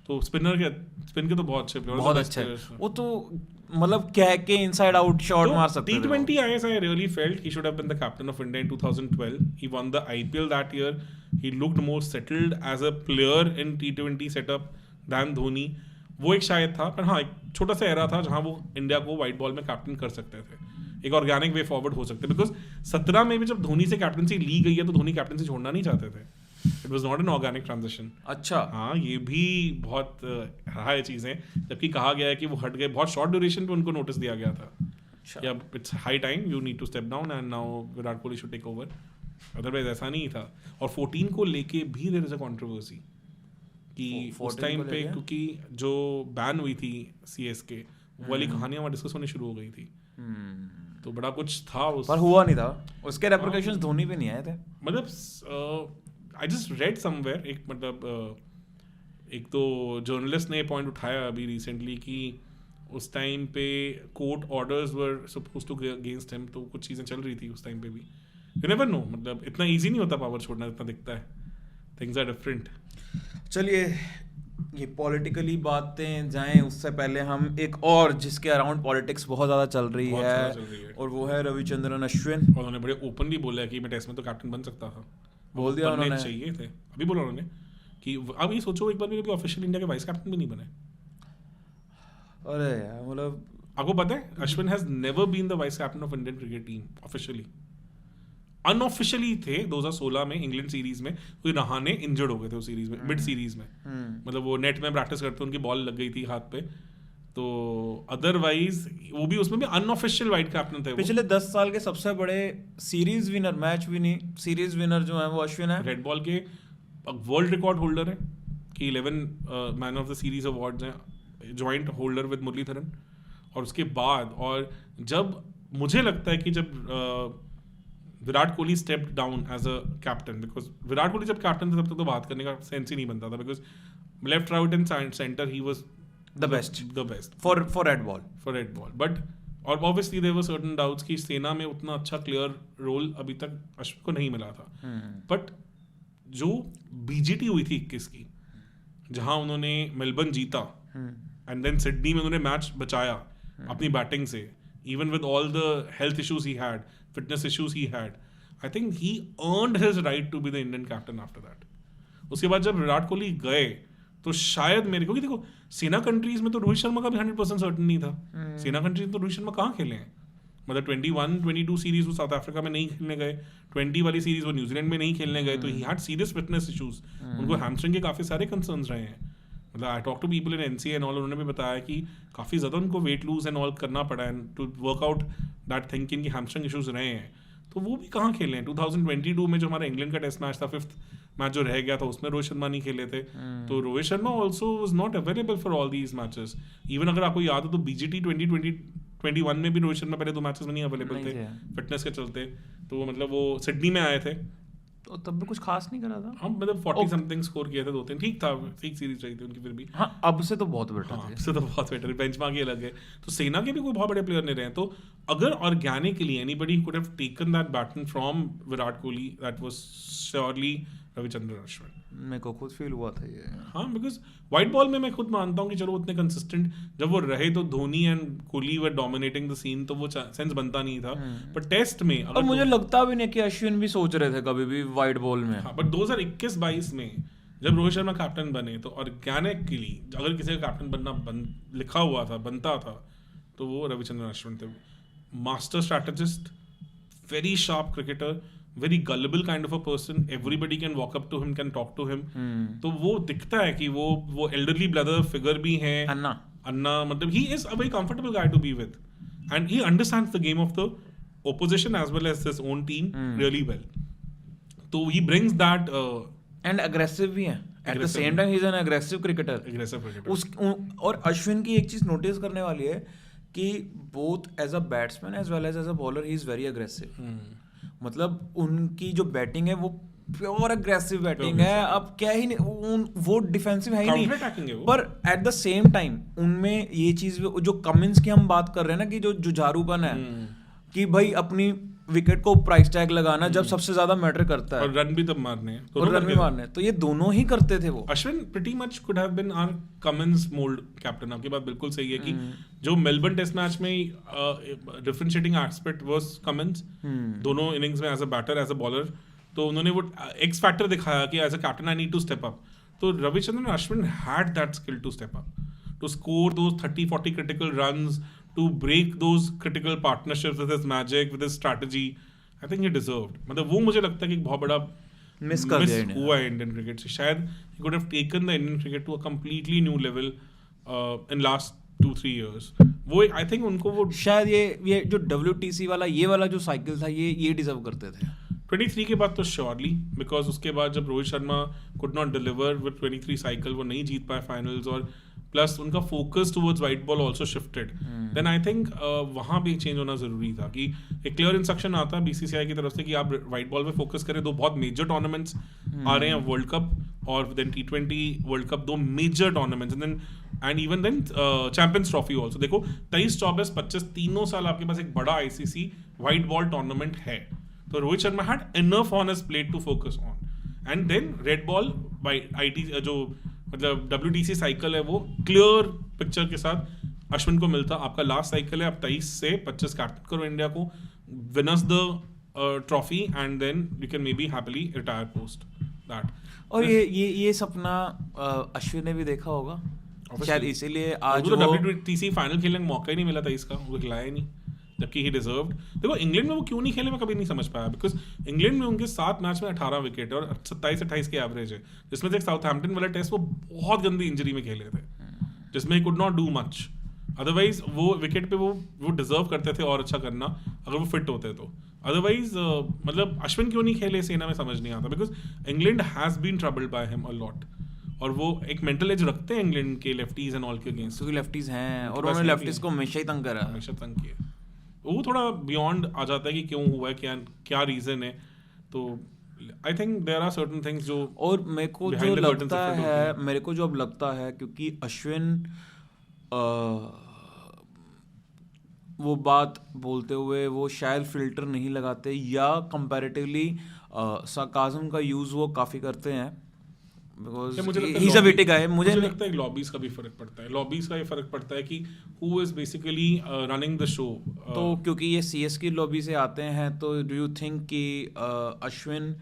S1: तो स्पिन के तो बहुत अच्छे प्लेयर्स,
S2: बहुत अच्छे, वो तो मतलब कह के इनसाइड आउट शॉट मार सकते थे।
S1: T20 IS I really felt he should have been the captain of India in 2012. He won the IPL that year. He looked more settled as a player in T20 setup than Dhoni. वो एक शायद था, पर हाँ एक छोटा सा era था जहाँ वो इंडिया को वाइट बॉल में कैप्टन कर सकते थे, एक ऑर्गेनिक वे फॉरवर्ड हो सकते। बिकॉज 17 में भी जब धोनी से कैप्टनसी ली गई है तो धोनी कैप्टनसी छोड़ना नहीं चाहते थे। It was not an organic transition.
S2: अच्छा,
S1: हाँ, ये भी बहुत रहा है चीज़ें, जबकि कहा गया है कि वो हट गए, बहुत शॉर्ट ड्यूरेशन पे उनको नोटिस दिया गया था। या it's high time, you need to step down and now Virat Kohli should take over. Otherwise ऐसा नहीं था। और 14 को लेके भी देयर इज अ कंट्रोवर्सी कि उस टाइम पे, क्योंकि जो बैन हुई थी CSK, वो वाली कहानियां वहाँ डिस्कस होनी शुरू हो गई थी। तो बड़ा कुछ था उस,
S2: पर हुआ नहीं था, उसके रेपरकशंस धोनी पे नहीं आए थे।
S1: मतलब आई जस्ट रेड समवेयर, एक मतलब एक तो जर्नलिस्ट ने पॉइंट उठाया अभी रिसेंटली कि उस टाइम पे court orders were supposed to against him, तो कुछ चीज़ें चल रही थी उस टाइम पे भी। यू नेवर नो, मतलब इतना इजी नहीं होता पावर छोड़ना जितना दिखता है, थिंग्स आर डिफरेंट।
S2: चलिए, ये पॉलिटिकली बातें जाएं, उससे पहले हम एक और जिसके अराउंड पॉलिटिक्स बहुत ज़्यादा चल रही है, और वो है रविचंद्रन अश्विन।
S1: और उन्होंने बड़े ओपनली बोला है कि मैं टेस्ट में तो कैप्टन बन सकता था,
S2: बोल दिया उन्होंने।
S1: चाहिए थे, अभी बोला उन्होंने कि अब ये सोचो एक बार भी कभी ऑफिशियल इंडिया के वाइस कैप्टन भी नहीं बने।
S2: अरे यार, मतलब
S1: आपको पता है Ashwin has never been the vice captain of Indian cricket team officially. Unofficially थे 2016 में इंग्लैंड सीरीज में, कोई रहाने इंजर्ड हो गए थे उस सीरीज में, मिड सीरीज में। मतलब वो नेट में प्रैक्टिस करते उनकी बॉल लग गई थी हाथ पे, तो अदरवाइज वो भी उसमें भी अनऑफिशियल वाइस कैप्टन थे।
S2: पिछले 10 साल के सबसे बड़े series winner, match winning series winner जो है वो अश्विन है।
S1: रेड बॉल के वर्ल्ड रिकॉर्ड होल्डर है कि 11 man of the series awards हैं, जॉइंट होल्डर विद मुरलीधरन। और उसके बाद, और जब मुझे लगता है कि जब Virat Kohli stepped down as a captain, because Virat Kohli जब कैप्टन थे तब तक तो बात करने का सेंस ही नहीं बनता था, because left right and centre he was
S2: the best
S1: for
S2: red ball.
S1: But और obviously there were certain doubts कि सेना में उतना अच्छा क्लियर रोल अभी तक अश्विन को नहीं मिला था। बट जो BGT हुई थी 21 की, जहां उन्होंने मेलबर्न जीता एंड देन सिडनी में उन्होंने मैच बचाया अपनी बैटिंग से, even with all the health issues he had, fitness issues he had, I think he earned his right to be the Indian captain after that. उसके बाद जब विराट कोहली गए तो शायद मेरे को, देखो सेना कंट्रीज में तो रोहित शर्मा का भी 100% सर्टन नहीं था। सेना कंट्रीज में तो रोहित शर्मा कहाँ खेले हैं, मतलब 21-22 सीरीज वो साउथ अफ्रीका में नहीं खेलने गए, 20 वाली सीरीज वो न्यूजीलैंड में नहीं खेलने गए, तो ही हैड सीरियस फिटनेस इश्यूज। उनको हैमस्ट्रिंग के काफी सारे कंसर्न्स रहे हैं। मतलब I talk to people in NCA and all, उन्होंने भी बताया कि काफ़ी ज़्यादा उनको वेट लूज एंड ऑल करना पड़ा है to work out that thing, कि इनकी हैमस्ट्रिंग इशूज रहे हैं। तो वो भी कहाँ खेले हैं। 2022 में जो हमारा इंग्लैंड का टेस्ट मैच था, 5th मैच जो रह गया था, उसमें रोहित शर्मा नहीं खेले थे। तो Rohit Sharma also was not available for all these matches. Even अगर आपको याद हो तो BGT 2021 में भी रोहित शर्मा पहले 2 मैचेस में नहीं अवेलेबल थे फिटनेस के चलते। तो मतलब वो सिडनी में आए थे,
S2: तो तब भी कुछ खास नहीं करा था।
S1: हाँ मतलब 40 समथिंग स्कोर किया था 2-3, ठीक था, ठीक सीरीज रही थी उनकी फिर भी।
S2: हाँ अब से तो बहुत बेटर
S1: हाँ
S2: थे।
S1: अब से तो बहुत बेटर है, बेंचमार्क ही अलग है। तो सेना के भी कोई बहुत बड़े प्लेयर नहीं रहे हैं, तो अगर organically anybody could have taken that baton from Virat Kohli, that was surely Ravichandran Ashwin.
S2: मेरे को खुद फील हुआ था ये।
S1: हाँ बिकॉज व्हाइट बॉल में मैं खुद मानता हूँ कि चलो उतने कंसिस्टेंट जब वो रहे तो Dhoni and Kohli were dominating the scene, तो वो सेंस बनता नहीं था। पर टेस्ट में
S2: और मुझे लगता भी नहीं कि अश्विन भी सोच रहे थे कभी भी वाइट बॉल में।
S1: हाँ बट 2021-22 में जब रोहित शर्मा कैप्टन बने तो ऑर्गेनिकली अगर किसी का कैप्टन बनना लिखा हुआ था, बनता था, तो वो रविचंद्रन अश्विन थे। Master strategist, very sharp cricketer, very gullible kind of a person, everybody can walk up to him, can talk to him. तो वो दिखता है कि वो elderly brother figure भी है, अन्ना मतलब he is a very comfortable guy to be with and he understands the game of the opposition as well as his own team really well. तो he brings that
S2: and aggressive भी है at the same time he is an aggressive cricketer. और अश्विन की एक चीज notice करने वाली है कि both as a batsman as well as a bowler he is very aggressive. मतलब उनकी जो बैटिंग है वो प्योर एग्रेसिव बैटिंग है, अब क्या ही नहीं, वो डिफेंसिव है ही नहीं, पर एट द सेम टाइम उनमें ये चीज जो कमिंस की हम बात कर रहे हैं ना कि जो जुझारूपन है कि भाई अपनी विकेट को प्राइस टैग लगाना जब सबसे ज्यादा मैटर करता है,
S1: और रन भी तब मारने हैं,
S2: और रन भी मारने हैं, तो ये दोनों ही करते थे वो।
S1: Ashwin pretty much could have been our Cummins mould captain. आपकी बात बिल्कुल सही है कि जो मेलबर्न टेस्ट मैच में डिफरेंशिएटिंग एस्पेक्ट वाज कमिंस, दोनों इनिंग्स में as a batter as a bowler, तो उन्होंने वो एक्स फैक्टर दिखाया कि as a captain I need to step up. तो Ravichandran Ashwin had that skill to step up, to score those 30-40 critical runs, to break those critical partnerships with his magic, with his strategy. I think he deserved. मतलब वो मुझे लगता है कि एक बहुत बड़ा
S2: मिस
S1: हुआ है इंडियन क्रिकेट से। शायद he could have taken the Indian cricket to a completely new level in last 2-3 years. वो I think उनको वो
S2: शायद ये जो WTC वाला ये वाला जो साइकिल था ये डिजर्व करते थे।
S1: 23 के बाद तो श्योरली, बिकॉज उसके बाद जब Rohit Sharma could not deliver with 23 cycle, वो नहीं जीत पाए फाइनल्स, और प्लस उनका focus towards white ball also shifted, then I think वहाँ भी चेंज होना जरूरी था कि एक क्लियर इंस्ट्रक्शन आता है बीसीसीआई की तरफ से कि आप वाइट बॉल पे फोकस करें। दो बहुत मेजर टूर्नामेंट्स आ रहे हैं, वर्ल्ड कप और देन T20 वर्ल्ड कप, दो major tournaments, and even then champions trophy also. देखो 23, 24, 25 तीनों साल आपके पास एक बड़ा ICC वाइट बॉल टूर्नामेंट है, तो Rohit Sharma had enough on his plate to focus on. And then red ball by IT जो मतलब WTC साइकिल है वो क्लियर पिक्चर के साथ अश्विन को मिलता, आपका लास्ट साइकिल है, आप 23 से 25 कैप्टन करो इंडिया को, winners the trophy and then you can may be happily retire post that.
S2: और ये सपना अश्विन ने भी देखा होगा शायद, इसीलिए आज
S1: वो WTC फाइनल खेलने का मौका ही नहीं मिला था इसका, वो खिलाया ही नहीं, जबकि ही डिजर्व्ड। देखो इंग्लैंड में वो क्यों नहीं खेले मैं कभी नहीं समझ पाया, बिकॉज इंग्लैंड में उनके 7 मैच में 18 विकेट और 27-28 के एवरेज है, जिसमें से एक साउथहैम्पटन वाला टेस्ट वो बहुत गंदी इंजरी में खेले थे, जिसमें he could not do much. Otherwise वो विकेट पे वो डिजर्व करते थे और अच्छा करना अगर वो फिट होते तो। अदरवाइज मतलब अश्विन क्यों नहीं खेले सेना में समझ नहीं आता, because England has been troubled by him a lot, और वो एक मेंटल एज रखते हैं इंग्लैंड के लेफ्टीज एंड ऑल के अगेंस्ट,
S2: क्योंकि लेफ्टीज हैं और उन्होंने लेफ्टीज को हमेशा ही तंग करा,
S1: हमेशा तंग किया। वो थोड़ा बियॉन्ड आ जाता है कि क्यों हुआ है, क्या रीजन है। तो I think there are certain things जो, और
S2: मेरे को जो लगता है क्योंकि अश्विन वो बात बोलते हुए वो शायद फिल्टर नहीं लगाते, या कंपैरेटिवली sarcasm का यूज वो काफी करते हैं, मुझे
S1: लगता है लॉबीज का भी फर्क पड़ता है, लॉबीज का ये फर्क पड़ता है कि who is basically running the show.
S2: तो क्योंकि ये CS की लॉबी से आते हैं, तो डू यू थिंक कि अश्विन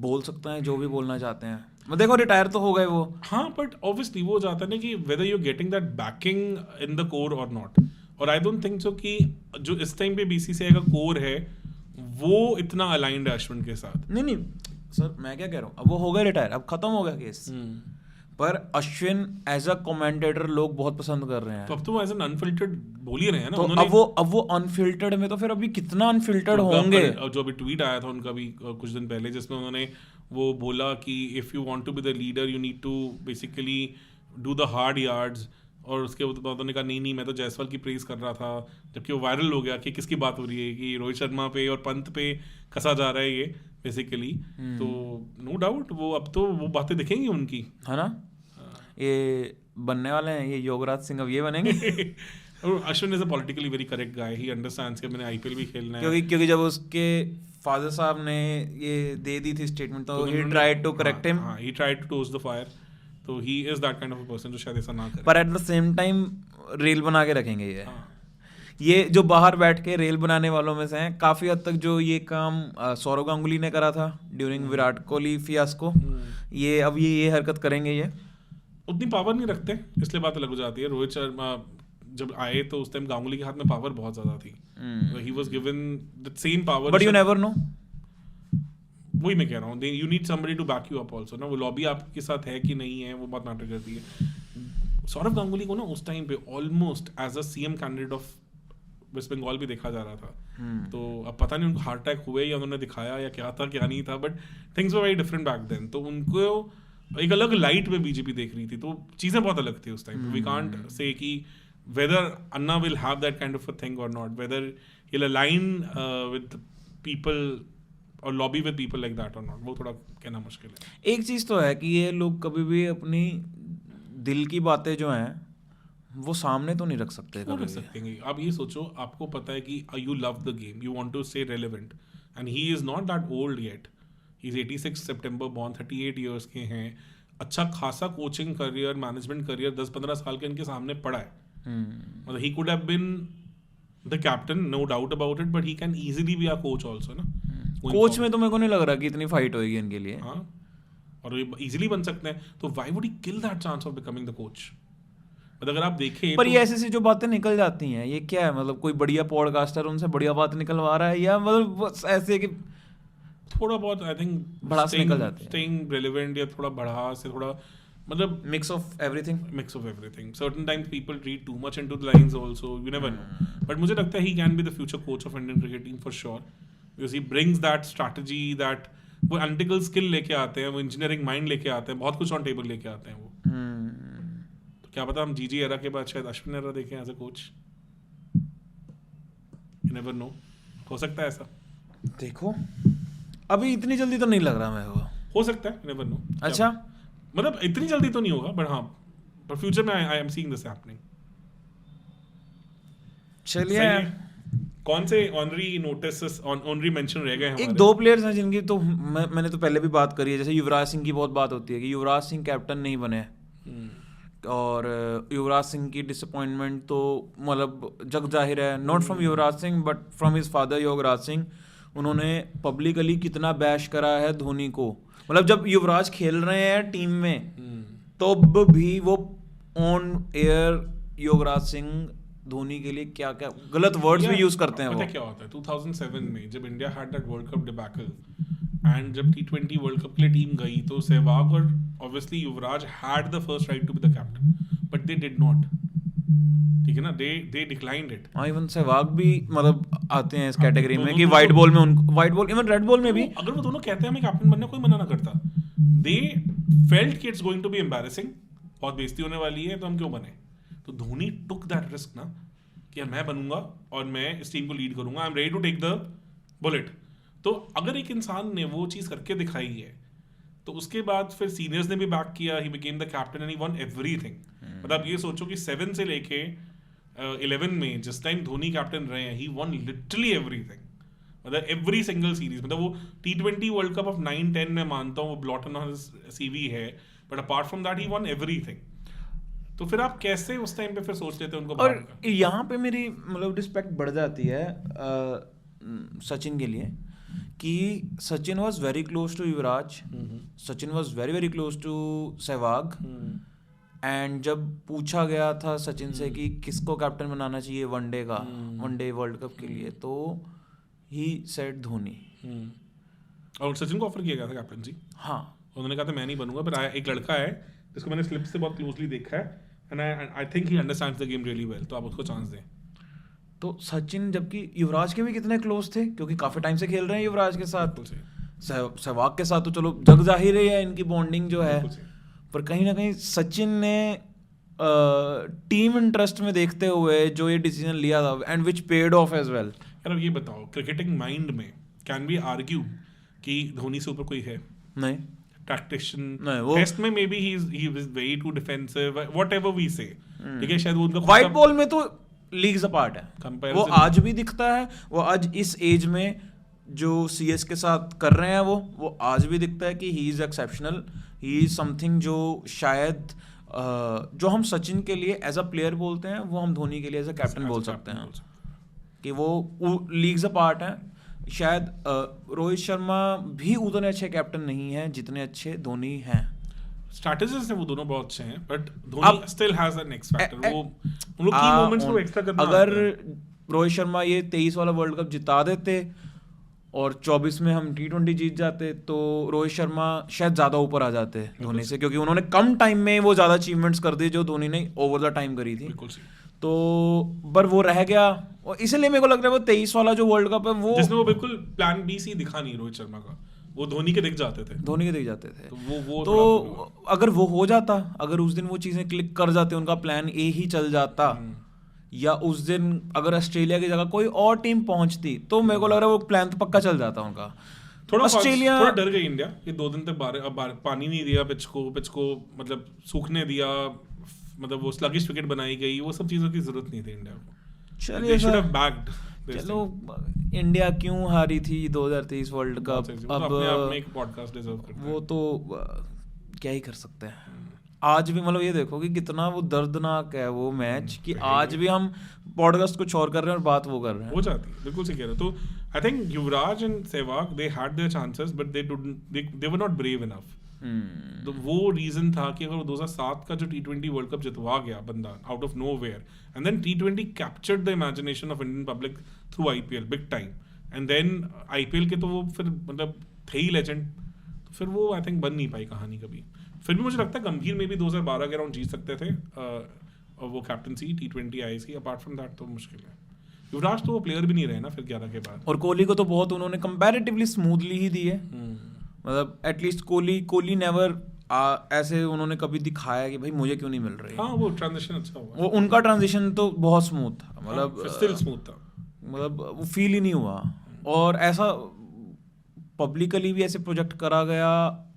S2: बोल सकते हैं जो भी बोलना चाहते हैं? देखो रिटायर तो हो गए वो,
S1: हाँ, बट ऑब्वियसली वो जाता है ना कि whether you getting that banking in the core और नॉट, और आई डोंट थिंक सो कि जो इस टाइम पे BCCI का कोर है वो इतना अलाइंड है अश्विन के साथ।
S2: नहीं सर, मैं क्या कह रहा हूँ, अब वो हो गए रिटायर, अब खत्म हो गया केस, पर अश्विन एज अ कमेंटेटर लोग बहुत पसंद कर रहे हैं,
S1: तो अब तो एज एन अनफिल्टर्ड बोल ही रहे हैं ना,
S2: तो अब वो अनफिल्टर्ड में, तो फिर अभी कितना अनफिल्टर्ड होंगे।
S1: जो अभी ट्वीट आया था उनका भी कुछ दिन पहले, जिसमें उन्होंने वो बोला कि if you want to be the leader you need to basically do the hard yards, और उसके बाद उन्होंने कहा नहीं मैं तो जायसवाल की प्रेज कर रहा था, जबकि वो वायरल हो गया कि किसकी बात हो रही है कि रोहित शर्मा पे और पंत पे कसा जा रहा है ये बेसिकली। तो नो डाउट वो अब तो वो बातें दिखेंगी उनकी,
S2: है ना। ये बनने वाले हैं ये योगराज सिंह, अब ये बनेंगे।
S1: और Ashwin is a politically very correct guy, he understands कि मैंने आईपीएल भी खेलना है।
S2: क्योंकि जब उसके फादर साहब ने ये दे दी थी स्टेटमेंट तो he tried to correct him.
S1: He tried to toast the fire, तो he is that kind of a person जो शायद ऐसा ना करे।
S2: पर एट द सेम टाइम रेल बना के रखेंगे ये जो बाहर बैठ के रेल बनाने वालों में से हैं, काफी हद तक जो ये काम सौरव गांगुली ने करा था ड्यूरिंग विराट कोहली फियास्को, ये अब ये हरकत करेंगे। ये
S1: उतनी पावर नहीं रखते, इसलिए बात अलग हो जाती है। रोहित शर्मा जब आए तो उस टाइम गांगुली के हाथ में पावर बहुत ज्यादा थी, he was given the same power,
S2: but you never know.
S1: वही मैं कह रहा हूँ, you need somebody to back you up also ना, वो लॉबी आपके साथ है कि नहीं है वो बहुत मैटर करती है। सौरव गांगुली को ना उस टाइम पे almost as a CM candidate of West Bengal भी देखा जा रहा था। तो अब पता नहीं उनको हार्ट अटैक हुए या उन्होंने दिखाया या क्या था क्या नहीं था, but things were very different back then. तो उनको एक अलग लाइट में बीजेपी देख रही थी, तो चीजें बहुत अलग थी उस टाइम। वी कांट से कि whether Anna will have that kind of a thing or not, whether he'll align with people or lobby with people like that or not, वो थोड़ा कहना मुश्किल है।
S2: एक चीज तो है कि ये लोग कभी भी अपनी दिल की बातें जो हैं वो सामने तो नहीं रख सकते
S1: कभी। रख सकते हैं। आप ये सोचो, आपको पता है कि you love the game, you want to stay relevant, and he is not that old yet, he's 86 September born, 38 years के हैं, अच्छा खासा कोचिंग करियर, मैनेजमेंट करियर 10-15 साल के इनके सामने पड़ा है। मतलब he could have been the captain, no doubt about it, but he can easily be a coach also ना।
S2: कोच में तो मेरे को नहीं लग रहा कि इतनी फाइट होगी इनके लिए।
S1: हाँ, और ये इजीली बन सकते हैं, तो why would he kill that chance of becoming the coach? मतलब अगर आप देखें
S2: पर ये ऐसी जो बातें निकल जाती हैं, ये क्या है? मतलब कोई बढ़िया पॉडकास्टर उनसे बढ़िया बात निकलवा रहा है, या मतलब ऐसे कि
S1: थोड़ा बहुत आई थिंक
S2: भड़ास निकल जाती है,
S1: स्टेइंग रेलेवेंट, या थोड़ा भड़ास, थोड़ा मतलब
S2: mix of everything.
S1: Certain times people read too much into the lines also, you never know, but मुझे लगता है he can be the future coach of Indian cricket team for sure, because he brings that strategy, that वो analytical skill लेके आते हैं, वो engineering mind लेके आते हैं, बहुत कुछ on table लेके आते हैं वो। तो क्या पता हम जीजी एरा के बाद शायद अश्विन एरा देखें as a coach, you never know, हो सकता है ऐसा।
S2: देखो अभी इतनी जल्दी तो नहीं लग रहा मेरे को,
S1: हो सकता है, you never know।
S2: अच्छा
S1: मतलब इतनी जल्दी तो नहीं होगा, बट हाँ, पर फ्यूचर में I am seeing this happening.
S2: चलिए,
S1: कौन से ऑनरी नोटिस, ऑनरी मेंशन रह गए हमारे?
S2: एक दो प्लेयर्स हैं जिनकी तो मैंने तो पहले भी बात करी है, जैसे युवराज सिंह की बहुत बात होती है कि युवराज सिंह कैप्टन नहीं बने, और युवराज सिंह की डिसअपॉइंटमेंट तो मतलब जग जाहिर है, not from Yuvraj Singh but from his father Yograj Singh. उन्होंने पब्लिकली कितना बैश करा है धोनी को, मतलब जब युवराज खेल रहे हैं टीम में तो भी वो ऑन एयर योगराज सिंह धोनी के लिए क्या क्या गलत वर्ड्स भी यूज करते हैं।
S1: पता क्या होता है 2007 में जब India had that world cup debacle, and जब T20 वर्ल्ड कप के लिए टीम गई तो सहवाग और obviously Yuvraj had the first right to be the captain, but they did not, ठीक है ना, दे डिक्लाइंड इट।
S2: हाँ, इवन सहवाग भी मतलब आते हैं इस कैटेगरी में कि वाइट बॉल में उनको, white ball even red ball में भी,
S1: अगर वो दोनों कहते हैं हमें कैप्टन बनना, कोई मना ना करता। दे फेल्ट कि it's going to be embarrassing, बहुत बेइज्जती होने वाली है, तो हम क्यों बने। तो धोनी टुक दैट रिस्क ना, कि यार मैं बनूंगा और मैं इस टीम को लीड करूंगा, I am ready to take the bullet. तो अगर एक इंसान ने वो चीज करके दिखाई है, तो उसके बाद फिर सीनियर्स ने भी बैक किया, ही became the captain and he one everything. मतलब ये सोचो कि 7 से लेके 11 में जिस टाइम धोनी कैप्टन रहे हैं, ही वन लिटरली एवरीथिंग, मतलब एवरी सिंगल सीरीज। मतलब वो T20 वर्ल्ड कप ऑफ 9-10 में मानता हूँ वो ब्लॉट ऑन CV है, but apart from that he one everything. तो फिर आप कैसे उस टाइम पे फिर सोच लेते हैं उनको?
S2: और यहाँ पे मेरी मतलब रिस्पेक्ट बढ़ जाती है सचिन के लिए, कि Sachin was very close to Yuvraj, Sachin was very very close to Sehwag, and जब पूछा गया था सचिन से कि किसको कैप्टन बनाना चाहिए वनडे का, वनडे वर्ल्ड कप के लिए, तो ही सेड धोनी।
S1: और सचिन को ऑफर किया गया था कैप्टनसी।
S2: हाँ,
S1: उन्होंने कहा था मैं नहीं बनूंगा, पर एक लड़का है जिसको मैंने स्लिप से बहुत क्लोजली देखा है, and I think he understands the game really well, तो आप उसको चांस दें। तो
S2: सचिन, जबकि युवराज के भी कितने क्लोज थे, क्योंकि काफी टाइम से खेल रहे हैं युवराज के साथ, सहवाग के साथ तो चलो जग जाहिर है इनकी बॉन्डिंग जो है, पर कहीं ना कहीं सचिन ने टीम इंटरेस्ट में देखते हुए जो ये डिसीजन लिया था and which paid off as well.
S1: यार अब ये बताओ, क्रिकेटिंग माइंड में कैन वी आर्ग्यू कि धोनी से ऊपर कोई है?
S2: नहीं,
S1: टैक्टिशियन
S2: नहीं, वो
S1: टेस्ट में may be he was very too defensive, whatever we say, ठीक है, शायद वो उनका
S2: व्हाइट बॉल में तो लीग्स अपार्ट है।
S1: Comparison
S2: वो आज भी दिखता है, वो आज इस एज में जो सीएस के साथ कर रहे हैं वो आज भी दिखता है कि he is exceptional, he is something जो शायद जो हम सचिन के लिए एज अ प्लेयर बोलते हैं वो हम धोनी के लिए एज अ कैप्टन बोल सकते हैं कि वो लीग्स अपार्ट है। शायद रोहित शर्मा भी उतने अच्छे कैप्टन नहीं है जितने अच्छे धोनी हैं।
S1: स्ट्रैटेजिस्ट हैं वो दोनों बहुत अच्छे हैं, but Dhoni still has an x factor. वो उन लोग की मोमेंट्स को एक्स्ट्रा करना
S2: अगर रोहित शर्मा ये 23 वाला वर्ल्ड कप जिता देते और 24 में हम T20 जीत जाते तो रोहित शर्मा शायद ज्यादा ऊपर आ जाते धोनी से, क्योंकि उन्होंने कम टाइम में वो ज्यादा अचीवमेंट्स कर दी जो धोनी ने ओवर द टाइम करी थी।
S1: बिल्कुल सही।
S2: तो पर वो रह गया, और इसलिए मेरे को लग रहा है वो 23 वाला जो वर्ल्ड कप है वो
S1: जिसमें वो बिल्कुल प्लान बी सी दिखा नहीं रोहित शर्मा का, वो धोनी के दिख जाते थे,
S2: धोनी के दिख जाते थे।
S1: वो
S2: तो अगर वो हो जाता, अगर उस दिन वो चीजें क्लिक कर जाते, उनका प्लान ए ही चल जाता, या उस दिन अगर ऑस्ट्रेलिया की जगह कोई और टीम पहुंचती तो मेरे को लग रहा है वो प्लान तो पक्का चल जाता उनका।
S1: थोड़ा
S2: ऑस्ट्रेलिया
S1: थोड़ा डर गई इंडिया कि 2 दिन तक पानी नहीं दिया पिच को मतलब सूखने दिया, मतलब वो स्लगिश विकेट बनाई गई, वो सब चीजों की जरूरत नहीं थी इंडिया को।
S2: चलिए
S1: They should
S2: sir,
S1: have backed this
S2: चलो इंडिया क्यों हारी थी 2023 वर्ल्ड
S1: thing।
S2: कप,
S1: वो तो अपने आप में
S2: अब
S1: एक पॉडकास्ट डिजर्व करता है।
S2: वो तो क्या ही कर सकते हैं। आज भी मतलब ये देखो कि कितना वो दर्दनाक है वो मैच, कि आज भी हम पॉडकास्ट कुछ और कर रहे हैं और बात वो कर रहे हैं।
S1: हो जाती है, बिल्कुल सही कह रहे हो। तो I think Yuvraj and Sehwag they had there chances but they were not brave enough. तो वो रीजन था कि अगर 2007 का जो T20 वर्ल्ड कप जितवा गया बंदा out of nowhere, and then T20 captured the imagination of Indian public through IPL big time, and then IPL के तो वो फिर मतलब थे ही लेजेंड, तो फिर वो आई थिंक बन नहीं पाई कहानी कभी। फिर भी मुझे लगता है गंभीर में भी 2012 के राउंड जीत सकते थे, और वो कैप्टनसी T20 आईज की। अपार्ट फ्रॉम दैट तो मुश्किल है। युवराज तो वो प्लेयर भी नहीं रहे ना फिर 11 के बाद।
S2: और कोहली को तो बहुत उन्होंने कंपैरेटिवली स्मूथली ही दी है, मतलब एटलीस्ट कोहली नेवर ऐसे उन्होंने कभी दिखाया कि भाई मुझे क्यों नहीं मिल रही।
S1: हाँ, वो ट्रांजिशन अच्छा हुआ,
S2: वो उनका ट्रांजिशन तो बहुत स्मूथ था, मतलब
S1: स्टिल स्मूथ था,
S2: मतलब वो फील ही नहीं हुआ। और ऐसा पब्लिकली भी ऐसे प्रोजेक्ट करा गया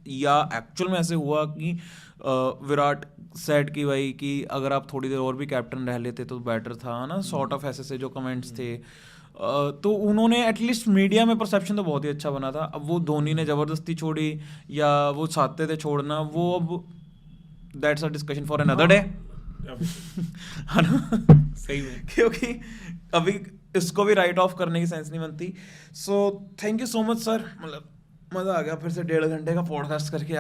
S2: या एक्चुअल में ऐसे हुआ कि विराट सेड कि भाई कि अगर आप थोड़ी देर और भी कैप्टन रह लेते तो बेटर था ना, सॉर्ट ऑफ ऐसे जो कमेंट्स थे। तो उन्होंने एटलीस्ट मीडिया में परसेप्शन तो बहुत ही अच्छा बना था। अब वो धोनी ने ज़बरदस्ती छोड़ी या वो चाहते थे छोड़ना, वो अब that's a discussion for another day, है ना?
S1: सही में,
S2: क्योंकि अभी इसको भी राइट ऑफ करने की सेंस नहीं बनती। So thank you so much sir, मतलब मज़ा आ गया फिर से 1.5 घंटे का पॉडकास्ट करके।